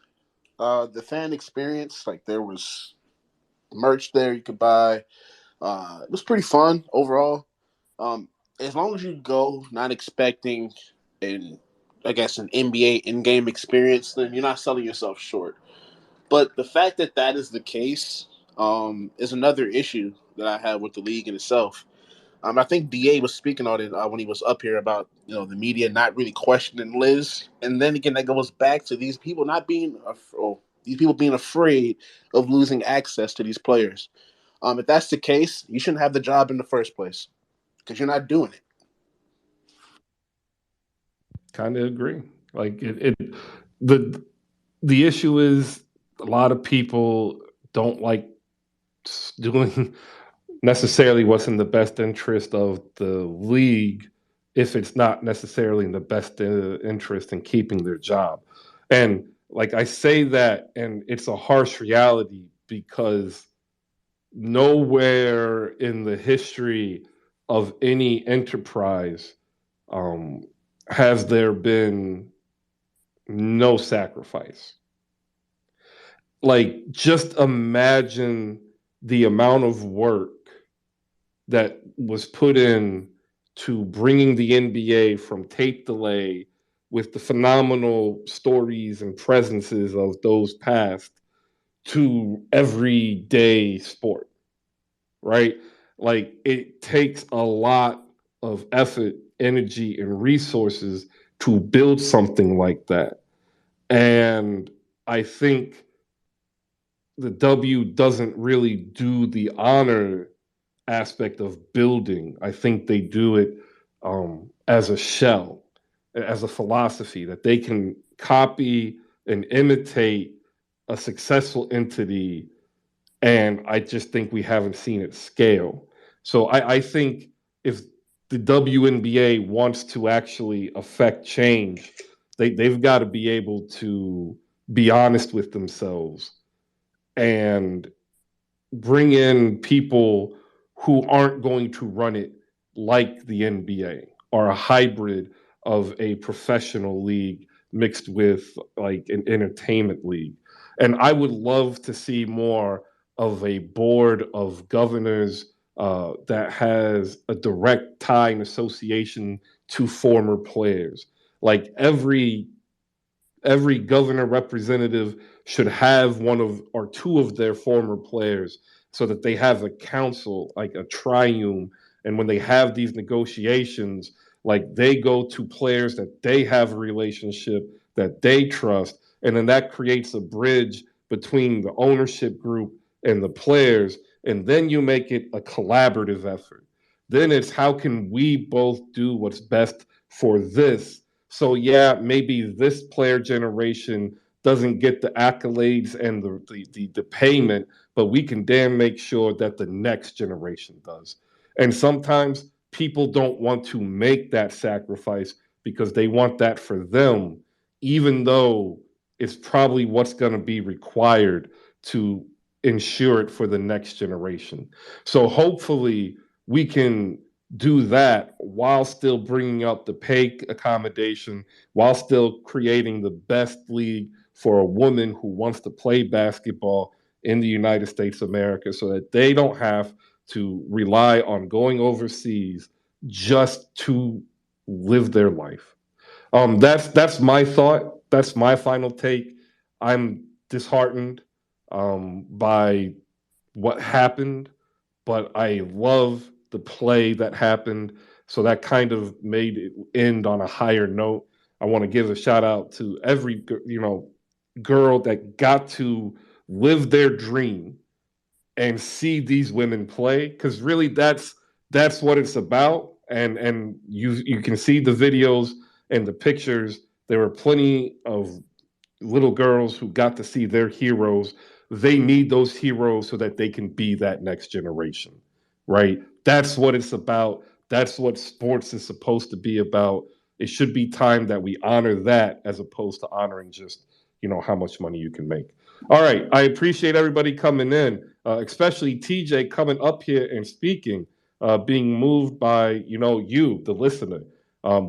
The fan experience, like there was merch there you could buy. It was pretty fun overall. As long as you go not expecting an NBA in-game experience, then you're not selling yourself short. But the fact that that is the case is another issue that I have with the league in itself. I think DA was speaking on it when he was up here about the media not really questioning Liz, and then again that goes back to these people not being these people being afraid of losing access to these players. If that's the case, you shouldn't have the job in the first place because you're not doing it. Kind of agree. Like the issue is a lot of people don't like doing necessarily what's in the best interest of the league if it's not necessarily in the best interest in keeping their job. And like I say that, and it's a harsh reality because nowhere in the history of any enterprise has there been no sacrifice. Like, just imagine the amount of work that was put in to bringing the NBA from tape delay with the phenomenal stories and presences of those past to everyday sport, right? Like, it takes a lot of effort, energy, and resources to build something like that. And I think the W doesn't really do the honor aspect of building. I think they do it as a shell, as a philosophy that they can copy and imitate a successful entity. And I just think we haven't seen it scale. So I think if the WNBA wants to actually affect change, they've got to be able to be honest with themselves and bring in people who aren't going to run it like the NBA or a hybrid of a professional league mixed with like an entertainment league. And I would love to see more of a board of governors that has a direct tie and association to former players. Like every governor representative should have one of or two of their former players so that they have a council, like a triune. And when they have these negotiations, like they go to players that they have a relationship that they trust. And then that creates a bridge between the ownership group and the players. And then you make it a collaborative effort. Then it's how can we both do what's best for this? So yeah, maybe this player generation doesn't get the accolades and the payment, but we can damn make sure that the next generation does. And sometimes people don't want to make that sacrifice because they want that for them, even though it's probably what's going to be required to ensure it for the next generation. So hopefully we can do that while still bringing up the pay accommodation, while still creating the best league for a woman who wants to play basketball in the United States of America so that they don't have to rely on going overseas just to live their life. That's my thought. That's my final take. I'm disheartened by what happened, but I love the play that happened. So that kind of made it end on a higher note. I want to give a shout out to every girl that got to live their dream and see these women play, because really that's what it's about. And you can see the videos and the pictures. There were plenty of little girls who got to see their heroes. They need those heroes so that they can be that next generation, right? That's what it's about. That's what sports is supposed to be about. It should be time that we honor that as opposed to honoring just, how much money you can make. All right. I appreciate everybody coming in, especially TJ coming up here and speaking, being moved by, you, the listener.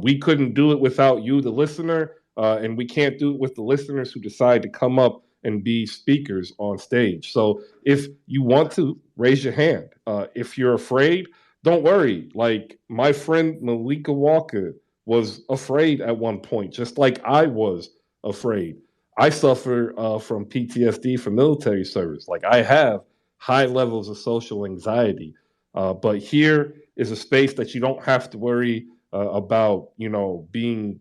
We couldn't do it without you, the listener. And we can't do it with the listeners who decide to come up and be speakers on stage. So if you want to, raise your hand. If you're afraid, don't worry. Like my friend Maliika Walker was afraid at one point, just like I was afraid. I suffer from PTSD from military service. Like I have high levels of social anxiety. But here is a space that you don't have to worry about, being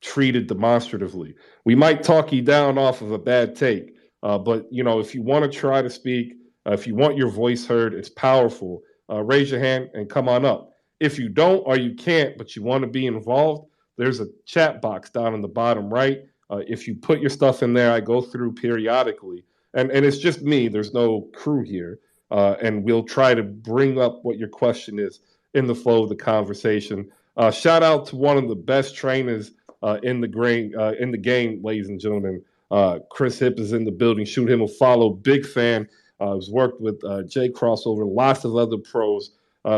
treated demonstratively. We might talk you down off of a bad take, but if you want to try to speak, if you want your voice heard, it's powerful. Raise your hand and come on up. If you don't or you can't, but you want to be involved, there's a chat box down in the bottom right. If you put your stuff in there, I go through periodically, and it's just me. There's no crew here, and we'll try to bring up what your question is in the flow of the conversation. Shout out to one of the best trainers in the game, ladies and gentlemen. Chris Hip is in the building. Shoot him a follow. Big fan. He's worked with Jay Crossover, lots of other pros.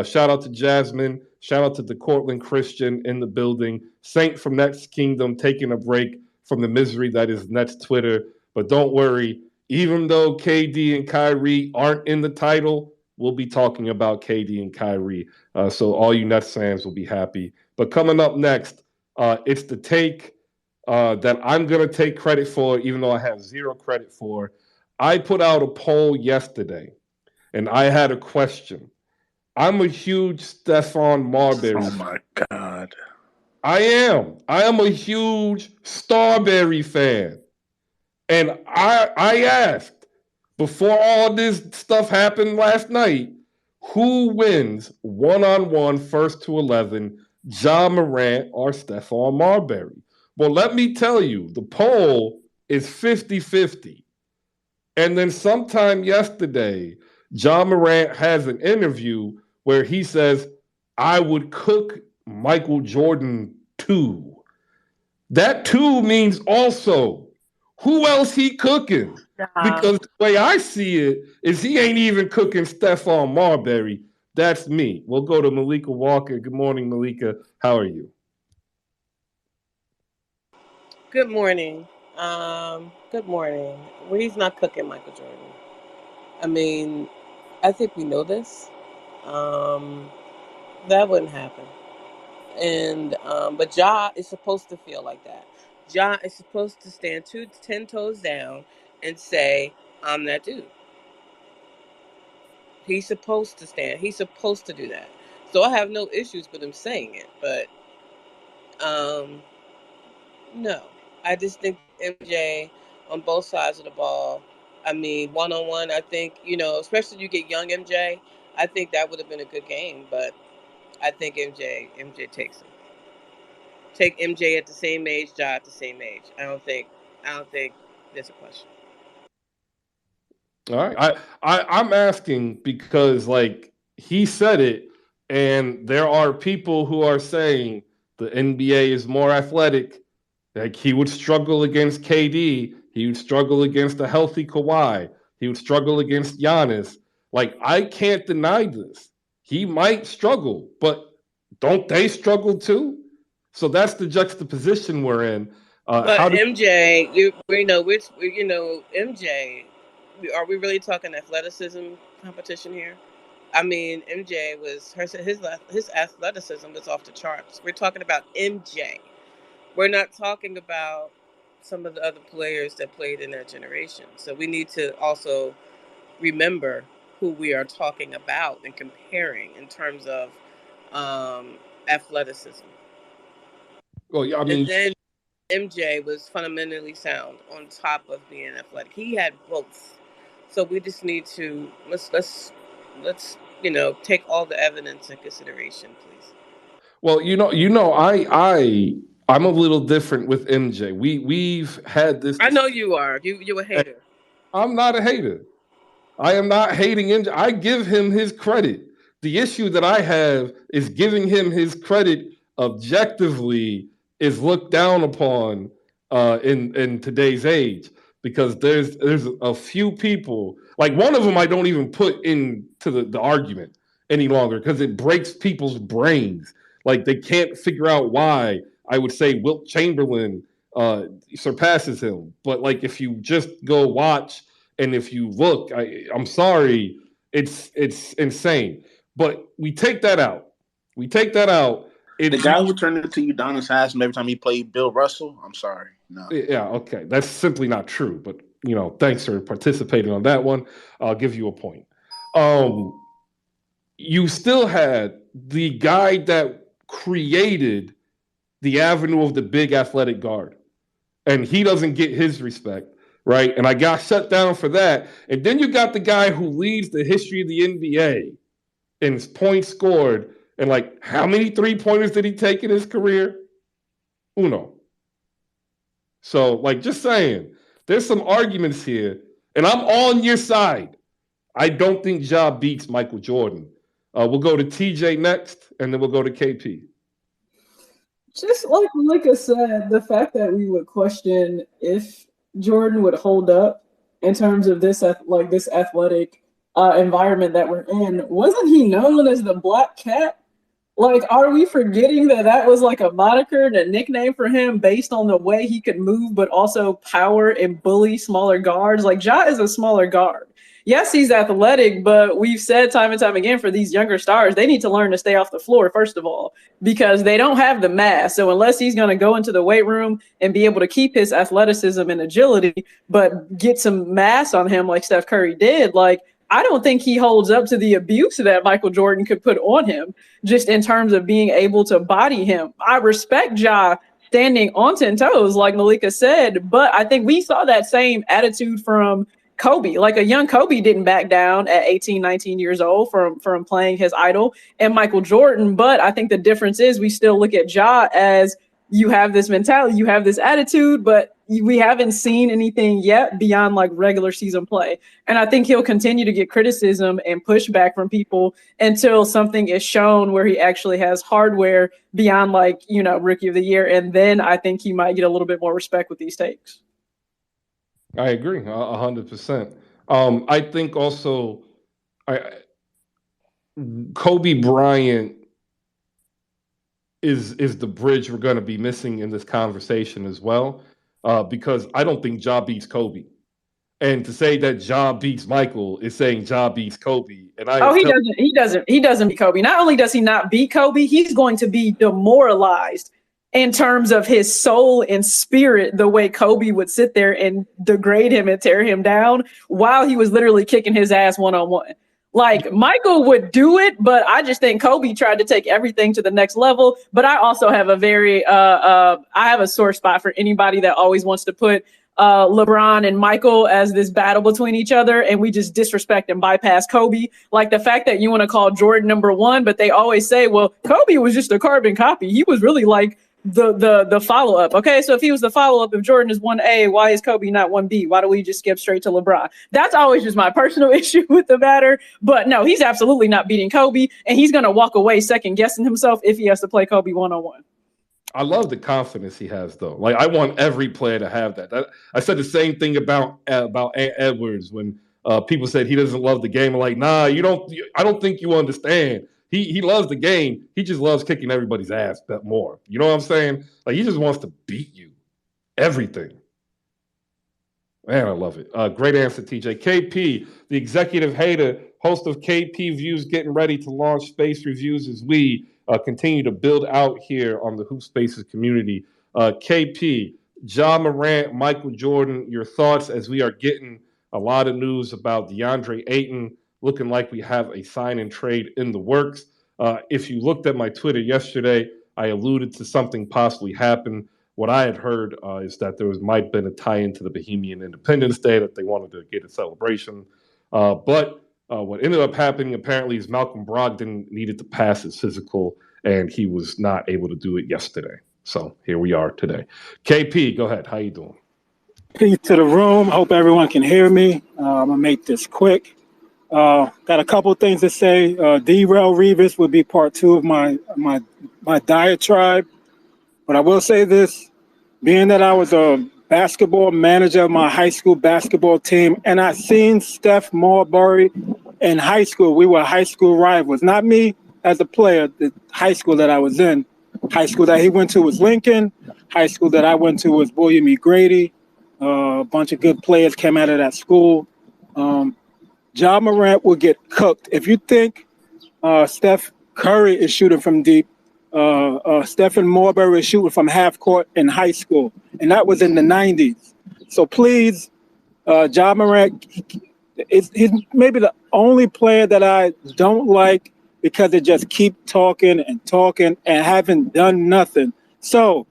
Shout out to Jasmine. Shout out to the Cortland Christian in the building. Saint from Nets Kingdom taking a break from the misery that is Nets Twitter. But don't worry, even though KD and Kyrie aren't in the title, we'll be talking about KD and Kyrie. So all you Nets fans will be happy. But coming up next, it's the take that I'm going to take credit for, even though I have zero credit for. I put out a poll yesterday, and I had a question. I'm a huge Stephon Marbury. Oh, my God. I am a huge Starberry fan. And I asked, before all this stuff happened last night, who wins one-on-one first to 11, Ja Morant or Stephon Marbury? Well, let me tell you, the poll is 50-50. And then sometime yesterday, Ja Morant has an interview where he says, I would cook Michael Jordan too. That too means also, who else he cooking? Because the way I see it is he ain't even cooking Stephon Marbury. That's me. We'll go to Maliika Walker. Good morning, Maliika. How are you? Good morning. Good morning. Well, he's not cooking Michael Jordan. I mean, I think we know this. That wouldn't happen. And but Ja is supposed to feel like that. Ja is supposed to stand 10 toes down and say, I'm that dude. He's supposed to stand. He's supposed to do that. So I have no issues with him saying it. But no. I just think MJ on both sides of the ball. I mean, one-on-one, I think, especially you get young MJ, I think that would have been a good game. But I think MJ takes him. Take MJ at the same age, Ja at the same age. I don't think there's a question. All right. I'm asking because like he said it, and there are people who are saying the NBA is more athletic. Like he would struggle against KD. He would struggle against a healthy Kawhi. He would struggle against Giannis. Like I can't deny this. He might struggle, but don't they struggle too? So that's the juxtaposition we're in. But MJ, MJ. Are we really talking athleticism competition here? I mean, MJ was his athleticism was off the charts. We're talking about MJ. We're not talking about some of the other players that played in that generation. So we need to also remember who we are talking about and comparing in terms of athleticism. Well, yeah, I mean, and then MJ was fundamentally sound on top of being athletic. He had both. So we just need to let's take all the evidence in consideration, please. Well, I'm a little different with MJ. We've had this. I know you are. You're a hater. I'm not a hater. I am not hating MJ. I give him his credit. The issue that I have is giving him his credit objectively is looked down upon in today's age, because there's a few people, like one of them I don't even put into the argument any longer because it breaks people's brains. Like they can't figure out why I would say Wilt Chamberlain surpasses him. But like if you just go watch and if you look, I'm sorry, it's insane. But we take that out. The guy who turned into Udonis Haslem every time he played Bill Russell, I'm sorry. No. Yeah, okay. That's simply not true. But, thanks for participating on that one. I'll give you a point. You still had the guy that created the avenue of the big athletic guard. And he doesn't get his respect, right? And I got shut down for that. And then you got the guy who leads the history of the NBA in points scored. And like, how many 3-pointers did he take in his career? Uno. So, like, just saying, there's some arguments here, and I'm on your side. I don't think Ja beats Michael Jordan. We'll go to TJ next, and then we'll go to KP. Just like Maliika said, the fact that we would question if Jordan would hold up in terms of this athletic environment that we're in. Wasn't he known as the Black Cat? Like, are we forgetting that was like a moniker and a nickname for him based on the way he could move, but also power and bully smaller guards? Like, Ja is a smaller guard. Yes, he's athletic, but we've said time and time again for these younger stars, they need to learn to stay off the floor, first of all, because they don't have the mass. So unless he's going to go into the weight room and be able to keep his athleticism and agility, but get some mass on him like Steph Curry did, like, I don't think he holds up to the abuse that Michael Jordan could put on him, just in terms of being able to body him. I respect Ja standing on 10 toes, like Maliika said, but I think we saw that same attitude from Kobe. Like, a young Kobe didn't back down at 18, 19 years old from playing his idol and Michael Jordan. But I think the difference is we still look at Ja as, you have this mentality, you have this attitude, but we haven't seen anything yet beyond like regular season play. And I think he'll continue to get criticism and pushback from people until something is shown where he actually has hardware beyond like, Rookie of the Year. And then I think he might get a little bit more respect with these takes. I agree 100%. I think also Kobe Bryant is the bridge we're going to be missing in this conversation as well, because I don't think Ja beats Kobe. And to say that Ja beats Michael is saying Ja beats Kobe. And he doesn't beat Kobe. Not only does he not beat Kobe, he's going to be demoralized in terms of his soul and spirit, the way Kobe would sit there and degrade him and tear him down while he was literally kicking his ass one-on-one. Like, Michael would do it, but I just think Kobe tried to take everything to the next level. But I also have I have a sore spot for anybody that always wants to put LeBron and Michael as this battle between each other, and we just disrespect and bypass Kobe. Like, the fact that you want to call Jordan number one, but they always say, well, Kobe was just a carbon copy. He was really like the follow up. Okay, so if he was the follow up, if Jordan is 1A, why is Kobe not 1B? Why do we just skip straight to LeBron? That's always just my personal issue with the matter. But no, he's absolutely not beating Kobe, and he's gonna walk away second guessing himself if he has to play Kobe 1-on-1. I love the confidence he has, though. Like, I want every player to have that. I said the same thing about Edwards when people said he doesn't love the game. I'm like, nah, you don't. I don't think you understand. He loves the game. He just loves kicking everybody's ass more. You know what I'm saying? Like, he just wants to beat you. Everything. Man, I love it. Great answer, TJ. KP, the executive hater, host of KP Views, getting ready to launch Space Reviews as we continue to build out here on the Hoop Spaces community. KP, Ja Morant, Michael Jordan, your thoughts as we are getting a lot of news about DeAndre Ayton, looking like we have a sign and trade in the works. If you looked at my Twitter yesterday, I alluded to something possibly happened. What I had heard is that there might have been a tie-in to the Bohemian Independence Day, that they wanted to get a celebration. But what ended up happening apparently is Malcolm Brogdon needed to pass his physical, and he was not able to do it yesterday. So here we are today. KP, go ahead. How you doing? Peace to the room. Hope everyone can hear me. I'm gonna make this quick. Got a couple things to say. Derail Revis would be part 2 of my diatribe. But I will say this, being that I was a basketball manager of my high school basketball team, and I seen Steph Marbury in high school. We were high school rivals. Not me as a player, the high school that I was in. High school that he went to was Lincoln. High school that I went to was William E. Grady. A bunch of good players came out of that school. Ja Morant will get cooked. If you think Steph Curry is shooting from deep, Stephen Marbury is shooting from half court in high school, and that was in the 90s. So please, Ja Morant, he's maybe the only player that I don't like because they just keep talking and talking and haven't done nothing. So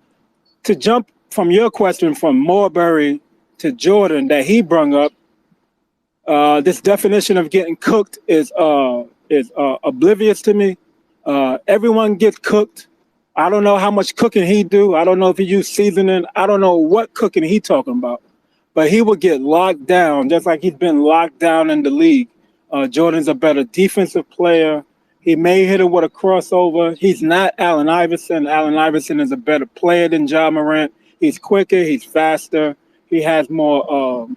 to jump from your question from Marbury to Jordan that he brung up, this definition of getting cooked is oblivious to me. Everyone gets cooked. I don't know how much cooking he do. I don't know if he use seasoning. I don't know what cooking he talking about. But he will get locked down just like he's been locked down in the league. Jordan's a better defensive player. He may hit it with a crossover. He's not Allen Iverson. Allen Iverson is a better player than Ja Morant. He's quicker. He's faster. He has more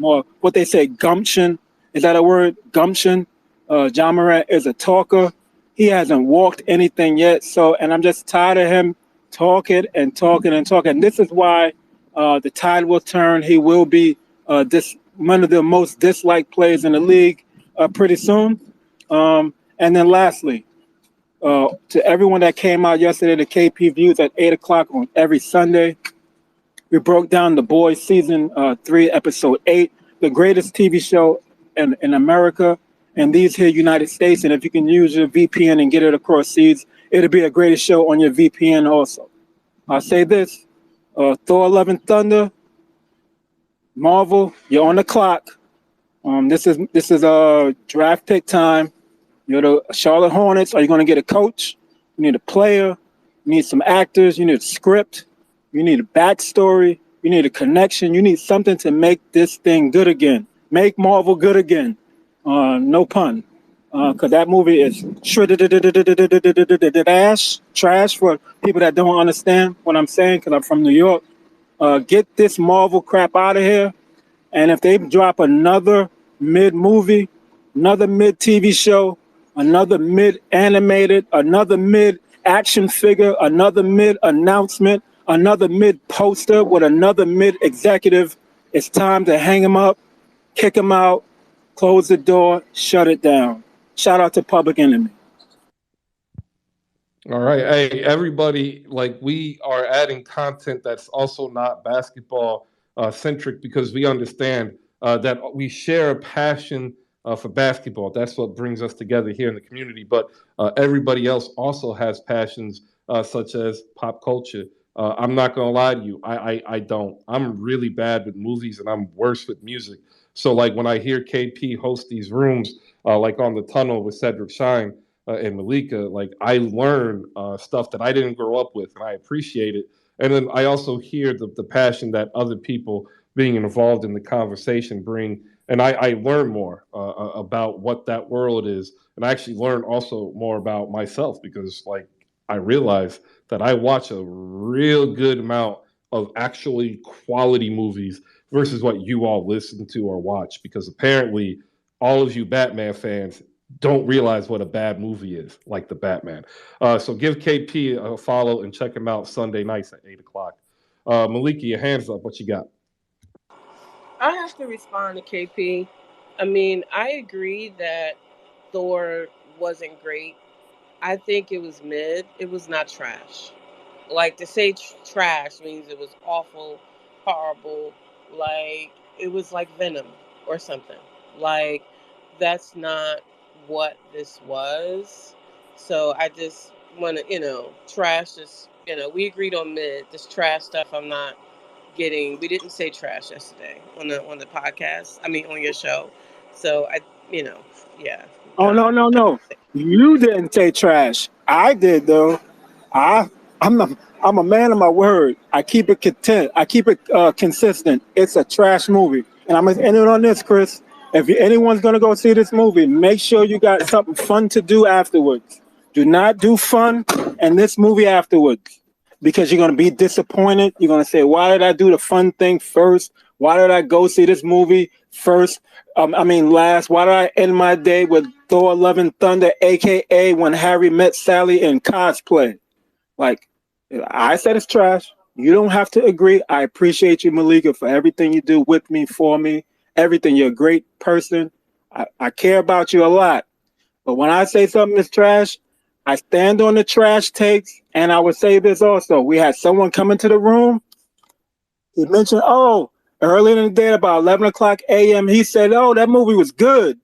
what they say, gumption. Is that a word? Gumption. Ja Morant is a talker. He hasn't walked anything yet. So, and I'm just tired of him talking and talking and talking. This is why the tide will turn. He will be one of the most disliked players in the league pretty soon. And then lastly, to everyone that came out yesterday to KP Views at 8 o'clock on every Sunday, we broke down The Boys season 3, episode 8, the greatest TV show in America and these here United States. And if you can use your VPN and get it across seas, it'll be a greatest show on your VPN also. I'll say this, Thor: Love and Thunder, Marvel, you're on the clock. This is a draft pick time. You're the Charlotte Hornets. Are you going to get a coach? You need a player. You need some actors. You need a script. You need a backstory. You need a connection. You need something to make this thing good again. Make Marvel good again. No pun. Because that movie is trash for people that don't understand what I'm saying, because I'm from New York. Get this Marvel crap out of here. And if they drop another mid-movie, another mid-TV show, another mid-animated, another mid-action figure, another mid-announcement, another mid-poster with another mid-executive, it's time to hang him up, kick him out, close the door, shut it down. Shout out to Public Enemy. All right. Hey, everybody, like, we are adding content that's also not basketball centric because we understand that we share a passion for basketball. That's what brings us together here in the community. But everybody else also has passions such as pop culture. I'm not going to lie to you. I don't. I'm really bad with movies and I'm worse with music. So, like, when I hear KP host these rooms, like on the Tunnel with Cedric Shine and Maliika, like, I learn stuff that I didn't grow up with, and I appreciate it. And then I also hear the passion that other people being involved in the conversation bring. And I learn more about what that world is. And I actually learn also more about myself because, like, I realize that I watch a real good amount of actually quality movies versus what you all listen to or watch, because apparently all of you Batman fans don't realize what a bad movie is, like the Batman. So give KP a follow and check him out Sunday nights at 8 o'clock. Maliika, your hands up. What you got? I have to respond to KP. I mean, I agree that Thor wasn't great. I think it was mid. It was not trash. Like, to say trash means it was awful, horrible. Like, it was like Venom or something. Like, that's not what this was. So I just want to, trash is, we agreed on mid. This trash stuff, I'm not getting. We didn't say trash yesterday on the podcast. I mean, on your show. So yeah. Oh, no. You didn't say trash. I did, though. I'm a man of my word. I keep it content. I keep it consistent. It's a trash movie. And I'm going to end it on this, Chris. If anyone's going to go see this movie, make sure you got something fun to do afterwards. Do not do fun and this movie afterwards, because you're going to be disappointed. You're going to say, why did I do the fun thing first? Why did I go see this movie first? Last. Why did I end my day with Thor Love and Thunder, a.k.a. When Harry Met Sally in cosplay? Like, I said it's trash. You don't have to agree. I appreciate you, Maliika, for everything you do with me, for me, everything. You're a great person. I care about you a lot. But when I say something is trash, I stand on the trash takes, and I would say this also. We had someone come into the room. He mentioned, earlier in the day, about 11 o'clock a.m., he said, that movie was good.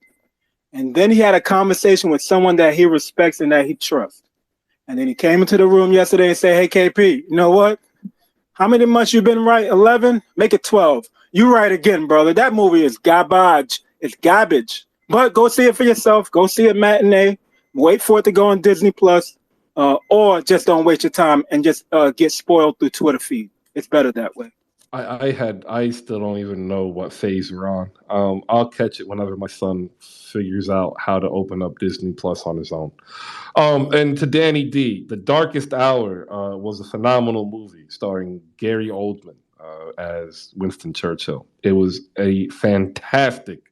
And then he had a conversation with someone that he respects and that he trusts. And then he came into the room yesterday and said, hey, KP, you know what? How many months you been right? 11? Make it 12. You right again, brother. That movie is garbage. It's garbage. But go see it for yourself. Go see a matinee. Wait for it to go on Disney Plus, or just don't waste your time and just get spoiled through Twitter feed. It's better that way. I still don't even know what phase we're on. I'll catch it whenever my son figures out how to open up Disney Plus on his own. And to Dany D, The Darkest Hour was a phenomenal movie starring Gary Oldman as Winston Churchill. It was a fantastic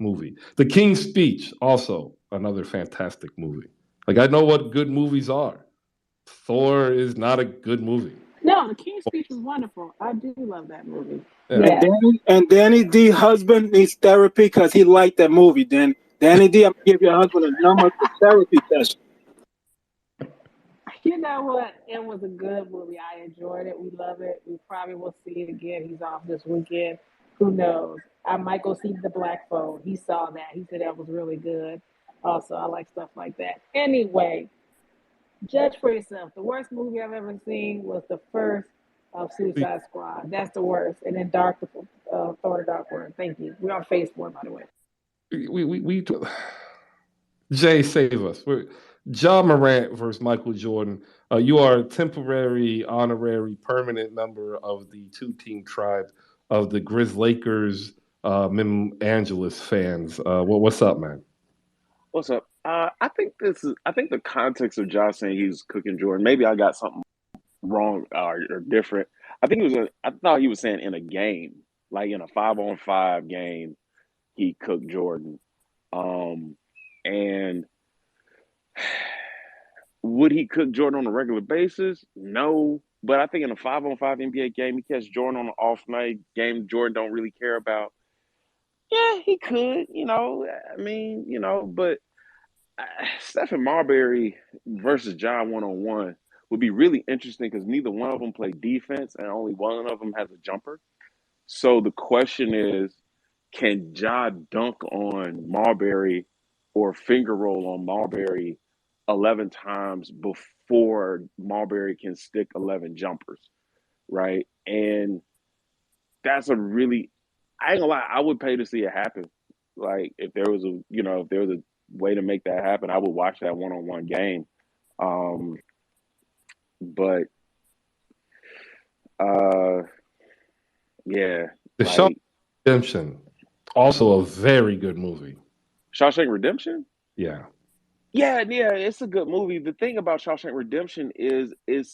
movie. The King's Speech, also another fantastic movie. Like, I know what good movies are. Thor is not a good movie. No, The King's Speech was wonderful. I do love that movie. Yeah. And Dany D husband needs therapy because he liked that movie. Dany D, I'm gonna give your husband a number for therapy session. You know what? It was a good movie. I enjoyed it. We love it. We probably will see it again. He's off this weekend. Who knows? I might go see The Black Phone. He saw that. He said that was really good. Also, I like stuff like that. Anyway, judge for yourself. The worst movie I've ever seen was the first of Suicide Squad. That's the worst. And then Thor: The Dark World. Thank you. We're on Facebook, by the way. We Jay, save us. Ja Morant versus Michael Jordan. You are a temporary, honorary, permanent member of the two-team tribe of the Grizz Lakers, Mim Angeles fans. What's up, man? What's up? I think the context of Josh saying he was cooking Jordan. Maybe I got something wrong or different. I thought he was saying in a game, like in a 5-on-5 game, he cooked Jordan. And would he cook Jordan on a regular basis? No. But I think in a 5-on-5 NBA game, he catch Jordan on an off night game Jordan don't really care about. Yeah, he could, but Stephen Marbury versus John 1-on-1 would be really interesting because neither one of them play defense and only one of them has a jumper. So the question is, can Ja dunk on Marbury or finger roll on Marbury 11 times before Marbury can stick 11 jumpers, right? And that's a really, I ain't gonna lie, I would pay to see it happen. Like if there was a way to make that happen, I would watch that 1-on-1 game. But Yeah, The like Shawshank Redemption, also a very good movie. Shawshank Redemption. Yeah. Yeah, yeah, it's a good movie. The thing about Shawshank Redemption is it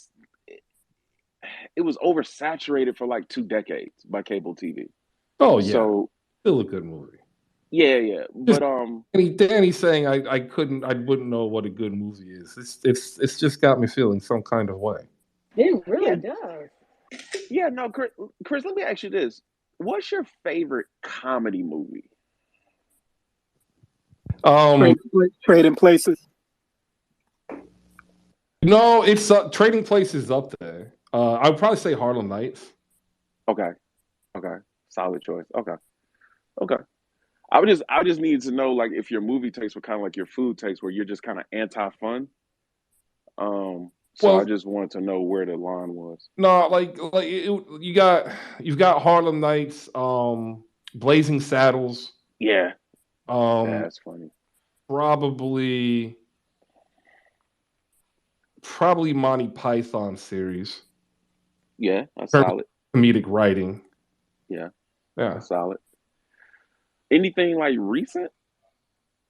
was oversaturated for like 2 decades by cable TV. Oh yeah, So still a good movie. yeah, yeah, Just but Danny saying I wouldn't know what a good movie is. It's just got me feeling some kind of way. It really yeah, does. yeah. No, Chris, let me ask you this: what's your favorite comedy movie? Um, Trading Places. no, it's Trading Places up there. I would probably say Harlem Nights. Okay, okay, solid choice. Okay, okay. I just need to know like if your movie takes were kind of like your food takes, where you're just kind of anti-fun. So I Well, just wanted to know where the line was. no, you've got Harlem Nights, Blazing Saddles, Yeah, um, that's funny. probably Monty Python series. Yeah, that's In terms solid. of comedic writing. Yeah, Yeah. that's solid. Anything like recent?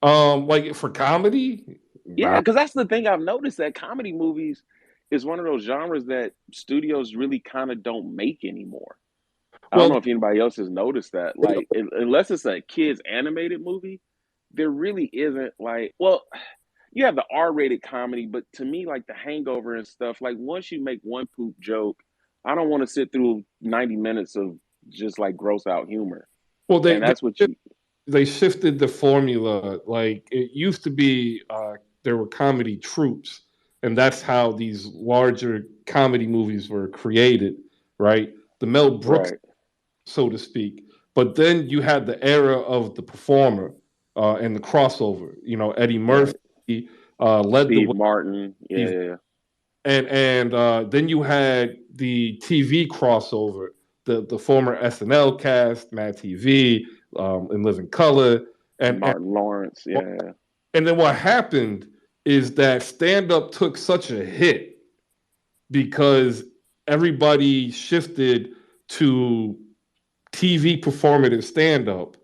Like for comedy, Yeah, because that's the thing I've noticed that comedy movies is one of those genres that studios really kind of don't make anymore. I don't well, know if anybody else has noticed that. Like, unless it's a kids animated movie, there really isn't like. Well, you have the R-rated comedy, but to me, like The Hangover and stuff, like once you make one poop joke, I don't want to sit through 90 minutes of just like gross out humor. well, And that's what you. they shifted the formula. Like it used to be, there were comedy troupes, and that's how these larger comedy movies were created, right? The Mel Brooks, Right, so to speak. But then you had the era of the performer and the crossover. You know, Eddie right. Murphy led the Steve way, Martin. Yeah, yeah. and then you had the TV crossover, the former SNL cast, Mad TV, in Living Color, and Martin Lawrence. Yeah, and then what happened is that stand up took such a hit because everybody shifted to TV performative stand up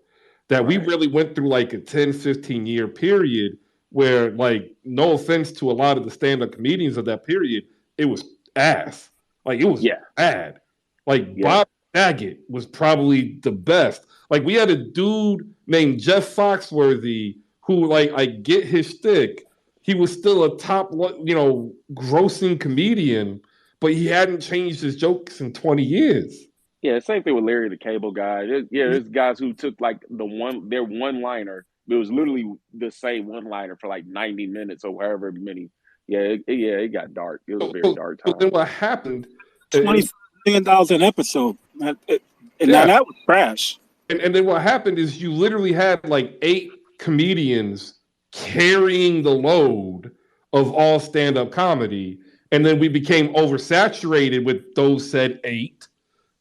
that we right. really went through like a 10-15 year period where, like, no offense to a lot of the stand up comedians of that period, it was ass. Like, it was Yeah, bad. Like, yeah. Bob Saget was probably the best. Like, we had a dude named Jeff Foxworthy who, like, I get his shtick. He was still a top, grossing comedian, but he hadn't changed his jokes in 20 years. Yeah, same thing with Larry the Cable Guy. There's guys who took like their one liner. It was literally the same one liner for like 90 minutes or however many. Yeah, it got dark. It was a very dark So then time. what happened? $20 million an episode. And now Yeah, that was trash. and then what happened is you literally had like 8 comedians carrying the load of all stand-up comedy, and then we became oversaturated with those said 8,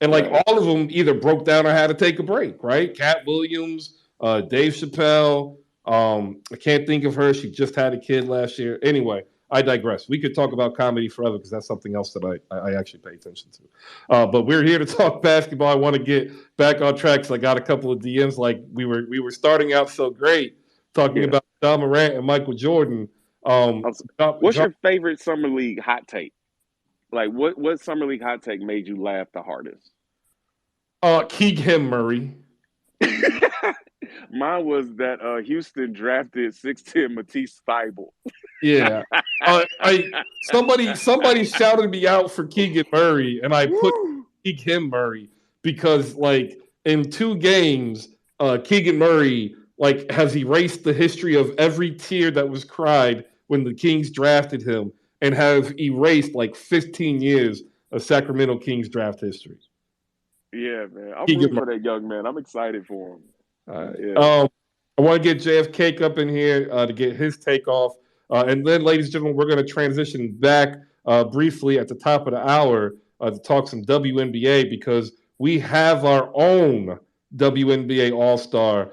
and like Right. all of them either broke down or had to take a break. Right? Cat Williams, Dave Chappelle. I can't think of her. She just had a kid last year. Anyway, I digress. We could talk about comedy forever because that's something else that I actually pay attention to. But we're here to talk basketball. I want to get back on track because I got a couple of DMs. Like we were starting out so great talking Yeah. about John Morant and Michael Jordan. What's your favorite summer league hot take? Like what summer league hot take made you laugh the hardest? Keegan Murray. Mine was that Houston drafted 6'10" Matisse Thybulle. Yeah. Somebody shouted me out for Keegan Murray, and I put Keegan Murray because, like, in 2 games, Keegan Murray like has erased the history of every tear that was cried when the Kings drafted him, and have erased like 15 years of Sacramento Kings draft history. Yeah, man. I'm Keegan rooting Murray. for that young man. I'm excited for him. Yeah. I want to get JFK up in here to get his take off. And then, ladies and gentlemen, we're going to transition back briefly at the top of the hour to talk some WNBA because we have our own WNBA All-Star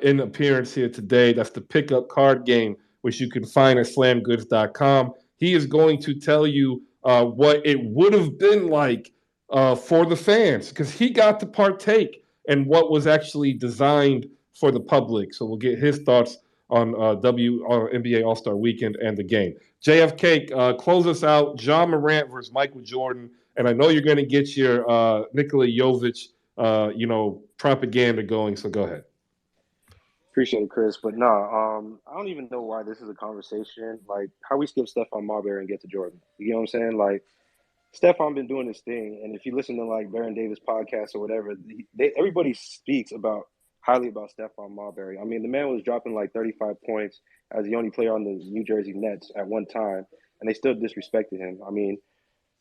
in appearance here today. That's the pickup card game, which you can find at slamgoods.com. He is going to tell you what it would have been like for the fans because he got to partake in what was actually designed for the public. So we'll get his thoughts on NBA All-Star Weekend and the game. JFK, close us out. John Morant versus Michael Jordan. And I know you're going to get your Nikola Jovic, propaganda going. So go ahead. Appreciate it, Chris. But no, I don't even know why this is a conversation. Like, how we skip Stephon Marbury and get to Jordan. You know what I'm saying? Like, Stephon been doing this thing, and if you listen to like Baron Davis podcast or whatever, everybody speaks highly about Stephon Marbury. I mean, the man was dropping like 35 points as the only player on the New Jersey Nets at one time, and they still disrespected him. I mean,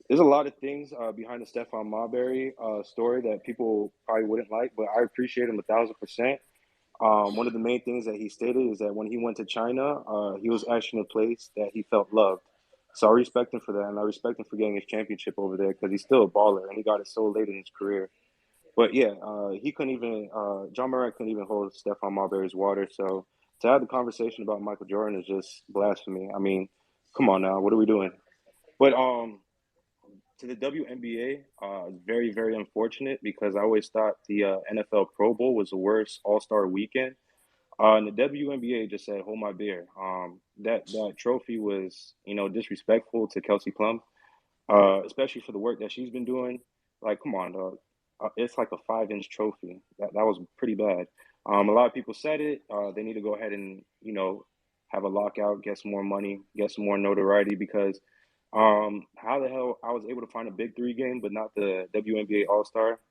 there's a lot of things behind the Stephon Marbury story that people probably wouldn't like, but I appreciate him 1,000%. One of the main things that he stated is that when he went to China, he was actually in a place that he felt loved. So I respect him for that, and I respect him for getting his championship over there because he's still a baller, and he got it so late in his career. But yeah, he couldn't even John Morant couldn't even hold Stephon Marbury's water. So to have the conversation about Michael Jordan is just blasphemy. I mean, come on now, what are we doing? But to the WNBA, very, very unfortunate because I always thought the NFL Pro Bowl was the worst All-Star weekend. And the WNBA just said, hold my beer. That trophy was, disrespectful to Kelsey Plum, especially for the work that she's been doing. Like, come on, dog. It's like a 5-inch trophy. That was pretty bad. A lot of people said it. They need to go ahead and, have a lockout, get some more money, get some more notoriety because how the hell I was able to find a Big 3 game but not the WNBA All-Star,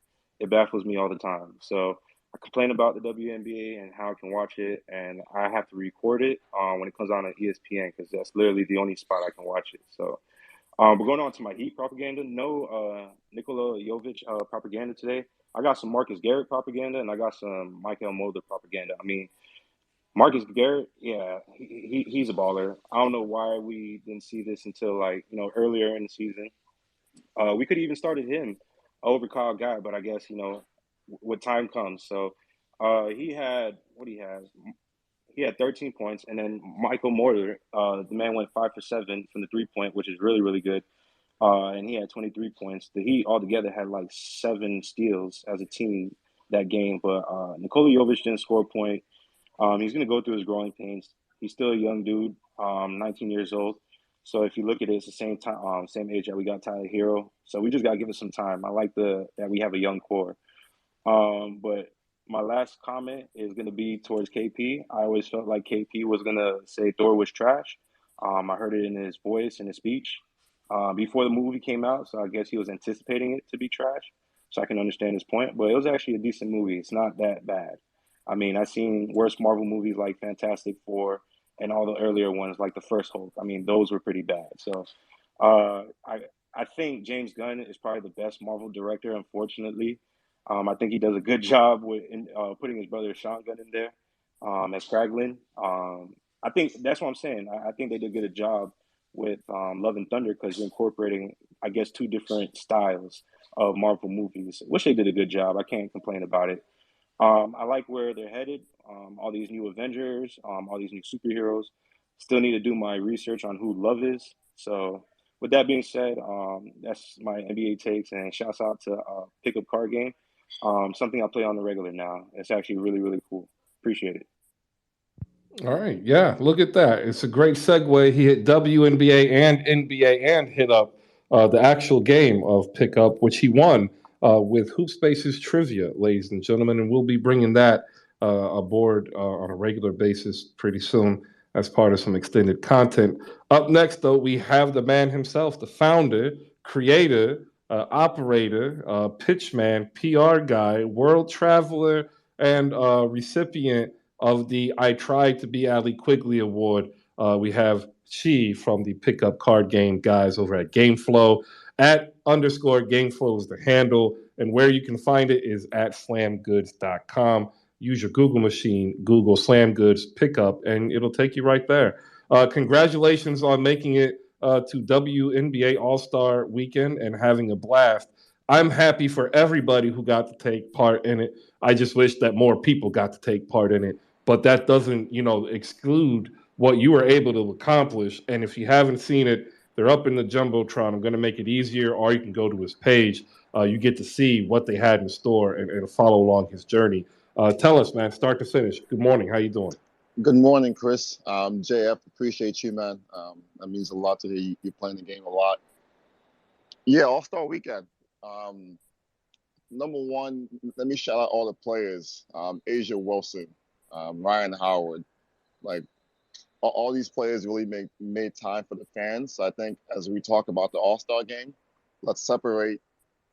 it baffles me all the time. So I complain about the WNBA and how I can watch it, and I have to record it when it comes on ESPN because that's literally the only spot I can watch it. So, but going on to my Heat propaganda, no Nikola Jovic propaganda today. I got some Marcus Garrett propaganda, and I got some Michael Mulder propaganda. I mean, Marcus Garrett, yeah, he's a baller. I don't know why we didn't see this until earlier in the season. We could have even started him over Kyle Guy, but I guess with time comes. So he had 13 points, and then Michael Mortar, the man went 5 for 7 from the 3-point, which is really, really good. And he had 23 points. The Heat altogether had like 7 steals as a team that game, but Nikola Jovic didn't score a point. He's going to go through his growing pains. He's still a young dude, 19 years old. So if you look at it, it's the same time, same age that we got Tyler Hero. So we just got to give it some time. I like that we have a young core. But my last comment is going to be towards KP. I always felt like KP was going to say Thor was trash. I heard it in his voice, in his speech, before the movie came out. So I guess he was anticipating it to be trash. So I can understand his point. But it was actually a decent movie. It's not that bad. I mean, I've seen worse Marvel movies like Fantastic Four and all the earlier ones like the first Hulk. I mean, those were pretty bad. So I think James Gunn is probably the best Marvel director, unfortunately. I think he does a good job with putting his brother Sean Gunn in there as Kraglin. I think that's what I'm saying. I think they did a good job with Love and Thunder because you're incorporating, I guess, 2 different styles of Marvel movies, which they did a good job. I can't complain about it. I like where they're headed. All these new Avengers, all these new superheroes. Still need to do my research on who Love is. So with that being said, that's my NBA takes, and shouts out to Pickup Card Game. Something I play on the regular now. It's actually really, really cool. Appreciate it. All right. Yeah, look at that. It's a great segue. He hit WNBA and NBA and hit up the actual game of Pickup, which he won with Hoop Spaces Trivia, ladies and gentlemen. And we'll be bringing that aboard on a regular basis pretty soon as part of some extended content. Up next, though, we have the man himself, the founder, creator, operator, pitchman, PR guy, world traveler, and recipient of the I Tried to Be Ali Quigley Award. We have Chi from the Pickup Card Game guys over at GameFlow. @_GameFlow is the handle, and where you can find it is at slamgoods.com. Use your Google machine, Google Slam Goods Pickup, and it'll take you right there. Congratulations on making it to WNBA All-Star Weekend and having a blast. I'm happy for everybody who got to take part in it. I just wish that more people got to take part in it. But that doesn't, exclude what you were able to accomplish. And if you haven't seen it, they're up in the Jumbotron. I'm going to make it easier, or you can go to his page. you get to see what they had in store and follow along his journey. Tell us, man, start to finish. Good morning. How you doing? Good morning, Chris. JF, appreciate you, man. That means a lot to hear you playing the game a lot. Yeah, All-Star Weekend. Number one, let me shout out all the players. Asia Wilson, Ryan Howard. Like, all these players really made time for the fans. So I think as we talk about the All-Star game, let's separate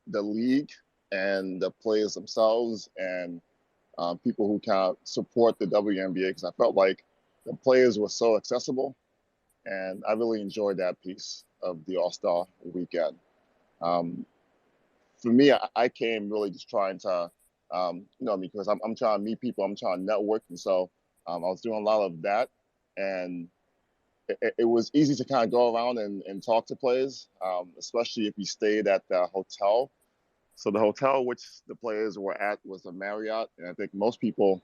the league and the players themselves and people who kind of support the WNBA, because I felt like the players were so accessible, and I really enjoyed that piece of the All-Star Weekend. For me, I came really just trying to, because I'm trying to meet people, I'm trying to network, and so I was doing a lot of that, and it was easy to kind of go around and talk to players, especially if you stayed at the hotel. So the hotel which the players were at was a Marriott, and I think most people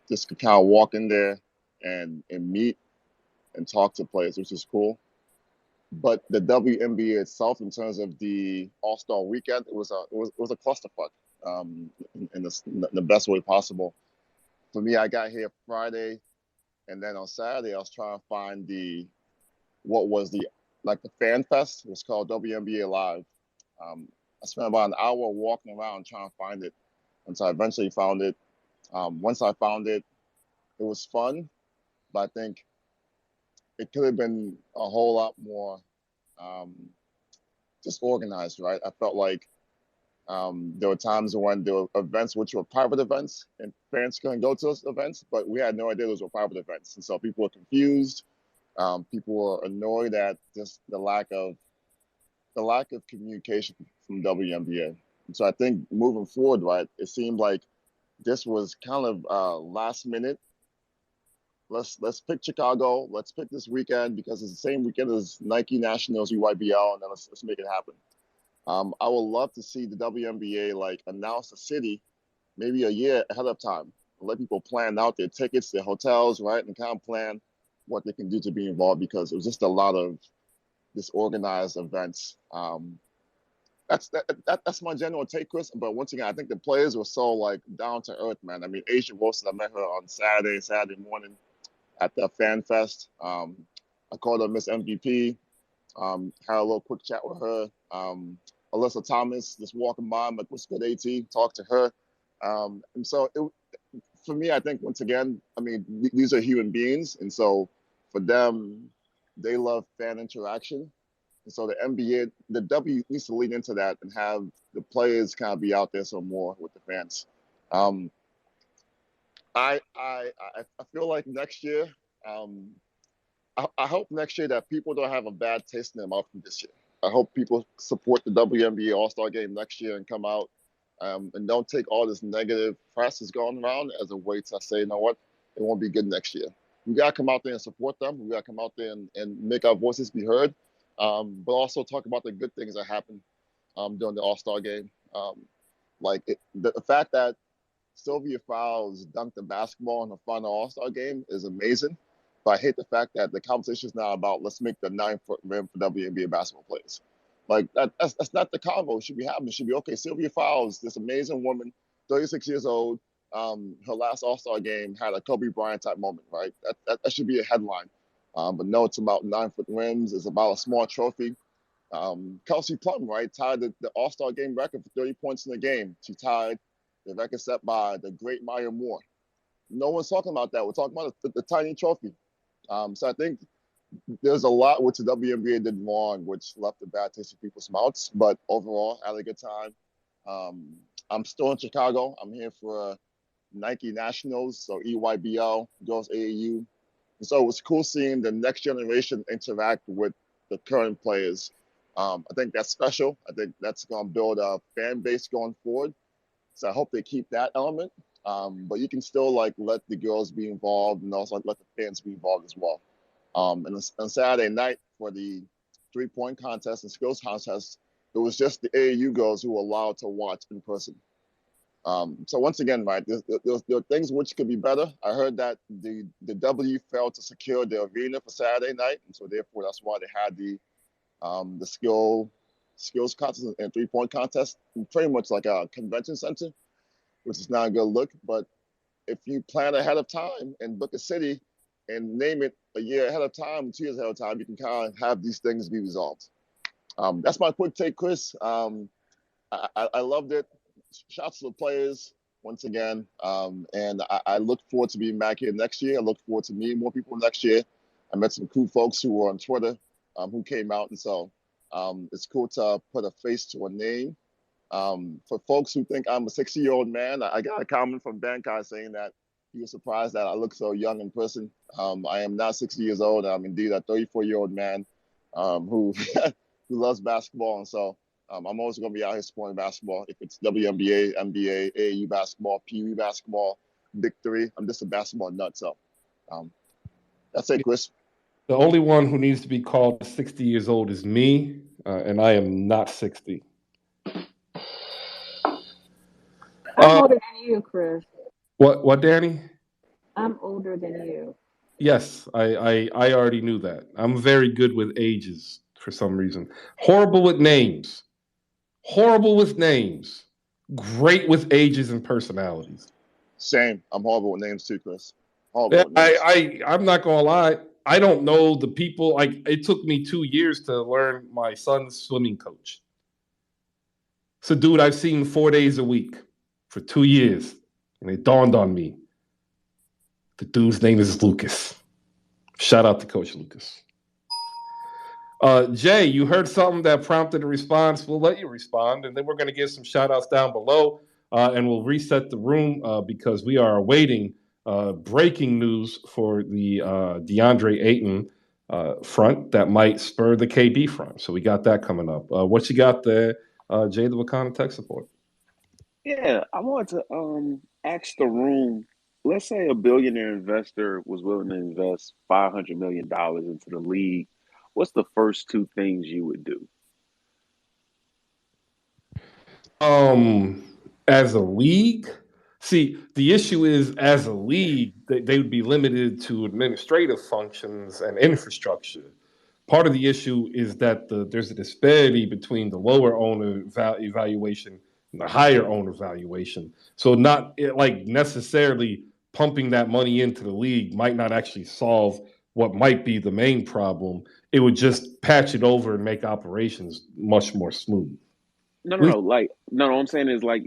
just could kind of walk in there and meet and talk to players, which is cool. But the WNBA itself, in terms of the All-Star Weekend, it was a clusterfuck in the best way possible. For me, I got here Friday, and then on Saturday I was trying to find the fan fest. It was called WNBA Live. I spent about an hour walking around trying to find it, and so I eventually found it. Once I found it, it was fun, but I think it could have been a whole lot more just organized, right? I felt like there were times when there were events which were private events, and fans couldn't go to those events, but we had no idea those were private events, and so people were confused. People were annoyed at just the lack of communication from WNBA. And so I think moving forward, right, it seemed like this was kind of last minute. Let's pick Chicago. Let's pick this weekend because it's the same weekend as Nike Nationals, EYBL, and then let's make it happen. I would love to see the WNBA announce the city maybe a year ahead of time and let people plan out their tickets, their hotels, right, and kind of plan what they can do to be involved, because it was just a lot of disorganized events. That's my general take, Chris. But once again, I think the players were so down to earth, man. I mean, Asia Wilson, I met her on Saturday morning at the Fan Fest. I called her Miss MVP. Had a little quick chat with her. Alyssa Thomas, just walking by, I'm like, what's good, AT? Talk to her. And so for me, I think once again, I mean, these are human beings, and so for them, they love fan interaction. And so the NBA, the W needs to lean into that and have the players kind of be out there some more with the fans. I feel like next year, I hope next year that people don't have a bad taste in their mouth from this year. I hope people support the WNBA All-Star Game next year and come out and don't take all this negative press that's going around as a way to say, you know what, it won't be good next year. We got to come out there and support them. We got to come out there and make our voices be heard, but also talk about the good things that happen during the All-Star Game. The fact that Sylvia Fowles dunked the basketball in the final All-Star Game is amazing. But I hate the fact that the conversation is now about let's make the 9-foot rim for WNBA basketball players. That's not the convo it should be happening. It should be, okay, Sylvia Fowles, this amazing woman, 36 years old, her last All-Star game had a Kobe Bryant type moment, right? That should be a headline. But no, it's about 9-foot rims. It's about a small trophy. Kelsey Plum, right, tied the All-Star game record for 30 points in the game. She tied the record set by the great Maya Moore. No one's talking about that. We're talking about the tiny trophy. So I think there's a lot which the WNBA did wrong, which left a bad taste in people's mouths. But overall, I had a good time. I'm still in Chicago. I'm here for Nike Nationals, so EYBL, Girls AAU. And so it was cool seeing the next generation interact with the current players. I think that's special. I think that's going to build a fan base going forward. So I hope they keep that element. But you can still let the girls be involved and also let the fans be involved as well. And on Saturday night for the 3-point contest and skills contest, it was just the AAU girls who were allowed to watch in person. So once again, right, there are things which could be better. I heard that the W failed to secure the arena for Saturday night, and so therefore that's why they had the skill skills contest and 3-point contest, pretty much like a convention center, which is not a good look. But if you plan ahead of time and book a city and name it a year ahead of time, 2 years ahead of time, you can kind of have these things be resolved. That's my quick take, Chris. I loved it. Shouts to the players once again. And I look forward to being back here next year. I look forward to meeting more people next year. I met some cool folks who were on Twitter who came out. And so it's cool to put a face to a name. For folks who think I'm a 60-year-old man, I got a comment from Bankai saying that he was surprised that I look so young in person. I am not 60 years old. I'm indeed a 34-year-old man who who loves basketball. And so I'm always going to be out here supporting basketball. If it's WNBA, NBA, AAU basketball, Pee Wee basketball, Big Three, I'm just a basketball nut. So that's it, Chris. The only one who needs to be called 60 years old is me, and I am not 60. I'm older than you, Chris. What, Danny? I'm older than you. Yes, I already knew that. I'm very good with ages for some reason. Horrible with names. Great with ages and personalities. Same. I'm horrible with names too, Chris. Horrible with names. I'm not gonna lie. I don't know the people. Like, it took me 2 years to learn my son's swimming coach. It's a dude I've seen 4 days a week for 2 years, and it dawned on me. The dude's name is Lucas. Shout out to Coach Lucas. Jay, you heard something that prompted a response. We'll let you respond, and then we're going to give some shout outs down below, and we'll reset the room because we are awaiting breaking news for the DeAndre Ayton front that might spur the KB front. So we got that coming up. What you got there, Jay, the Wakandan tech support? Yeah, I wanted to ask the room, let's say a billionaire investor was willing to invest $500 million into the league. What's the first two things you would do? As a league, see, the issue is as a league, they would be limited to administrative functions and infrastructure. Part of the issue is that there's a disparity between the lower owner valuation and the higher owner valuation. So not like necessarily pumping that money into the league might not actually solve what might be the main problem. It would just patch it over and make operations much more smooth. No. What I'm saying is, like,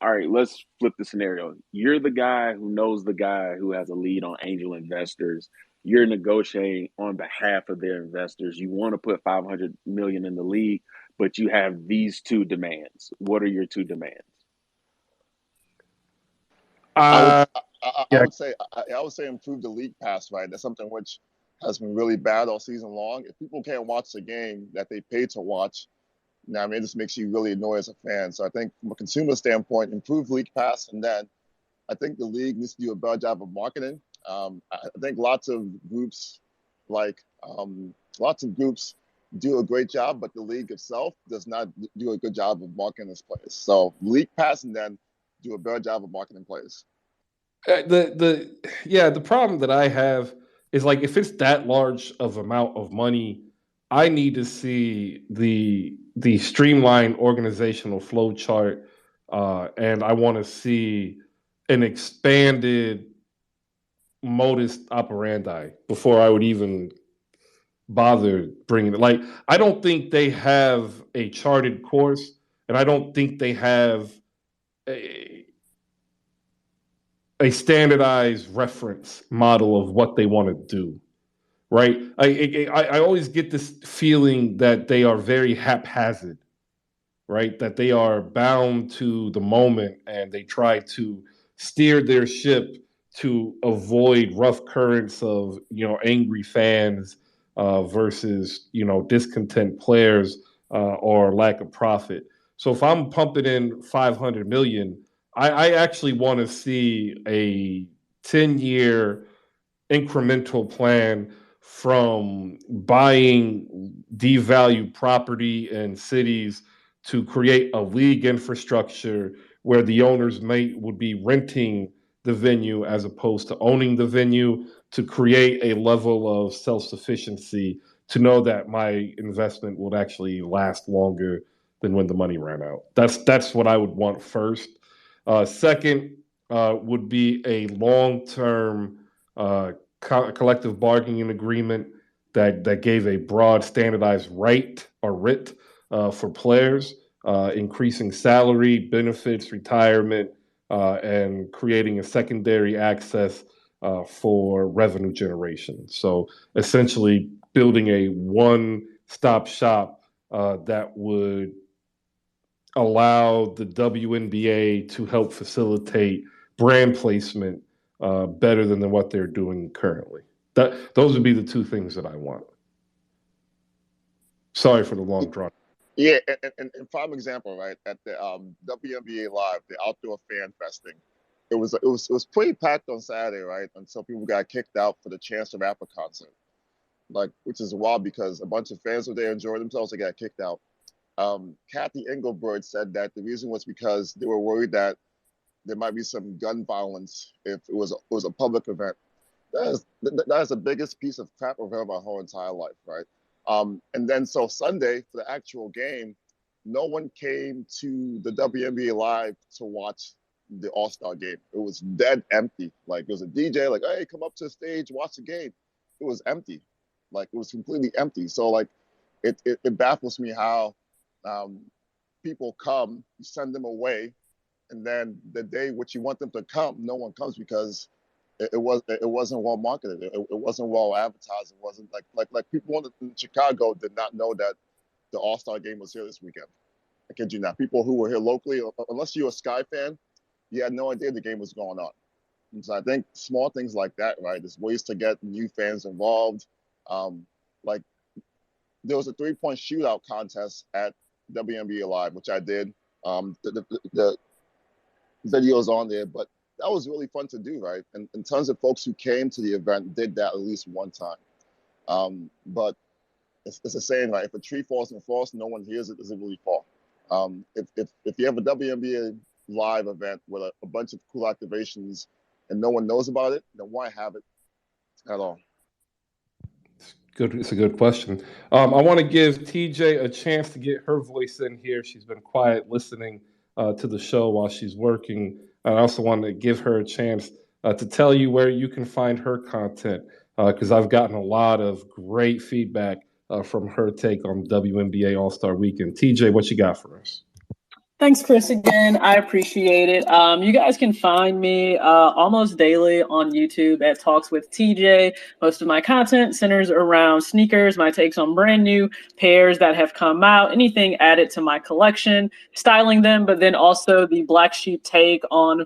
all right, let's flip the scenario. You're the guy who knows the guy who has a lead on angel investors. You're negotiating on behalf of their investors. You want to put $500 million in the league, but you have these two demands. What are your two demands? I would say improve the league pass, right? That's something which has been really bad all season long. If people can't watch the game that they paid to watch, it just makes you really annoyed as a fan. So I think from a consumer standpoint, improve league pass, and then I think the league needs to do a better job of marketing. I think lots of groups do a great job, but the league itself does not do a good job of marketing its players. So league pass, and then do a better job of marketing players. The problem that I have is, like, if it's that large of amount of money, I need to see the streamlined organizational flow chart, and I want to see an expanded modus operandi before I would even bother bringing it. Like, I don't think they have a charted course, and I don't think they have a standardized reference model of what they want to do, right? I always get this feeling that they are very haphazard, right? That they are bound to the moment, and they try to steer their ship to avoid rough currents of, angry fans versus, discontent players or lack of profit. So if I'm pumping in $500 million, I actually want to see a 10-year incremental plan from buying devalued property in cities to create a league infrastructure where the owners would be renting the venue as opposed to owning the venue, to create a level of self-sufficiency to know that my investment would actually last longer than when the money ran out. That's what I would want first. Second would be a long-term collective bargaining agreement that gave a broad standardized right or writ for players, increasing salary, benefits, retirement, and creating a secondary access for revenue generation. So essentially building a one-stop shop that would allow the WNBA to help facilitate brand placement better than what they're doing currently. Those would be the two things that I want. Sorry for the long draw. Yeah, and prime example, right, at the WNBA Live, the outdoor fan festing, it was pretty packed on Saturday, right, until people got kicked out for the Chance the Rapper concert, like, which is wild because a bunch of fans were there enjoying themselves. They got kicked out. Kathy Engelbert said that the reason was because they were worried that there might be some gun violence if it was a public event. That is the biggest piece of crap I've heard about my whole entire life, right? And then so Sunday for the actual game, no one came to the WNBA Live to watch the All-Star game. It was dead empty. Like, it was a DJ, like, hey, come up to the stage, watch the game. It was empty. Like, it was completely empty. So, like, it baffles me how people come, you send them away, and then the day which you want them to come, no one comes because it wasn't well marketed. It wasn't well advertised. It wasn't like people in Chicago did not know that the All-Star game was here this weekend. I kid you not. People who were here locally, unless you're a Sky fan, you had no idea the game was going on. And so I think small things like that, right? There's ways to get new fans involved. Like, there was a 3-point shootout contest at WNBA Live, which I did. The video's on there, but that was really fun to do, right? And tons of folks who came to the event did that at least one time. But it's a saying, right? If a tree falls in the forest, no one hears it, does it really fall? If you have a WNBA Live event with a bunch of cool activations and no one knows about it, then why have it at all? Good. It's a good question. I want to give TJ a chance to get her voice in here. She's been quiet listening to the show while she's working. I also want to give her a chance to tell you where you can find her content, because I've gotten a lot of great feedback from her take on WNBA All-Star Weekend. TJ, what you got for us? Thanks, Chris, again. I appreciate it. You guys can find me almost daily on YouTube at Talks with TJ. Most of my content centers around sneakers, my takes on brand new pairs that have come out, anything added to my collection, styling them, but then also the black sheep take on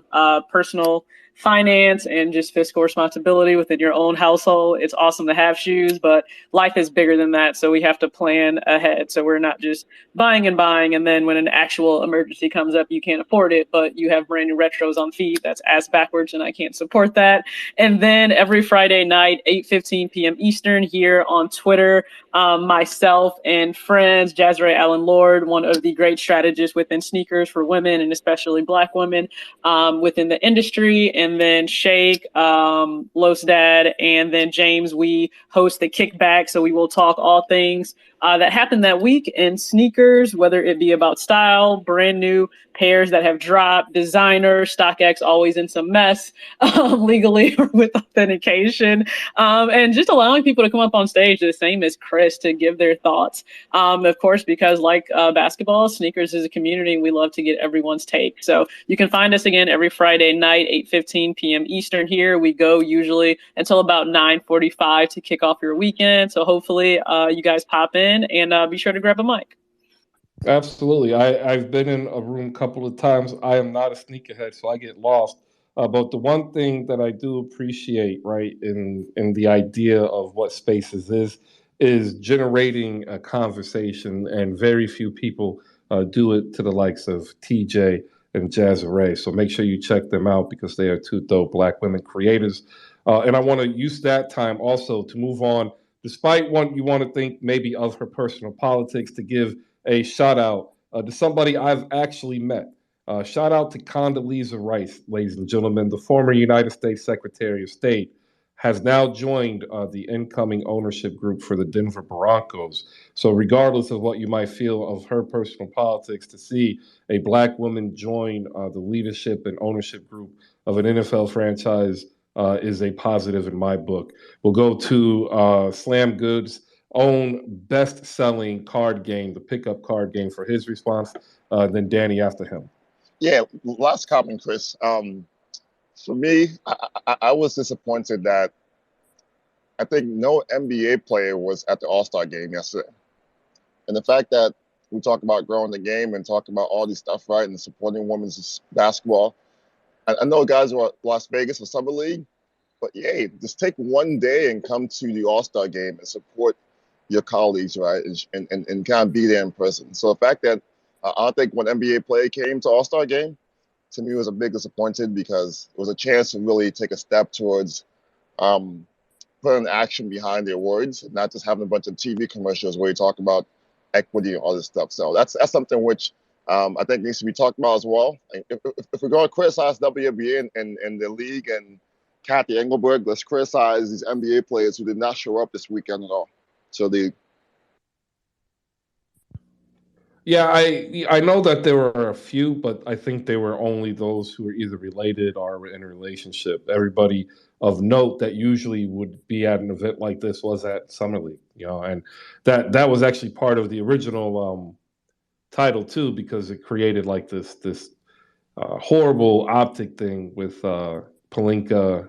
personal finance and just fiscal responsibility within your own household. It's awesome to have shoes, but life is bigger than that. So we have to plan ahead. So we're not just buying. And then when an actual emergency comes up, you can't afford it, but you have brand new retros on feed. That's ass backwards and I can't support that. And then every Friday night, 8:15 p.m. Eastern here on Twitter, myself and friends, Jazrae Allen Lord, one of the great strategists within sneakers for women and especially Black women within the industry, and then Shake, Los Dad, and then James, we host the Kickback. So we will talk all things that happened that week in sneakers, whether it be about style, brand new pairs that have dropped, designer, StockX always in some mess, legally or with authentication, and just allowing people to come up on stage, the same as Chris, to give their thoughts. Of course, because like basketball, sneakers is a community, we love to get everyone's take. So you can find us again every Friday night, 8:15 p.m. Eastern here. We go usually until about 9:45 to kick off your weekend. So hopefully you guys pop in and be sure to grab a mic. Absolutely. I've been in a room a couple of times. I am not a sneakerhead, so I get lost. But the one thing that I do appreciate, right, in the idea of what Spaces is generating a conversation, and very few people do it to the likes of TJ and Jazrae. So make sure you check them out because they are two dope Black women creators. And I want to use that time also to move on, despite what you want to think maybe of her personal politics, to give a shout out to somebody I've actually met. Shout out to Condoleezza Rice, ladies and gentlemen, the former United States Secretary of State, has now joined the incoming ownership group for the Denver Broncos. So, regardless of what you might feel of her personal politics, to see a black woman join the leadership and ownership group of an NFL franchise is a positive in my book. We'll go to Slam Goods' own best-selling card game, the pickup card game, for his response. Then Danny after him. Yeah, last comment, Chris. For me, I was disappointed that I think no NBA player was at the All-Star game yesterday. And the fact that we talk about growing the game and talk about all these stuff, right, and supporting women's basketball. I know guys were at Las Vegas for Summer League, but yeah, just take one day and come to the All-Star game and support your colleagues, right, and kind of be there in person. So the fact that I don't think when NBA player came to All-Star game, to me was a big disappointed because it was a chance to really take a step towards putting action behind their words, not just having a bunch of TV commercials where you talk about equity and all this stuff. So that's something which I think needs to be talked about as well. If we're going to criticize WNBA and the league and Kathy Engelberg, let's criticize these NBA players who did not show up this weekend at all. So Yeah, I know that there were a few, but I think they were only those who were either related or were in a relationship. Everybody of note that usually would be at an event like this was at Summer League, and that was actually part of the original title too, because it created like this horrible optic thing with Pelinka,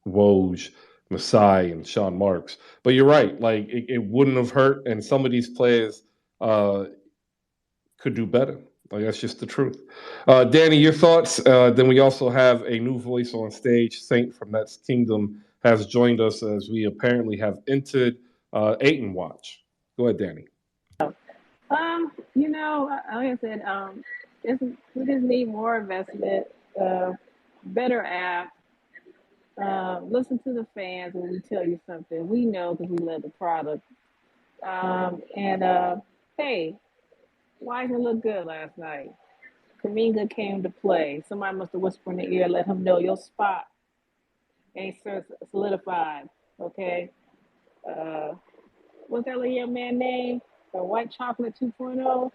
Woj, Masai, and Sean Marks. But you're right, like it wouldn't have hurt, and some of these players could do better. Like that's just the truth. Danny, your thoughts? Then we also have a new voice on stage. Saint from Nets Kingdom has joined us as we apparently have entered Ayton Watch. Go ahead, Danny. Like I said, we just need more investment, better app. Listen to the fans when we tell you something. We know because we love the product. Hey, Wiseman looked good last night. Kaminga came to play. Somebody must have whispered in the ear, let him know your spot ain't solidified. Okay. What's that little young man name? The White Chocolate 2.0.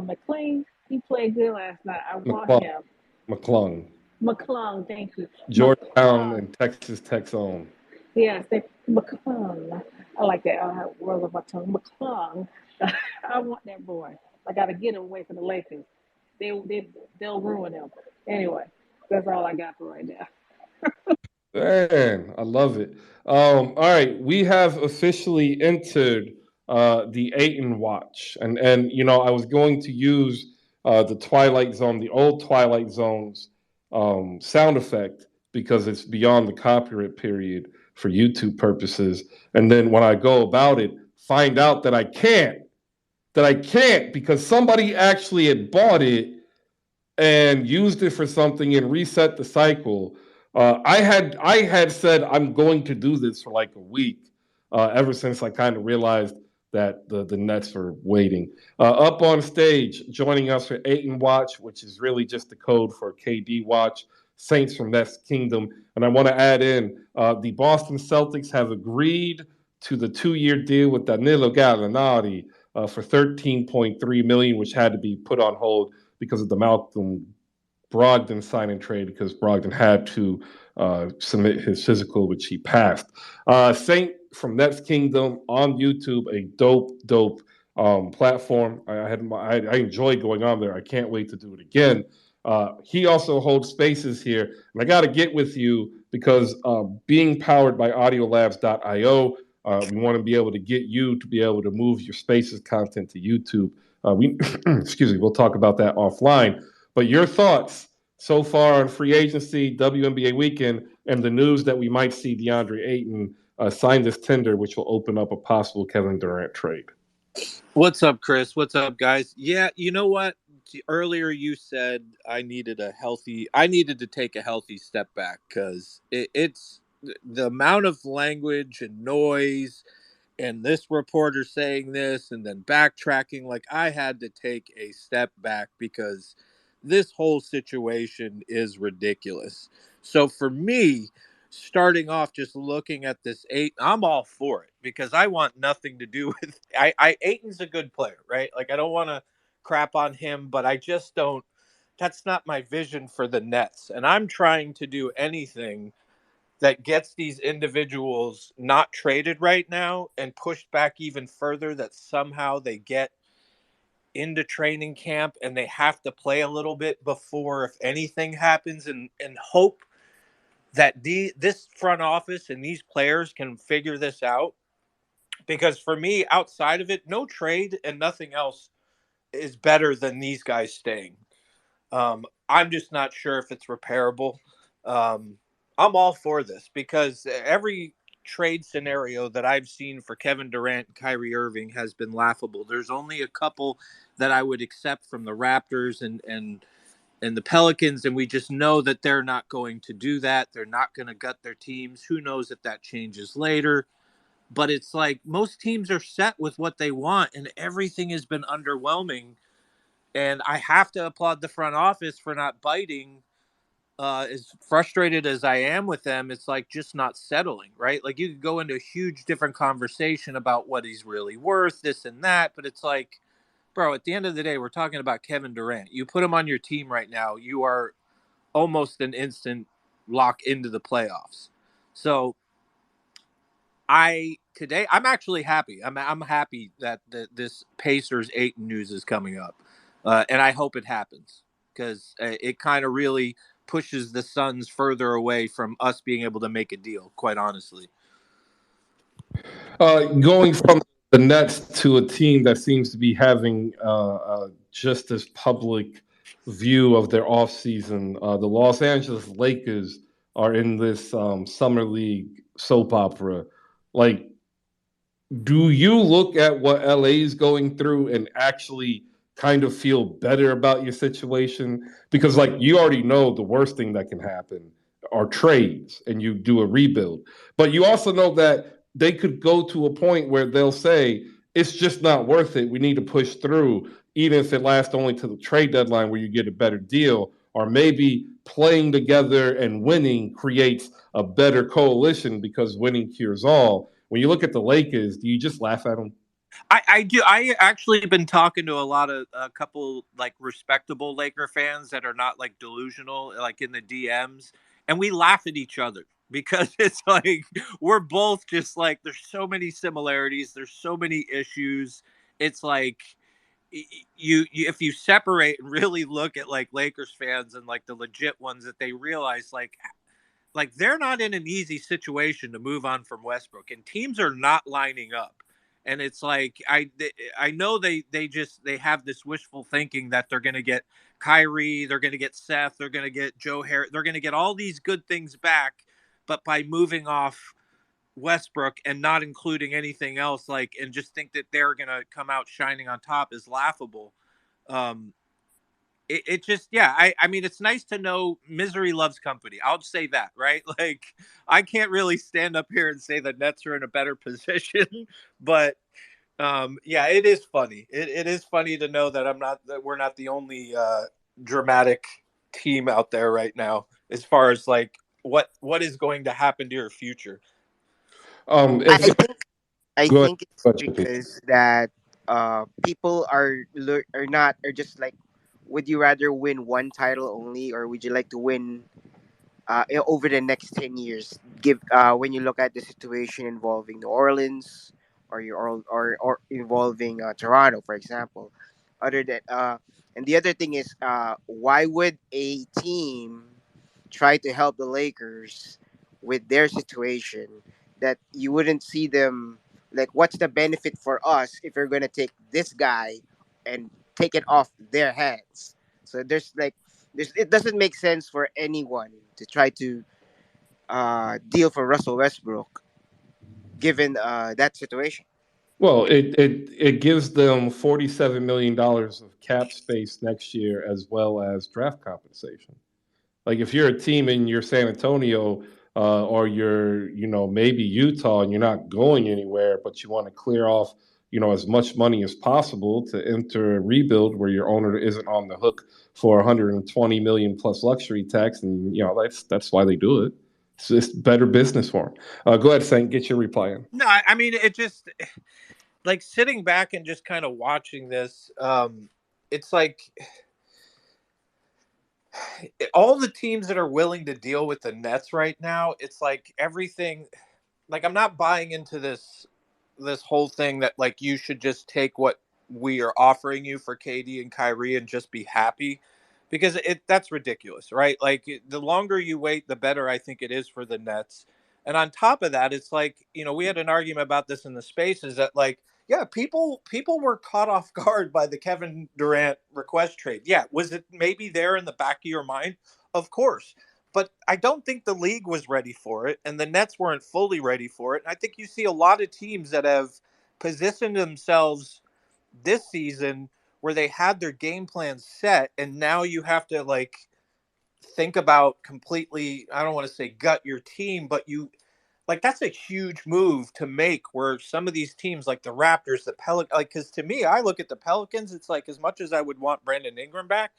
McLean. He played good last night. I want him. McClung. Thank you. Georgetown and Texas Tech's own. Yes, McClung. I like that. I have words on my tongue. McClung. I want that boy. I got to get him away from the Lakers. They'll ruin him. Anyway, that's all I got for right now. Man, I love it. All right, we have officially entered the Ayton Watch, and I was going to use the Twilight Zone, the old Twilight Zone's sound effect because it's beyond the copyright period for YouTube purposes, and then when I go about it, find out that I can't because somebody actually had bought it and used it for something and reset the cycle. I had said I'm going to do this for like a week, ever since I kind of realized that the Nets were waiting. Up on stage, joining us for Ayton Watch, which is really just the code for KD Watch, Saints from Nets Kingdom. And I want to add in, the Boston Celtics have agreed to the 2-year deal with Danilo Gallinari for $13.3 million, which had to be put on hold because of the Malcolm Brogdon signing trade, because Brogdon had to submit his physical, which he passed. Saint from Nets Kingdom on YouTube, a dope platform. I enjoyed going on there. I can't wait to do it again. He also holds spaces here, and I got to get with you because being powered by audiolabs.io, we want to be able to get you to be able to move your spaces content to YouTube. We'll talk about that offline. But your thoughts so far on free agency, WNBA weekend, and the news that we might see DeAndre Ayton sign this tender, which will open up a possible Kevin Durant trade. What's up, Chris? What's up, guys? Yeah, you know what? Earlier you said I needed to take a healthy step back because it's the amount of language and noise and this reporter saying this and then backtracking. Like, I had to take a step back because this whole situation is ridiculous. So for me, starting off just looking at this Ayton, I'm all for it because I want nothing to do with Ayton's a good player, right? Like I don't want to crap on him, but I just don't. That's not my vision for the Nets, and I'm trying to do anything that gets these individuals not traded right now and pushed back even further. That somehow they get into training camp and they have to play a little bit before if anything happens, and hope that this front office and these players can figure this out. Because for me, outside of it, no trade and nothing else is better than these guys staying. I'm just not sure if it's repairable. I'm all for this because every trade scenario that I've seen for Kevin Durant and Kyrie Irving has been laughable. There's only a couple that I would accept from the Raptors and the Pelicans, and we just know that they're not going to do that. They're not going to gut their teams. Who knows if that changes later? But it's like most teams are set with what they want, and everything has been underwhelming. And I have to applaud the front office for not biting. As frustrated as I am with them, it's like just not settling, right? Like you could go into a huge different conversation about what he's really worth, this and that, but it's like, bro, at the end of the day, we're talking about Kevin Durant. You put him on your team right now, you are almost an instant lock into the playoffs. So I'm actually happy. I'm happy that this Pacers Ayton news is coming up, and I hope it happens because it kind of really pushes the Suns further away from us being able to make a deal. Quite honestly. Going from the Nets to a team that seems to be having just as public view of their offseason, the Los Angeles Lakers are in this summer league soap opera. Like, do you look at what LA is going through and actually kind of feel better about your situation? Because, like, you already know the worst thing that can happen are trades and you do a rebuild. But you also know that they could go to a point where they'll say, it's just not worth it. We need to push through, even if it lasts only to the trade deadline where you get a better deal. Or maybe playing together and winning creates a better coalition because winning cures all. When you look at the Lakers, do you just laugh at them? I do. I actually been talking to a couple like respectable Laker fans that are not like delusional, like in the DMs, and we laugh at each other because it's like we're both just like there's so many similarities, there's so many issues. It's like you if you separate and really look at like Lakers fans and like the legit ones, that they realize like they're not in an easy situation to move on from Westbrook, and teams are not lining up. And it's like I know they have this wishful thinking that they're going to get Kyrie, they're going to get Seth, they're going to get Joe Harris, they're going to get all these good things back, but by moving off Westbrook and not including anything else, like, and just think that they're going to come out shining on top is laughable. It just, yeah, I mean, it's nice to know misery loves company. I'll just say that, right? Like, I can't really stand up here and say the Nets are in a better position, but yeah, it is funny. It is funny to know that we're not the only dramatic team out there right now as far as like what is going to happen to your future. I think I Go ahead. think it's because that people are just like, would you rather win one title only, or would you like to win over the next 10 years? Give When you look at the situation involving New Orleans, or involving Toronto, for example. Other than And the other thing is, why would a team try to help the Lakers with their situation that you wouldn't see them, like, what's the benefit for us if you're going to take this guy and take it off their hands? So it doesn't make sense for anyone to try to deal for Russell Westbrook given that situation. Well, it gives them $47 million of cap space next year, as well as draft compensation. Like if you're a team and you're San Antonio, or you're maybe Utah, and you're not going anywhere, but you want to clear off as much money as possible to enter a rebuild where your owner isn't on the hook for 120 million plus luxury tax, and that's why they do it. It's just better business for him. Go ahead, Saint. Get your reply in. No, I mean, it just like sitting back and just kind of watching this. It's like all the teams that are willing to deal with the Nets right now. It's like everything. Like I'm not buying into this whole thing that like you should just take what we are offering you for KD and Kyrie and just be happy, because that's ridiculous, right? Like the longer you wait, the better I think it is for the Nets. And on top of that, it's like, we had an argument about this in the spaces that like, yeah, people were caught off guard by the Kevin Durant request trade. Yeah, was it maybe there in the back of your mind? Of course. But I don't think the league was ready for it, and the Nets weren't fully ready for it. And I think you see a lot of teams that have positioned themselves this season where they had their game plan set, and now you have to like think about completely, I don't want to say gut your team, but that's a huge move to make, where some of these teams like the Raptors, the Pelicans, like, because to me, I look at the Pelicans, it's like as much as I would want Brandon Ingram back,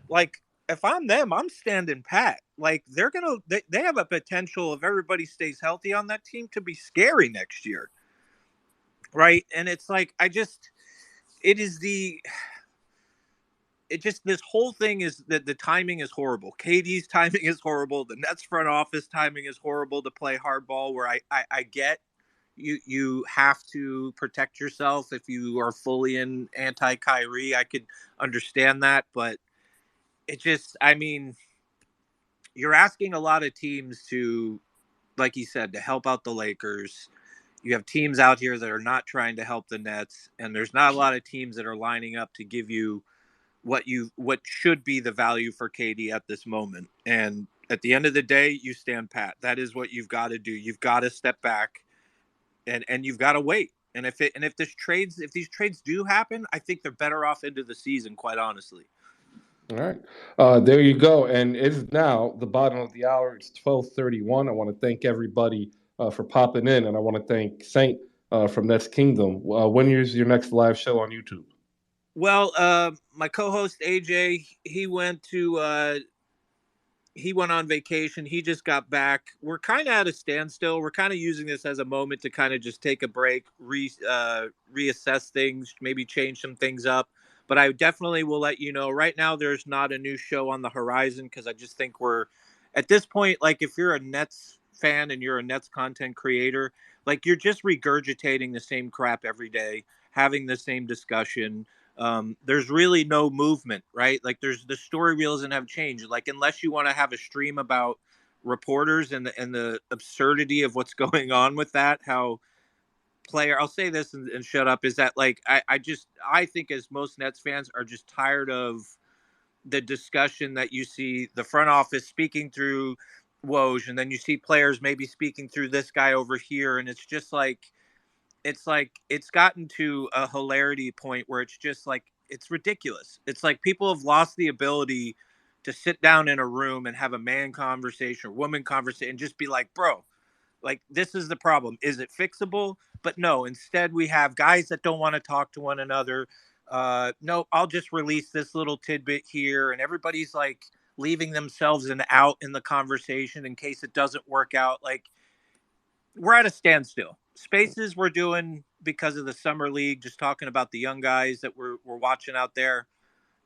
like if I'm them, I'm standing pat. Like they have a potential, if everybody stays healthy on that team, to be scary next year. Right. And it's like, this whole thing is that the timing is horrible. KD's timing is horrible. The Nets front office timing is horrible to play hardball, where I get you have to protect yourself if you are fully in anti-Kyrie. I could understand that, but you're asking a lot of teams to, like you said, to help out the Lakers. You have teams out here that are not trying to help the Nets, and there's not a lot of teams that are lining up to give you what should be the value for KD at this moment. And at the end of the day, you stand pat. That is what you've got to do. You've got to step back and you've got to wait. And if these trades do happen, I think they're better off into the season, quite honestly. All right. There you go. And it's now the bottom of the hour. It's 12:31. I want to thank everybody for popping in. And I want to thank Saint from Nets Kingdom. When is your next live show on YouTube? Well, my co-host AJ, he went on vacation. He just got back. We're kind of at a standstill. We're kind of using this as a moment to kind of just take a break, reassess things, maybe change some things up. But I definitely will let you know. Right now, there's not a new show on the horizon, because I just think we're at this point, like if you're a Nets fan and you're a Nets content creator, like you're just regurgitating the same crap every day, having the same discussion. There's really no movement, right? Like the story reels have changed. Like unless you want to have a stream about reporters and the absurdity of what's going on with that, I'll say this and shut up, is that like I think as most Nets fans are just tired of the discussion that you see the front office speaking through Woj, and then you see players maybe speaking through this guy over here, and it's just like it's gotten to a hilarity point where it's just like it's ridiculous. It's like people have lost the ability to sit down in a room and have a man conversation or woman conversation and just be like, bro, like this is the problem. Is it fixable? But no, instead we have guys that don't want to talk to one another. No, I'll just release this little tidbit here, and everybody's like leaving themselves an out in the conversation in case it doesn't work out. Like we're at a standstill. Spaces we're doing because of the summer league, just talking about the young guys that we're watching out there.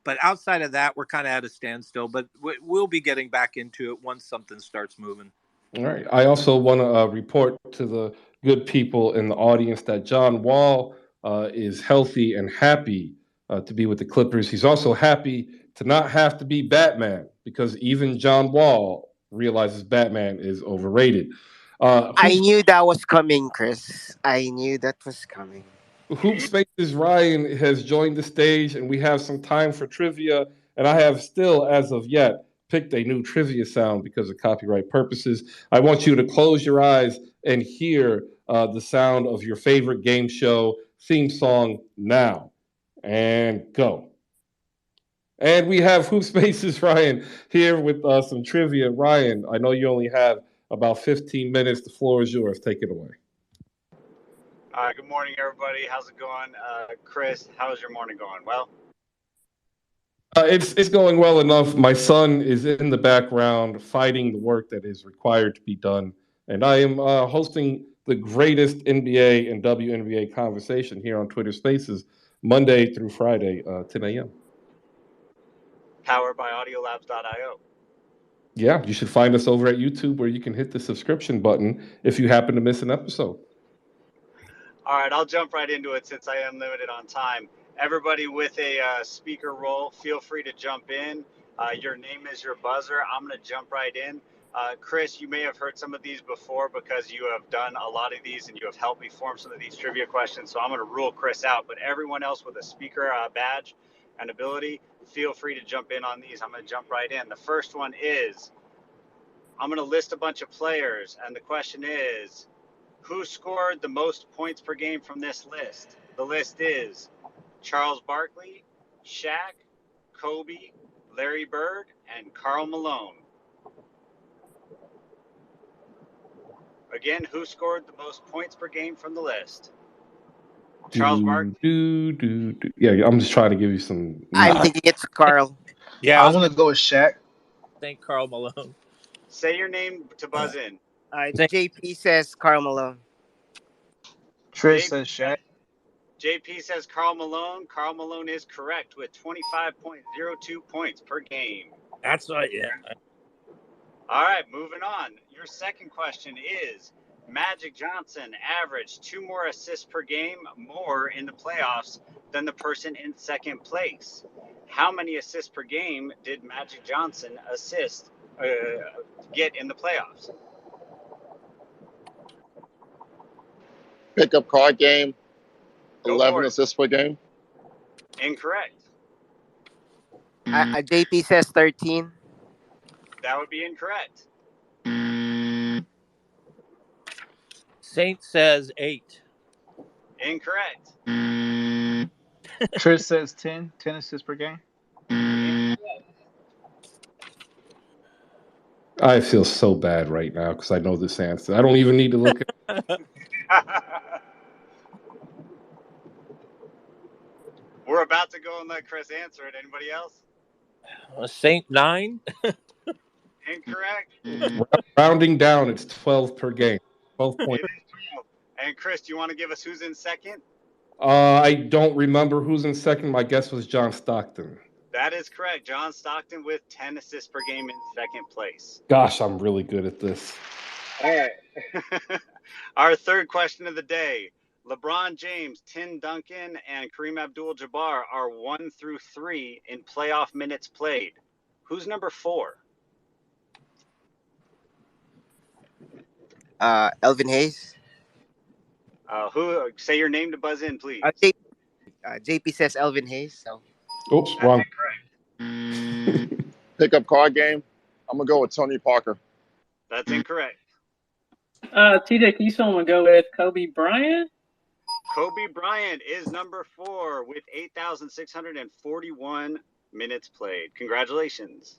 But outside of that, we're kind of at a standstill. But we'll be getting back into it once something starts moving. All right. I also want to report to the good people in the audience that John Wall is healthy and happy to be with the Clippers. He's also happy to not have to be Batman, because even John Wall realizes Batman is overrated. I knew that was coming, Chris. I knew that was coming. Hoop Spaces Ryan has joined the stage, and we have some time for trivia. And I have still, as of yet, picked a new trivia sound because of copyright purposes. I want you to close your eyes and hear the sound of your favorite game show theme song now. And go. And we have Hoop Spaces Ryan here with some trivia. Ryan, I know you only have about 15 minutes. The floor is yours. Take it away. Good morning, everybody. How's it going? Chris, how's your morning going? Well, It's going well enough. My son is in the background fighting the work that is required to be done, and I am hosting the greatest NBA and WNBA conversation here on Twitter Spaces Monday through Friday, 10 a.m. Powered by Audiolabs.io. Yeah, you should find us over at YouTube where you can hit the subscription button if you happen to miss an episode. All right, I'll jump right into it since I am limited on time. Everybody with a speaker role, feel free to jump in. Your name is your buzzer. I'm going to jump right in. Chris, you may have heard some of these before because you have done a lot of these and you have helped me form some of these trivia questions. So I'm going to rule Chris out. But everyone else with a speaker badge and ability, feel free to jump in on these. I'm going to jump right in. The first one is, I'm going to list a bunch of players. And the question is, who scored the most points per game from this list? The list is Charles Barkley, Shaq, Kobe, Larry Bird, and Karl Malone. Again, who scored the most points per game from the list? Charles Barkley. Yeah, I'm just trying to give you some. I'm thinking it's Carl. Yeah, I'm gonna go with Shaq. Think Karl Malone. Say your name to buzz in. JP says Karl Malone. Triz says Shaq. JP says Karl Malone. Karl Malone is correct with 25.02 points per game. That's right, yeah. All right, moving on. Your second question is, Magic Johnson averaged 2 more assists per game more in the playoffs than the person in second place. How many assists per game did Magic Johnson get in the playoffs? Pickup card game, Go 11 assists per game. Incorrect. JP says 13. That would be incorrect. Saint says 8. Incorrect. Triz says 10 assists per game. I feel so bad right now because I know this answer. I don't even need to look at We're about to go and let Chris answer it. Anybody else? Saint 9. Incorrect. Rounding down, it's 12 per game. 12 points. It is 12. And Chris, do you want to give us who's in second? I don't remember who's in second. My guess was John Stockton. That is correct. John Stockton with 10 assists per game in second place. Gosh, I'm really good at this. All right. Our third question of the day. LeBron James, Tim Duncan, and Kareem Abdul-Jabbar are 1 through 3 in playoff minutes played. Who's number 4? Elvin Hayes. Who? Say your name to buzz in, please. JP says Elvin Hayes. So. Oops, wrong. Pickup card game, I'm going to go with Tony Parker. That's incorrect. TJ, can you still want to go with Kobe Bryant? Kobe Bryant is number 4 with 8,641 minutes played. Congratulations.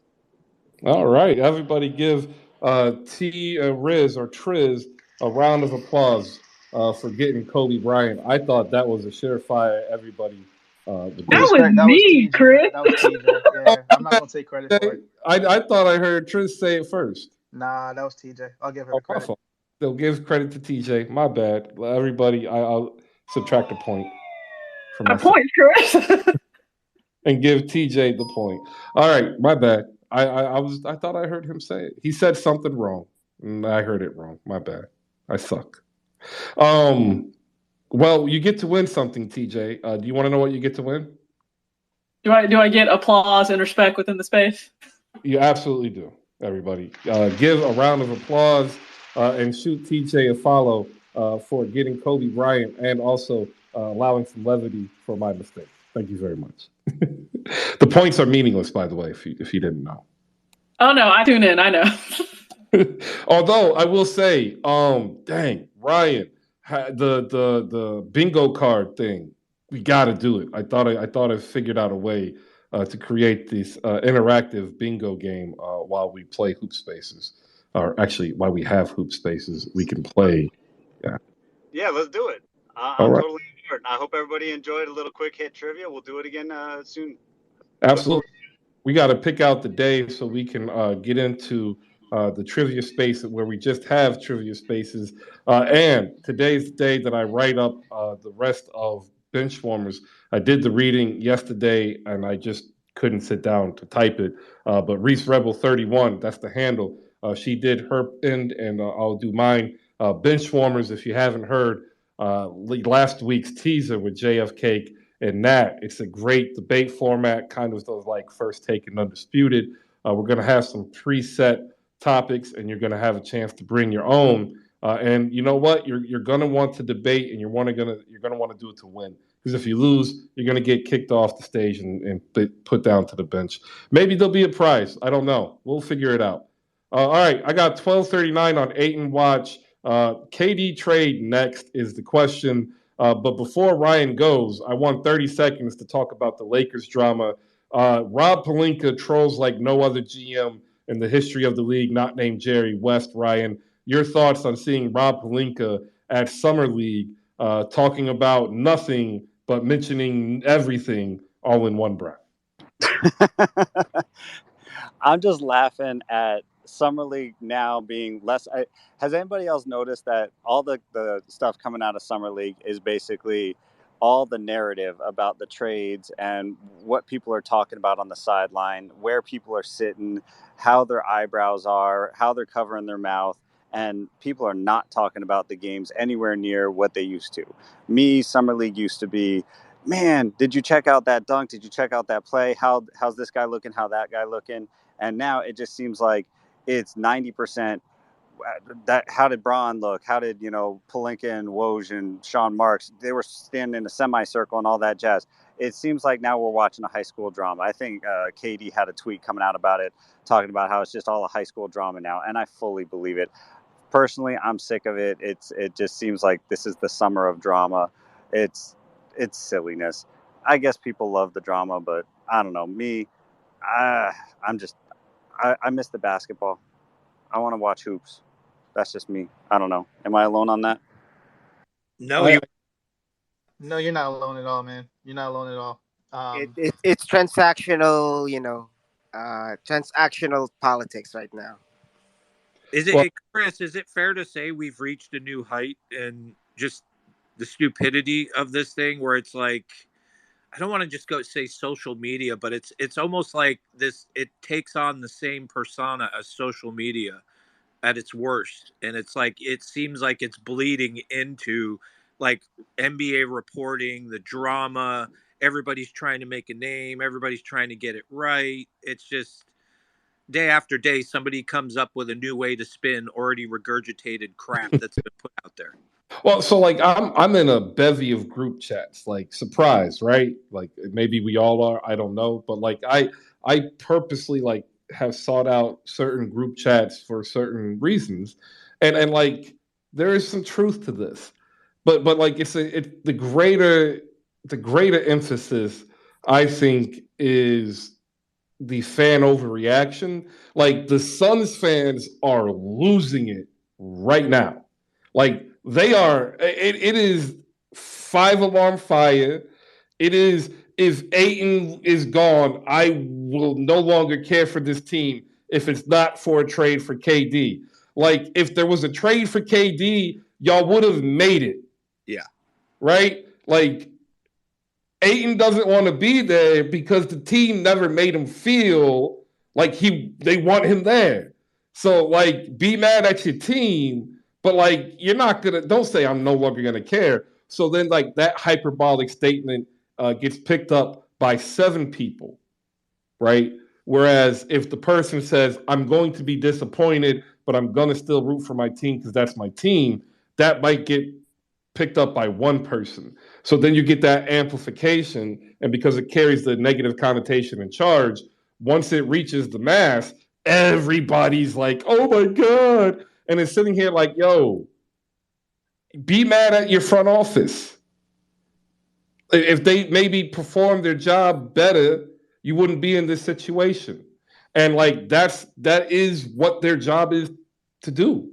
All right. Everybody give Riz or Triz a round of applause for getting Kobe Bryant. I thought that was a surefire. Everybody. That was me, Chris. That was TJ. Yeah, I'm not going to take credit for it. I thought I heard Triz say it first. Nah, that was TJ. I'll give her the credit. They'll give credit to TJ. My bad. Everybody, I'll subtract a point from a point, Chris. and give TJ the point. All right, my bad. I thought I heard him say it. He said something wrong. I heard it wrong. My bad. I suck. Well, you get to win something, TJ. Do you want to know what you get to win? Do I get applause and respect within the space? You absolutely do. Everybody, give a round of applause and shoot TJ a follow for getting Kobe Bryant and also allowing some levity for my mistake. Thank you very much. The points are meaningless, by the way, if you didn't know. Oh no, I tune in. I know. Although I will say, dang, Ryan, the bingo card thing, we got to do it. I thought I figured out a way to create this interactive bingo game while we play Hoop Spaces, or actually while we have Hoop Spaces, we can play. Yeah, let's do it. I'm totally on board. I hope everybody enjoyed a little quick hit trivia. We'll do it again soon. Absolutely. we got to pick out the day so we can get into the trivia space where we just have trivia spaces. And today's the day that I write up the rest of Benchwarmers. I did the reading yesterday, and I just couldn't sit down to type it. But Reese Rebel 31, that's the handle. She did her end, and I'll do mine. Benchwarmers, if you haven't heard last week's teaser with JFK and Nat, it's a great debate format, kind of those like First Take and Undisputed. We're going to have some preset topics, and you're going to have a chance to bring your own. And you know what? You're going to want to debate, and you're going to want to do it to win. Because if you lose, you're going to get kicked off the stage and put down to the bench. Maybe there'll be a prize. I don't know. We'll figure it out. All right, I got 12:39 on Ayton Watch. KD trade next is the question. But before Ryan goes, I want 30 seconds to talk about the Lakers drama. Rob Pelinka trolls like no other GM in the history of the league, not named Jerry West. Ryan, your thoughts on seeing Rob Pelinka at Summer League talking about nothing but mentioning everything all in one breath? I'm just laughing at Summer League now being less. Has anybody else noticed that all the stuff coming out of Summer League is basically all the narrative about the trades and what people are talking about on the sideline, where people are sitting, how their eyebrows are, how they're covering their mouth, and people are not talking about the games anywhere near what they used to. Me, Summer League used to be, man, did you check out that dunk? Did you check out that play? How's this guy looking? How that guy looking? And now it just seems like it's 90% that. How did Braun look? How did, Pelinka and Woj and Sean Marks? They were standing in a semicircle and all that jazz. It seems like now we're watching a high school drama. I think KD had a tweet coming out about it, talking about how it's just all a high school drama now, and I fully believe it. Personally, I'm sick of it. It just seems like this is the summer of drama. It's silliness. I guess people love the drama, but I don't know. Me, I miss the basketball. I want to watch hoops. That's just me. I don't know. Am I alone on that? No, you're not alone at all, man. You're not alone at all. It's transactional, transactional politics right now. Chris, is it fair to say we've reached a new height in just the stupidity of this thing, where it's like, I don't want to just go say social media, but it's almost like this, it takes on the same persona as social media at its worst. And it's like, it seems like it's bleeding into like NBA reporting, the drama, everybody's trying to make a name, everybody's trying to get it right. It's just day after day, somebody comes up with a new way to spin already regurgitated crap that's been put out there. Well, so like I'm in a bevy of group chats, like surprise, right? Like maybe we all are, I don't know, but like I purposely like have sought out certain group chats for certain reasons, and like there is some truth to this, but like it's the greater emphasis, I think, is the fan overreaction. Like the Suns fans are losing it right now. Like they are, it is 5-alarm fire. It is, if Ayton is gone, I will no longer care for this team if it's not for a trade for KD. Like if there was a trade for KD, y'all would have made it. Yeah. Right? Like Ayton doesn't want to be there because the team never made him feel like they want him there. So like be mad at your team, but like you're not don't say I'm no longer gonna care. So then like that hyperbolic statement gets picked up by 7 people, right? Whereas if the person says I'm going to be disappointed, but I'm gonna still root for my team because that's my team, that might get picked up by 1 person. So then you get that amplification, and because it carries the negative connotation and charge, once it reaches the mass, everybody's like, oh my God. And it's sitting here like, yo, be mad at your front office. If they maybe perform their job better, you wouldn't be in this situation. And like that is what their job is to do.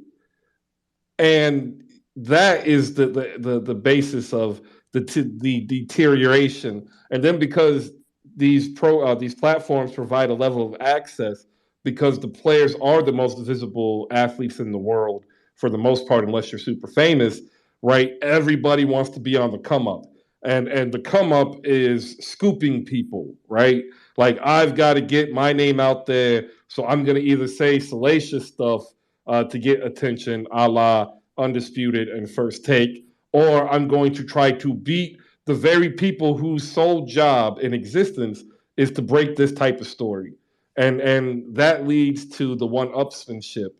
And that is the basis of the deterioration. And then because these platforms provide a level of access because the players are the most visible athletes in the world for the most part, unless you're super famous, right? Everybody wants to be on the come up. And the come up is scooping people, right? Like, I've got to get my name out there, so I'm going to either say salacious stuff to get attention, a la Undisputed and First Take, or I'm going to try to beat the very people whose sole job in existence is to break this type of story. And that leads to the one-upsmanship,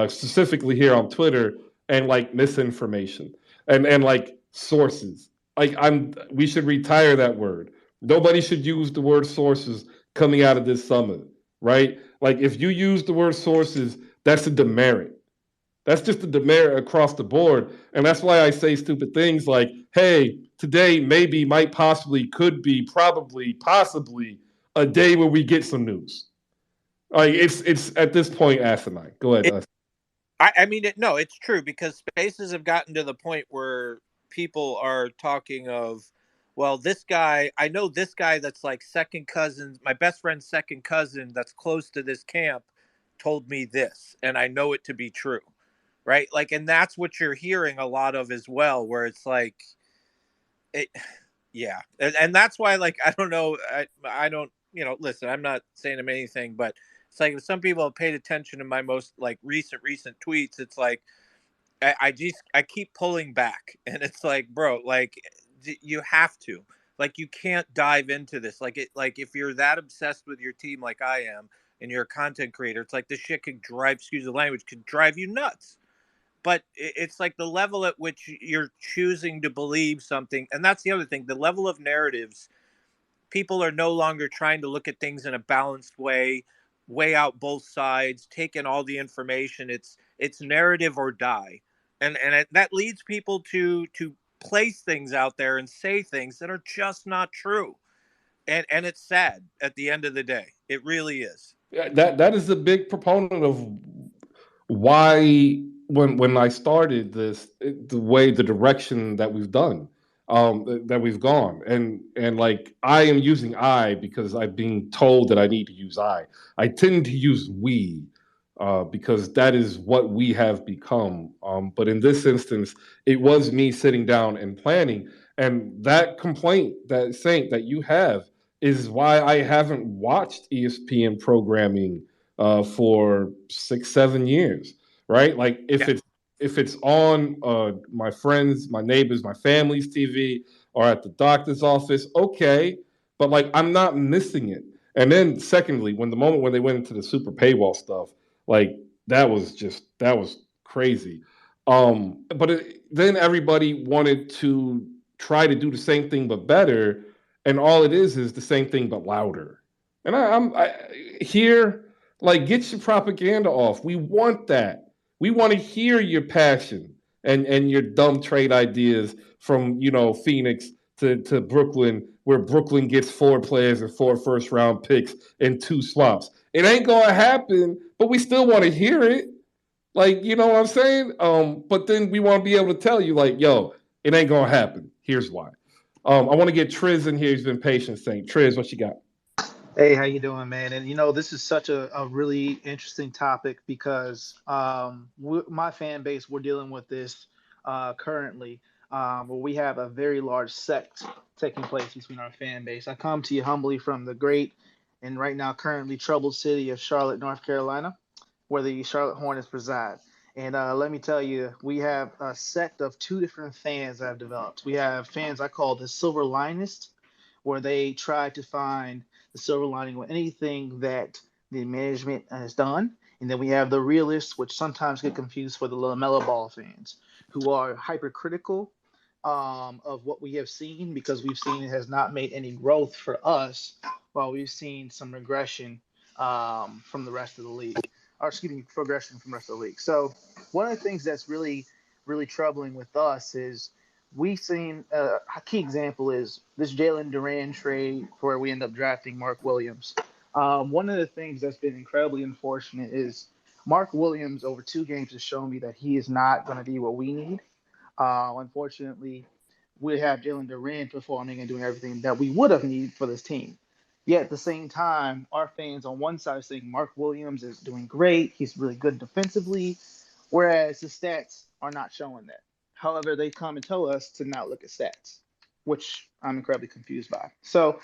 specifically here on Twitter, and like misinformation and like sources. Like, we should retire that word. Nobody should use the word sources coming out of this summit, right? Like, if you use the word sources, that's a demerit. That's just a demerit across the board. And that's why I say stupid things like, hey, today maybe, might, possibly, could be, probably, possibly a day where we get some news. Like, it's at this point asinine. Go ahead. I mean, no, it's true, because spaces have gotten to the point where people are talking of, well, this guy, I know this guy that's like second cousin, my best friend's second cousin that's close to this camp told me this, and I know it to be true, right? Like, and that's what you're hearing a lot of as well, where it's like, yeah. And that's why, like, I don't know, I don't, listen, I'm not saying him anything, but it's like, if some people have paid attention to my most like recent tweets, it's like, I keep pulling back, and it's like, bro, like, you have to, like, you can't dive into this. Like, if you're that obsessed with your team, like I am, and you're a content creator, it's like, this shit could drive, excuse the language, could drive you nuts. But it's like the level at which you're choosing to believe something. And that's the other thing, the level of narratives. People are no longer trying to look at things in a balanced way, weigh out both sides, take in all the information. It's narrative or die. And that leads people to place things out there and say things that are just not true. And it's sad at the end of the day. It really is. That is a big proponent of why, when I started this, the direction that we've done, that we've gone, and like, I am using I because I'm being told that I need to use I tend to use we, because that is what we have become. But in this instance, it was me sitting down and planning, and that complaint, that Saint, that you have, is why I haven't watched ESPN programming for 6-7 years, right? Like, if it's on my friends, my neighbors, my family's TV, or at the doctor's office, okay, but like, I'm not missing it. And then secondly, when they went into the super paywall stuff, like, that was crazy. But then everybody wanted to try to do the same thing but better, and all it is the same thing but louder. And I'm here, like, get your propaganda off. We want that. We want to hear your passion and your dumb trade ideas from, Phoenix to Brooklyn, where Brooklyn gets 4 players and 4 first-round picks and 2 swaps. It ain't gonna happen, but we still want to hear it. Like, you know what I'm saying? But then we want to be able to tell you, like, yo, it ain't gonna happen. Here's why. I want to get Triz in here. He's been patient, saying, Triz, what you got? Hey, how you doing, man? And this is such a really interesting topic because my fan base, we're dealing with this currently, where we have a very large sect taking place between our fan base. I come to you humbly from the great and right now currently troubled city of Charlotte, North Carolina, where the Charlotte Hornets reside. And let me tell you, we have a sect of 2 different fans that have developed. We have fans I call the silver linist, where they try to find the silver lining with anything that the management has done. And then we have the realists, which sometimes get confused for the LaMelo Ball fans, who are hypercritical of what we have seen, because we've seen it has not made any growth for us, while we've seen some regression from the rest of the league. Or excuse me, progression from the rest of the league. So one of the things that's really, really troubling with us is we've seen a key example is this Jalen Duran trade where we end up drafting Mark Williams. One of the things that's been incredibly unfortunate is Mark Williams over 2 games has shown me that he is not going to be what we need. Unfortunately, we have Jalen Duran performing and doing everything that we would have needed for this team. Yet at the same time, our fans on one side are saying Mark Williams is doing great. He's really good defensively, whereas the stats are not showing that. However, they come and tell us to not look at stats, which I'm incredibly confused by. So,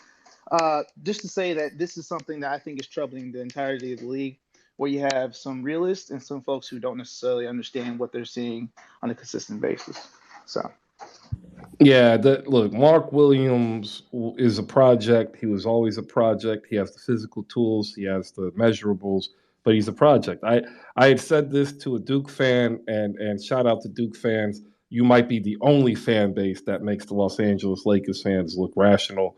just to say that this is something that I think is troubling the entirety of the league, where you have some realists and some folks who don't necessarily understand what they're seeing on a consistent basis. So. Yeah, look, Mark Williams is a project. He was always a project. He has the physical tools, he has the measurables, but he's a project. I had said this to a Duke fan, and shout out to Duke fans. You might be the only fan base that makes the Los Angeles Lakers fans look rational.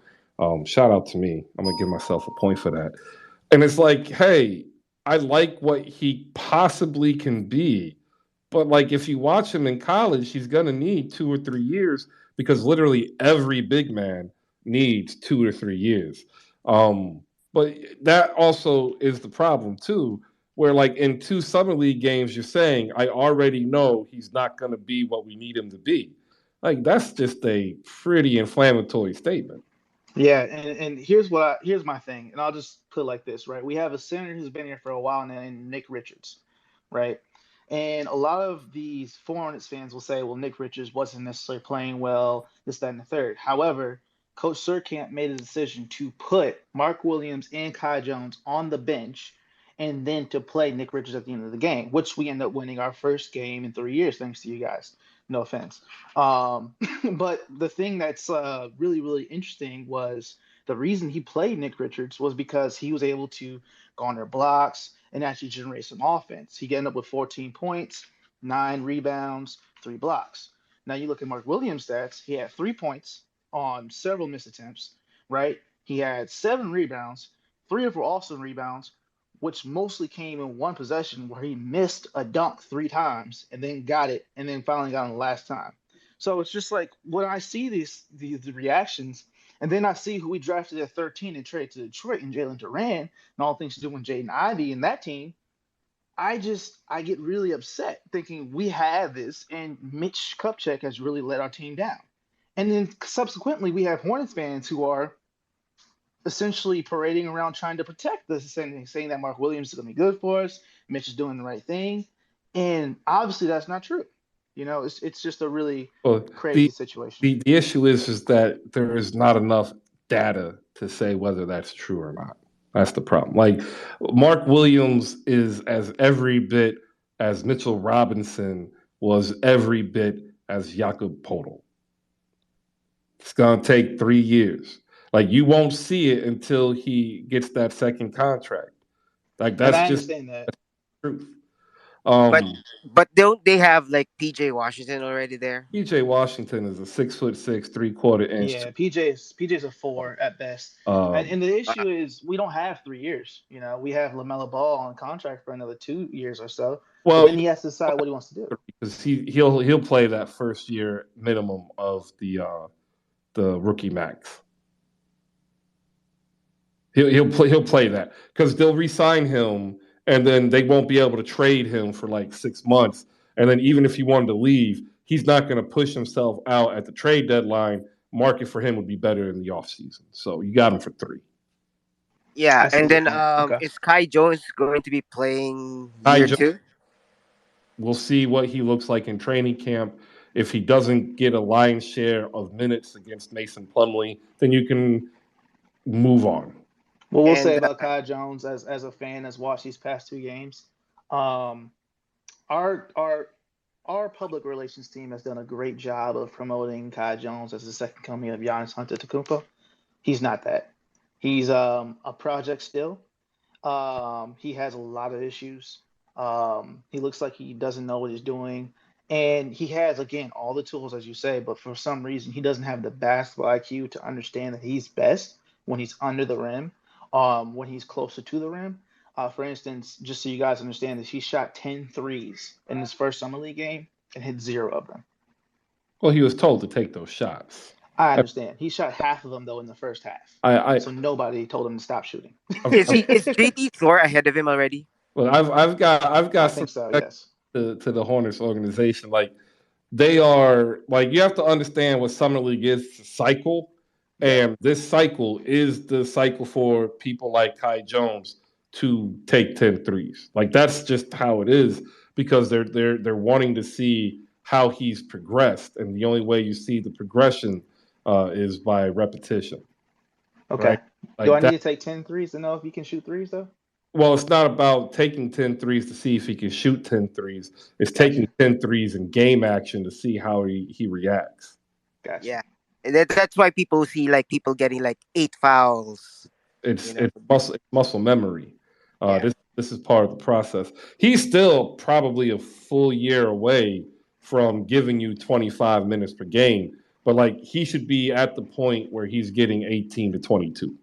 Shout out to me. I'm gonna give myself a point for that. And it's like, hey, I like what he possibly can be, but like if you watch him in college, he's gonna need 2 or 3 years because literally every big man needs 2 or 3 years. But that also is the problem too, where like in 2 summer league games, you're saying I already know he's not gonna be what we need him to be. Like that's just a pretty inflammatory statement. Yeah, and here's my thing, and I'll just put it like this, right? We have a center who's been here for a while now, named Nick Richards, right? And a lot of these 400 fans will say, well, Nick Richards wasn't necessarily playing well, this, that, and the third. However, Coach Surkamp made a decision to put Mark Williams and Kai Jones on the bench and then to play Nick Richards at the end of the game, which we end up winning our first game in 3 years, thanks to you guys. No offense. But the thing that's really, really interesting was the reason he played Nick Richards was because he was able to garner blocks and actually generate some offense. He ended up with 14 points, 9 rebounds, 3 blocks. Now you look at Mark Williams' stats, he had 3 points on several missed attempts, right? He had 7 rebounds, 3 of them were also rebounds, which mostly came in one possession where he missed a dunk 3 times and then got it and then finally got it the last time. So it's just like when I see these reactions, and then I see who we drafted at 13 and traded to Detroit and Jalen Duran and all things to do with Jaden Ivey and that team, I get really upset thinking we have this and Mitch Kupchak has really let our team down. And then subsequently we have Hornets fans who are essentially parading around trying to protect this, saying that Mark Williams is going to be good for us, Mitch is doing the right thing, and obviously that's not true. You know, it's just a really crazy situation. The issue is that there is not enough data to say whether that's true or not. That's the problem. Like Mark Williams is as every bit as Mitchell Robinson was every bit as Jakob Poeltl. It's going to take 3 years. Like you won't see it until he gets that second contract. Like that's just the truth. But don't they have like PJ Washington already there? PJ Washington is a 6'6", 3/4 inch. Yeah, PJ's a 4 at best. And the issue is we don't have 3 years. You know, we have LaMelo Ball on contract for another 2 years or so. Well, then he has to decide what he wants to do. Because he'll play that first year minimum of the rookie max. He'll play that because they'll re-sign him, and then they won't be able to trade him for like 6 months. And then even if he wanted to leave, he's not going to push himself out at the trade deadline. Market for him would be better in the offseason. So you got him for 3. Yeah, and then is Kai Jones going to be playing year 2? We'll see what he looks like in training camp. If he doesn't get a lion's share of minutes against Mason Plumlee, then you can move on. What we'll say about Kai Jones as a fan that's watched these past 2 games, our public relations team has done a great job of promoting Kai Jones as the second coming of Giannis Antetokounmpo. He's not that. He's a project still. He has a lot of issues. He looks like he doesn't know what he's doing. And he has, again, all the tools, as you say, but for some reason he doesn't have the basketball IQ to understand that he's best when he's under the rim. When he's closer to the rim. For instance, just so you guys understand this, he shot 10 threes in his first summer league game and hit 0 of them. Well, he was told to take those shots. I understand. He shot half of them though in the first half. So nobody told him to stop shooting. Is JT Thor ahead of him already? Well, I've got I think so, yes. to the Hornets organization. Like they are like you have to understand what summer league is. It's a cycle. Yeah. And this cycle is the cycle for people like Kai Jones to take 10 threes. Like that's just how it is because they're wanting to see how he's progressed, and the only way you see the progression is by repetition, Okay. right? Do I Like need that. to take 10 threes to know if he can shoot threes though? Well, it's not about taking 10 threes to see if he can shoot 10 threes. It's Gotcha. taking 10 threes in game action to see how he reacts. Gotcha. Yeah, and that's why people see like people getting like 8 fouls. You know. It's muscle memory. Yeah. This is part of the process. He's still probably a full year away from giving you 25 minutes per game, but like he should be at the point where he's getting 18 to 22.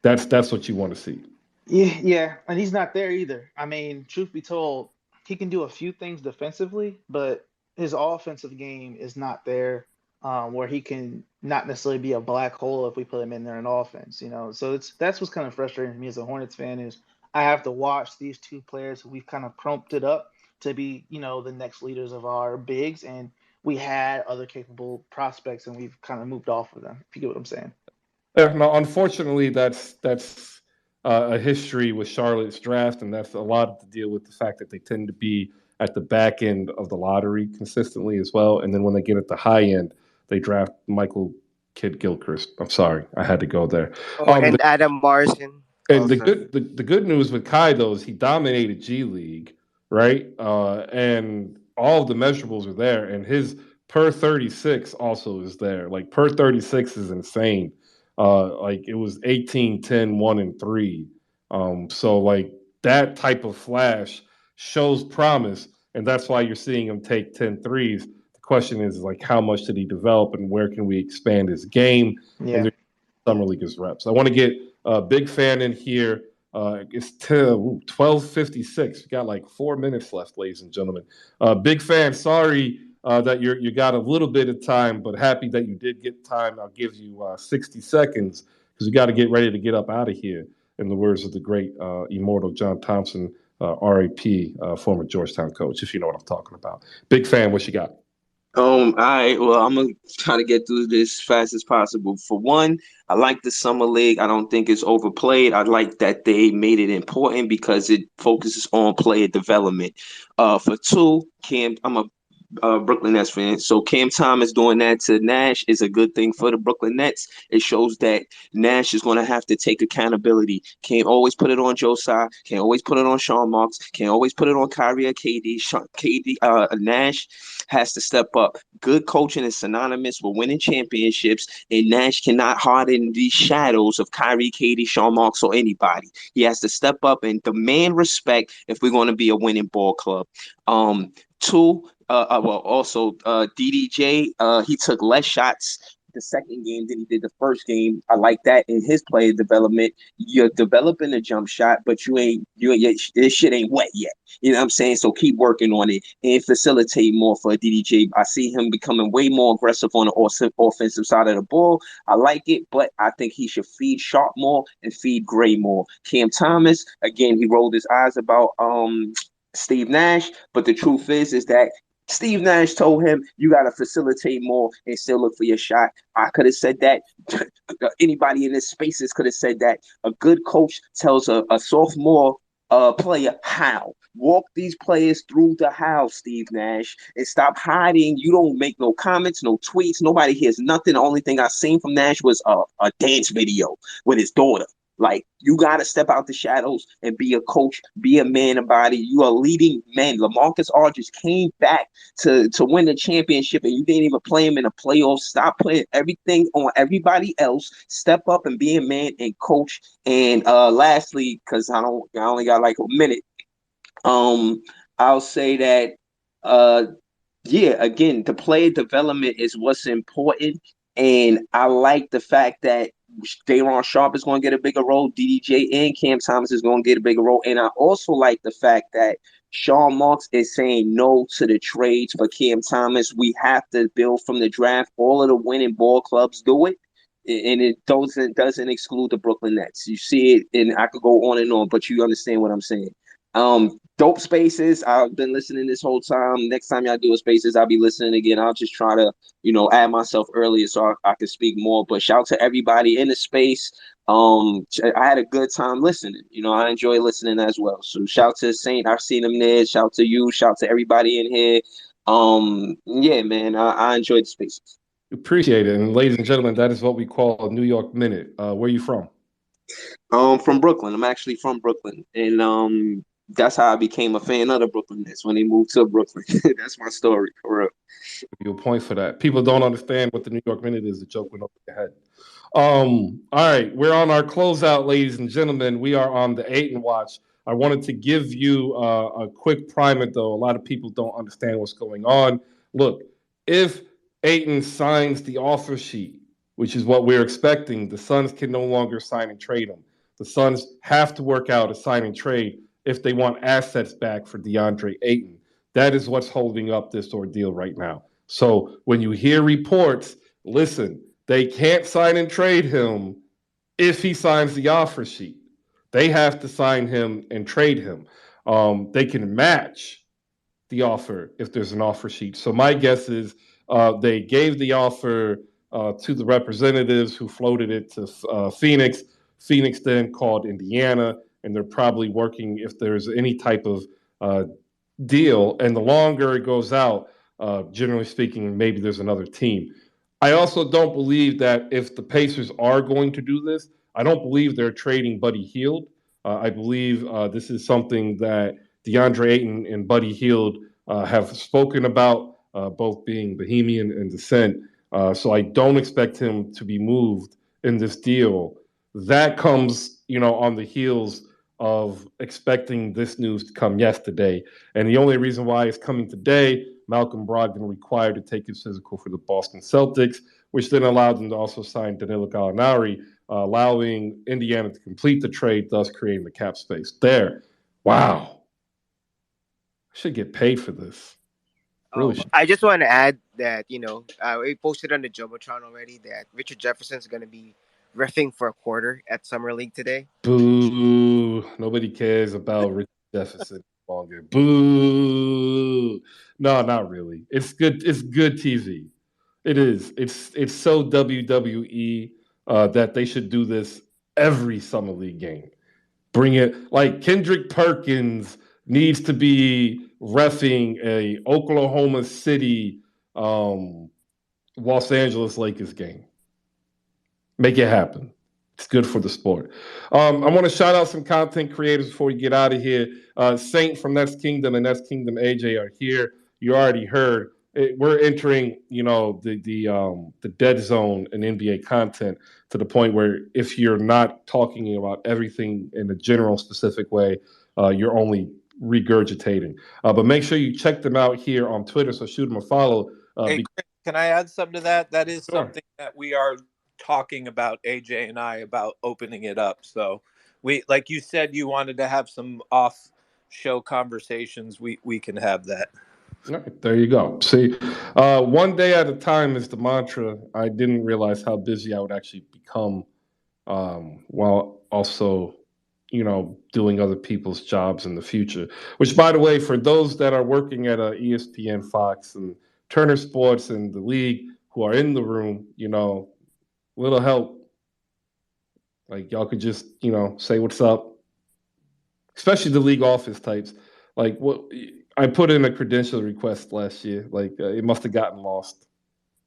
That's what you want to see. Yeah, and he's not there either. I mean, truth be told, he can do a few things defensively, but his offensive game is not there, where he can not necessarily be a black hole if we put him in there in offense, you know. So that's what's kind of frustrating to me as a Hornets fan is I have to watch these two players who we've kind of prompted up to be, you know, the next leaders of our bigs, and we had other capable prospects, and we've kind of moved off of them. If you get what I'm saying. No, unfortunately, that's a history with Charlotte's draft, and that's a lot to deal with the fact that they tend to be at the back end of the lottery consistently as well. And then when they get at the high end, they draft Michael Kidd Gilchrist. I'm sorry, I had to go there. Oh, and Adam Morrison And also. the good news with Kai though is he dominated G League, right? And all of the measurables are there, and his per 36 also is there. Like per 36 is insane. Like it was 18, 10, 1, and 3. So like that type of flash shows promise, and that's why you're seeing him take 10 threes. The question is like how much did he develop and where can we expand his game? Yeah. And Summer League is reps. I want to get a big fan in here. It's 12:56. We got like 4 minutes left, ladies and gentlemen. Big fan. Sorry that you got a little bit of time, but happy that you did get time. I'll give you 60 seconds because we got to get ready to get up out of here. In the words of the great immortal John Thompson, R.A.P., former Georgetown coach. If you know what I'm talking about. Big fan. What you got? All right. Well, I'm gonna try to get through this as fast as possible. For one, I like the summer league. I don't think it's overplayed. I like that they made it important because it focuses on player development. For two, Cam, I'm a Brooklyn Nets fan. So Cam Thomas doing that to Nash is a good thing for the Brooklyn Nets. It shows that Nash is going to have to take accountability. Can't always put it on Josiah. Can't always put it on Sean Marks. Can't always put it on Kyrie or KD. Nash has to step up. Good coaching is synonymous with winning championships, and Nash cannot harden these shadows of Kyrie, KD, Sean Marks, or anybody. He has to step up and demand respect if we're going to be a winning ball club. Two, also DDJ, he took less shots the second game than he did the first game. I like that in his player development. You're developing a jump shot, but this shit ain't wet yet. You know what I'm saying? So keep working on it and facilitate more for DDJ. I see him becoming way more aggressive on the offensive side of the ball. I like it, but I think he should feed Sharp more and feed Gray more. Cam Thomas, again, he rolled his eyes about Steve Nash, but the truth is that Steve Nash told him you got to facilitate more and still look for your shot. I could have said that. Anybody in this spaces could have said that. A good coach tells a sophomore player how. Walk these players through the how, Steve Nash, and stop hiding. You don't make no comments, no tweets. Nobody hears nothing. The only thing I seen from Nash was a dance video with his daughter. Like, you got to step out the shadows and be a coach, be a man about it. You are leading men. LaMarcus Aldridge came back to win the championship, and you didn't even play him in the playoffs. Stop putting everything on everybody else. Step up and be a man and coach. And lastly, because I only got like a minute, I'll say that again, the player development is what's important. And I like the fact that Day'Ron Sharpe is going to get a bigger role. DDJ and Cam Thomas is going to get a bigger role. And I also like the fact that Sean Marks is saying no to the trades for Cam Thomas. We have to build from the draft. All of the winning ball clubs do it. And it doesn't exclude the Brooklyn Nets. You see it, and I could go on and on, but you understand what I'm saying. dope spaces. I've been listening this whole time. Next time y'all do a spaces, I'll be listening again. I'll just try to, add myself earlier so I can speak more. But shout out to everybody in the space. I had a good time listening. I enjoy listening as well. So shout out to Saint. I've seen him there. Shout out to you. Shout out to everybody in here. Yeah, man, I enjoyed the spaces. Appreciate it. And ladies and gentlemen, that is what we call a New York Minute. Where are you from? From Brooklyn. I'm actually from Brooklyn. And that's how I became a fan of the Brooklyn Nets when they moved to Brooklyn. That's my story, for real. Give you a point for that. People don't understand what the New York Minute is. The joke went over your head. All right, we're on our closeout, ladies and gentlemen. We are on the Ayton watch. I wanted to give you a quick primer, though. A lot of people don't understand what's going on. Look, if Ayton signs the offer sheet, which is what we're expecting, the Suns can no longer sign and trade him. The Suns have to work out a sign and trade if they want assets back for DeAndre Ayton. That is what's holding up this ordeal right now. So when you hear reports, listen, they can't sign and trade him if he signs the offer sheet. They have to sign him and trade him. They can match the offer if there's an offer sheet. So my guess is they gave the offer to the representatives who floated it to Phynx. Phynx then called Indiana, and they're probably working if there's any type of deal. And the longer it goes out, generally speaking, maybe there's another team. I also don't believe that if the Pacers are going to do this, I don't believe they're trading Buddy Hield. I believe this is something that DeAndre Ayton and Buddy Hield have spoken about, both being Bohemian and Descent. So I don't expect him to be moved in this deal. That comes, on the heels of expecting this news to come yesterday. And the only reason why it's coming today, Malcolm Brogdon required to take his physical for the Boston Celtics, which then allowed them to also sign Danilo Gallinari, allowing Indiana to complete the trade, thus creating the cap space there. Wow. I should get paid for this. Really should. I just want to add that, we posted on the Jumbotron already that Richard Jefferson's going to be reffing for a quarter at Summer League today. Boo. Nobody cares about Richard Jefferson longer. Boo. No, not really. It's good. It's good TV. It is. It's so WWE that they should do this every Summer League game. Bring it like Kendrick Perkins needs to be reffing a Oklahoma City, Los Angeles Lakers game. Make it happen. It's good for the sport. I want to shout out some content creators before we get out of here. Saint from Next Kingdom and Next Kingdom AJ are here. You already heard. We're entering, the dead zone in NBA content to the point where if you're not talking about everything in a general specific way, you're only regurgitating. But make sure you check them out here on Twitter. So shoot them a follow. Hey, Chris, can I add something to that? That is Sure. something that we are talking about, AJ and I, about opening it up. So we, like you said, you wanted to have some off-show conversations. We can have that. All right, there you go. See, one day at a time is the mantra. I didn't realize how busy I would actually become while also, doing other people's jobs in the future. Which, by the way, for those that are working at ESPN, Fox, and Turner Sports and the league who are in the room, little help. Like, y'all could just, say what's up. Especially the league office types. Like, what I put in a credential request last year. Like, it must have gotten lost.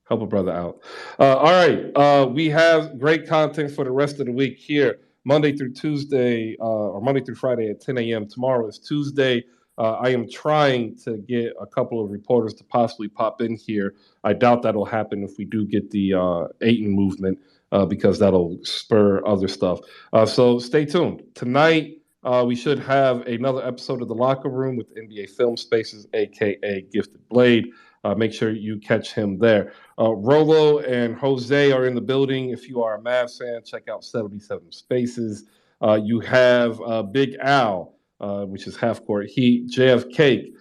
Help a brother out. All right. We have great content for the rest of the week here. Monday through Tuesday, or Monday through Friday at 10 a.m. Tomorrow is Tuesday. I am trying to get a couple of reporters to possibly pop in here. I doubt that'll happen if we do get the Ayton movement, because that'll spur other stuff. So stay tuned. Tonight, we should have another episode of The Locker Room with NBA Film Spaces, a.k.a. Gifted Blade. Make sure you catch him there. Rolo and Jose are in the building. If you are a Mavs fan, check out 77 Spaces. You have Big Al, which is Half Court Heat. JFK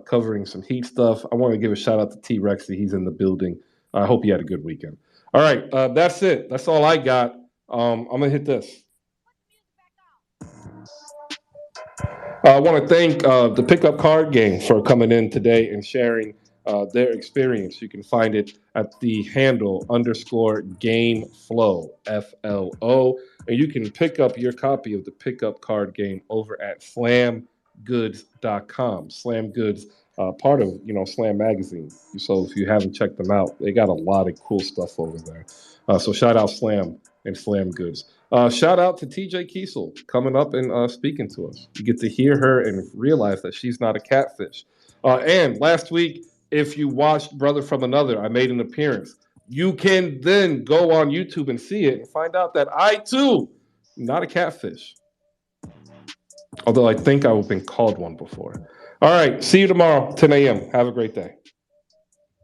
covering some Heat stuff. I want to give a shout out to T-Rexy. He's in the building. I hope you had a good weekend. All right, that's it. That's all I got. I'm going to hit this. I want to thank the Pickup Card Game for coming in today and sharing their experience. You can find it at the handle _GameFlow, FLO. And you can pick up your copy of the Pickup Card Game over at slamgoods.com. Slam Goods, part of Slam Magazine. So if you haven't checked them out, they got a lot of cool stuff over there. So shout out Slam and Slam Goods. Shout out to TJ Keasal coming up and speaking to us. You get to hear her and realize that she's not a catfish. And last week, if you watched Brother from Another, I made an appearance. You can then go on YouTube and see it and find out that I, too, am not a catfish. Although I think I've been called one before. All right, see you tomorrow, 10 a.m. Have a great day.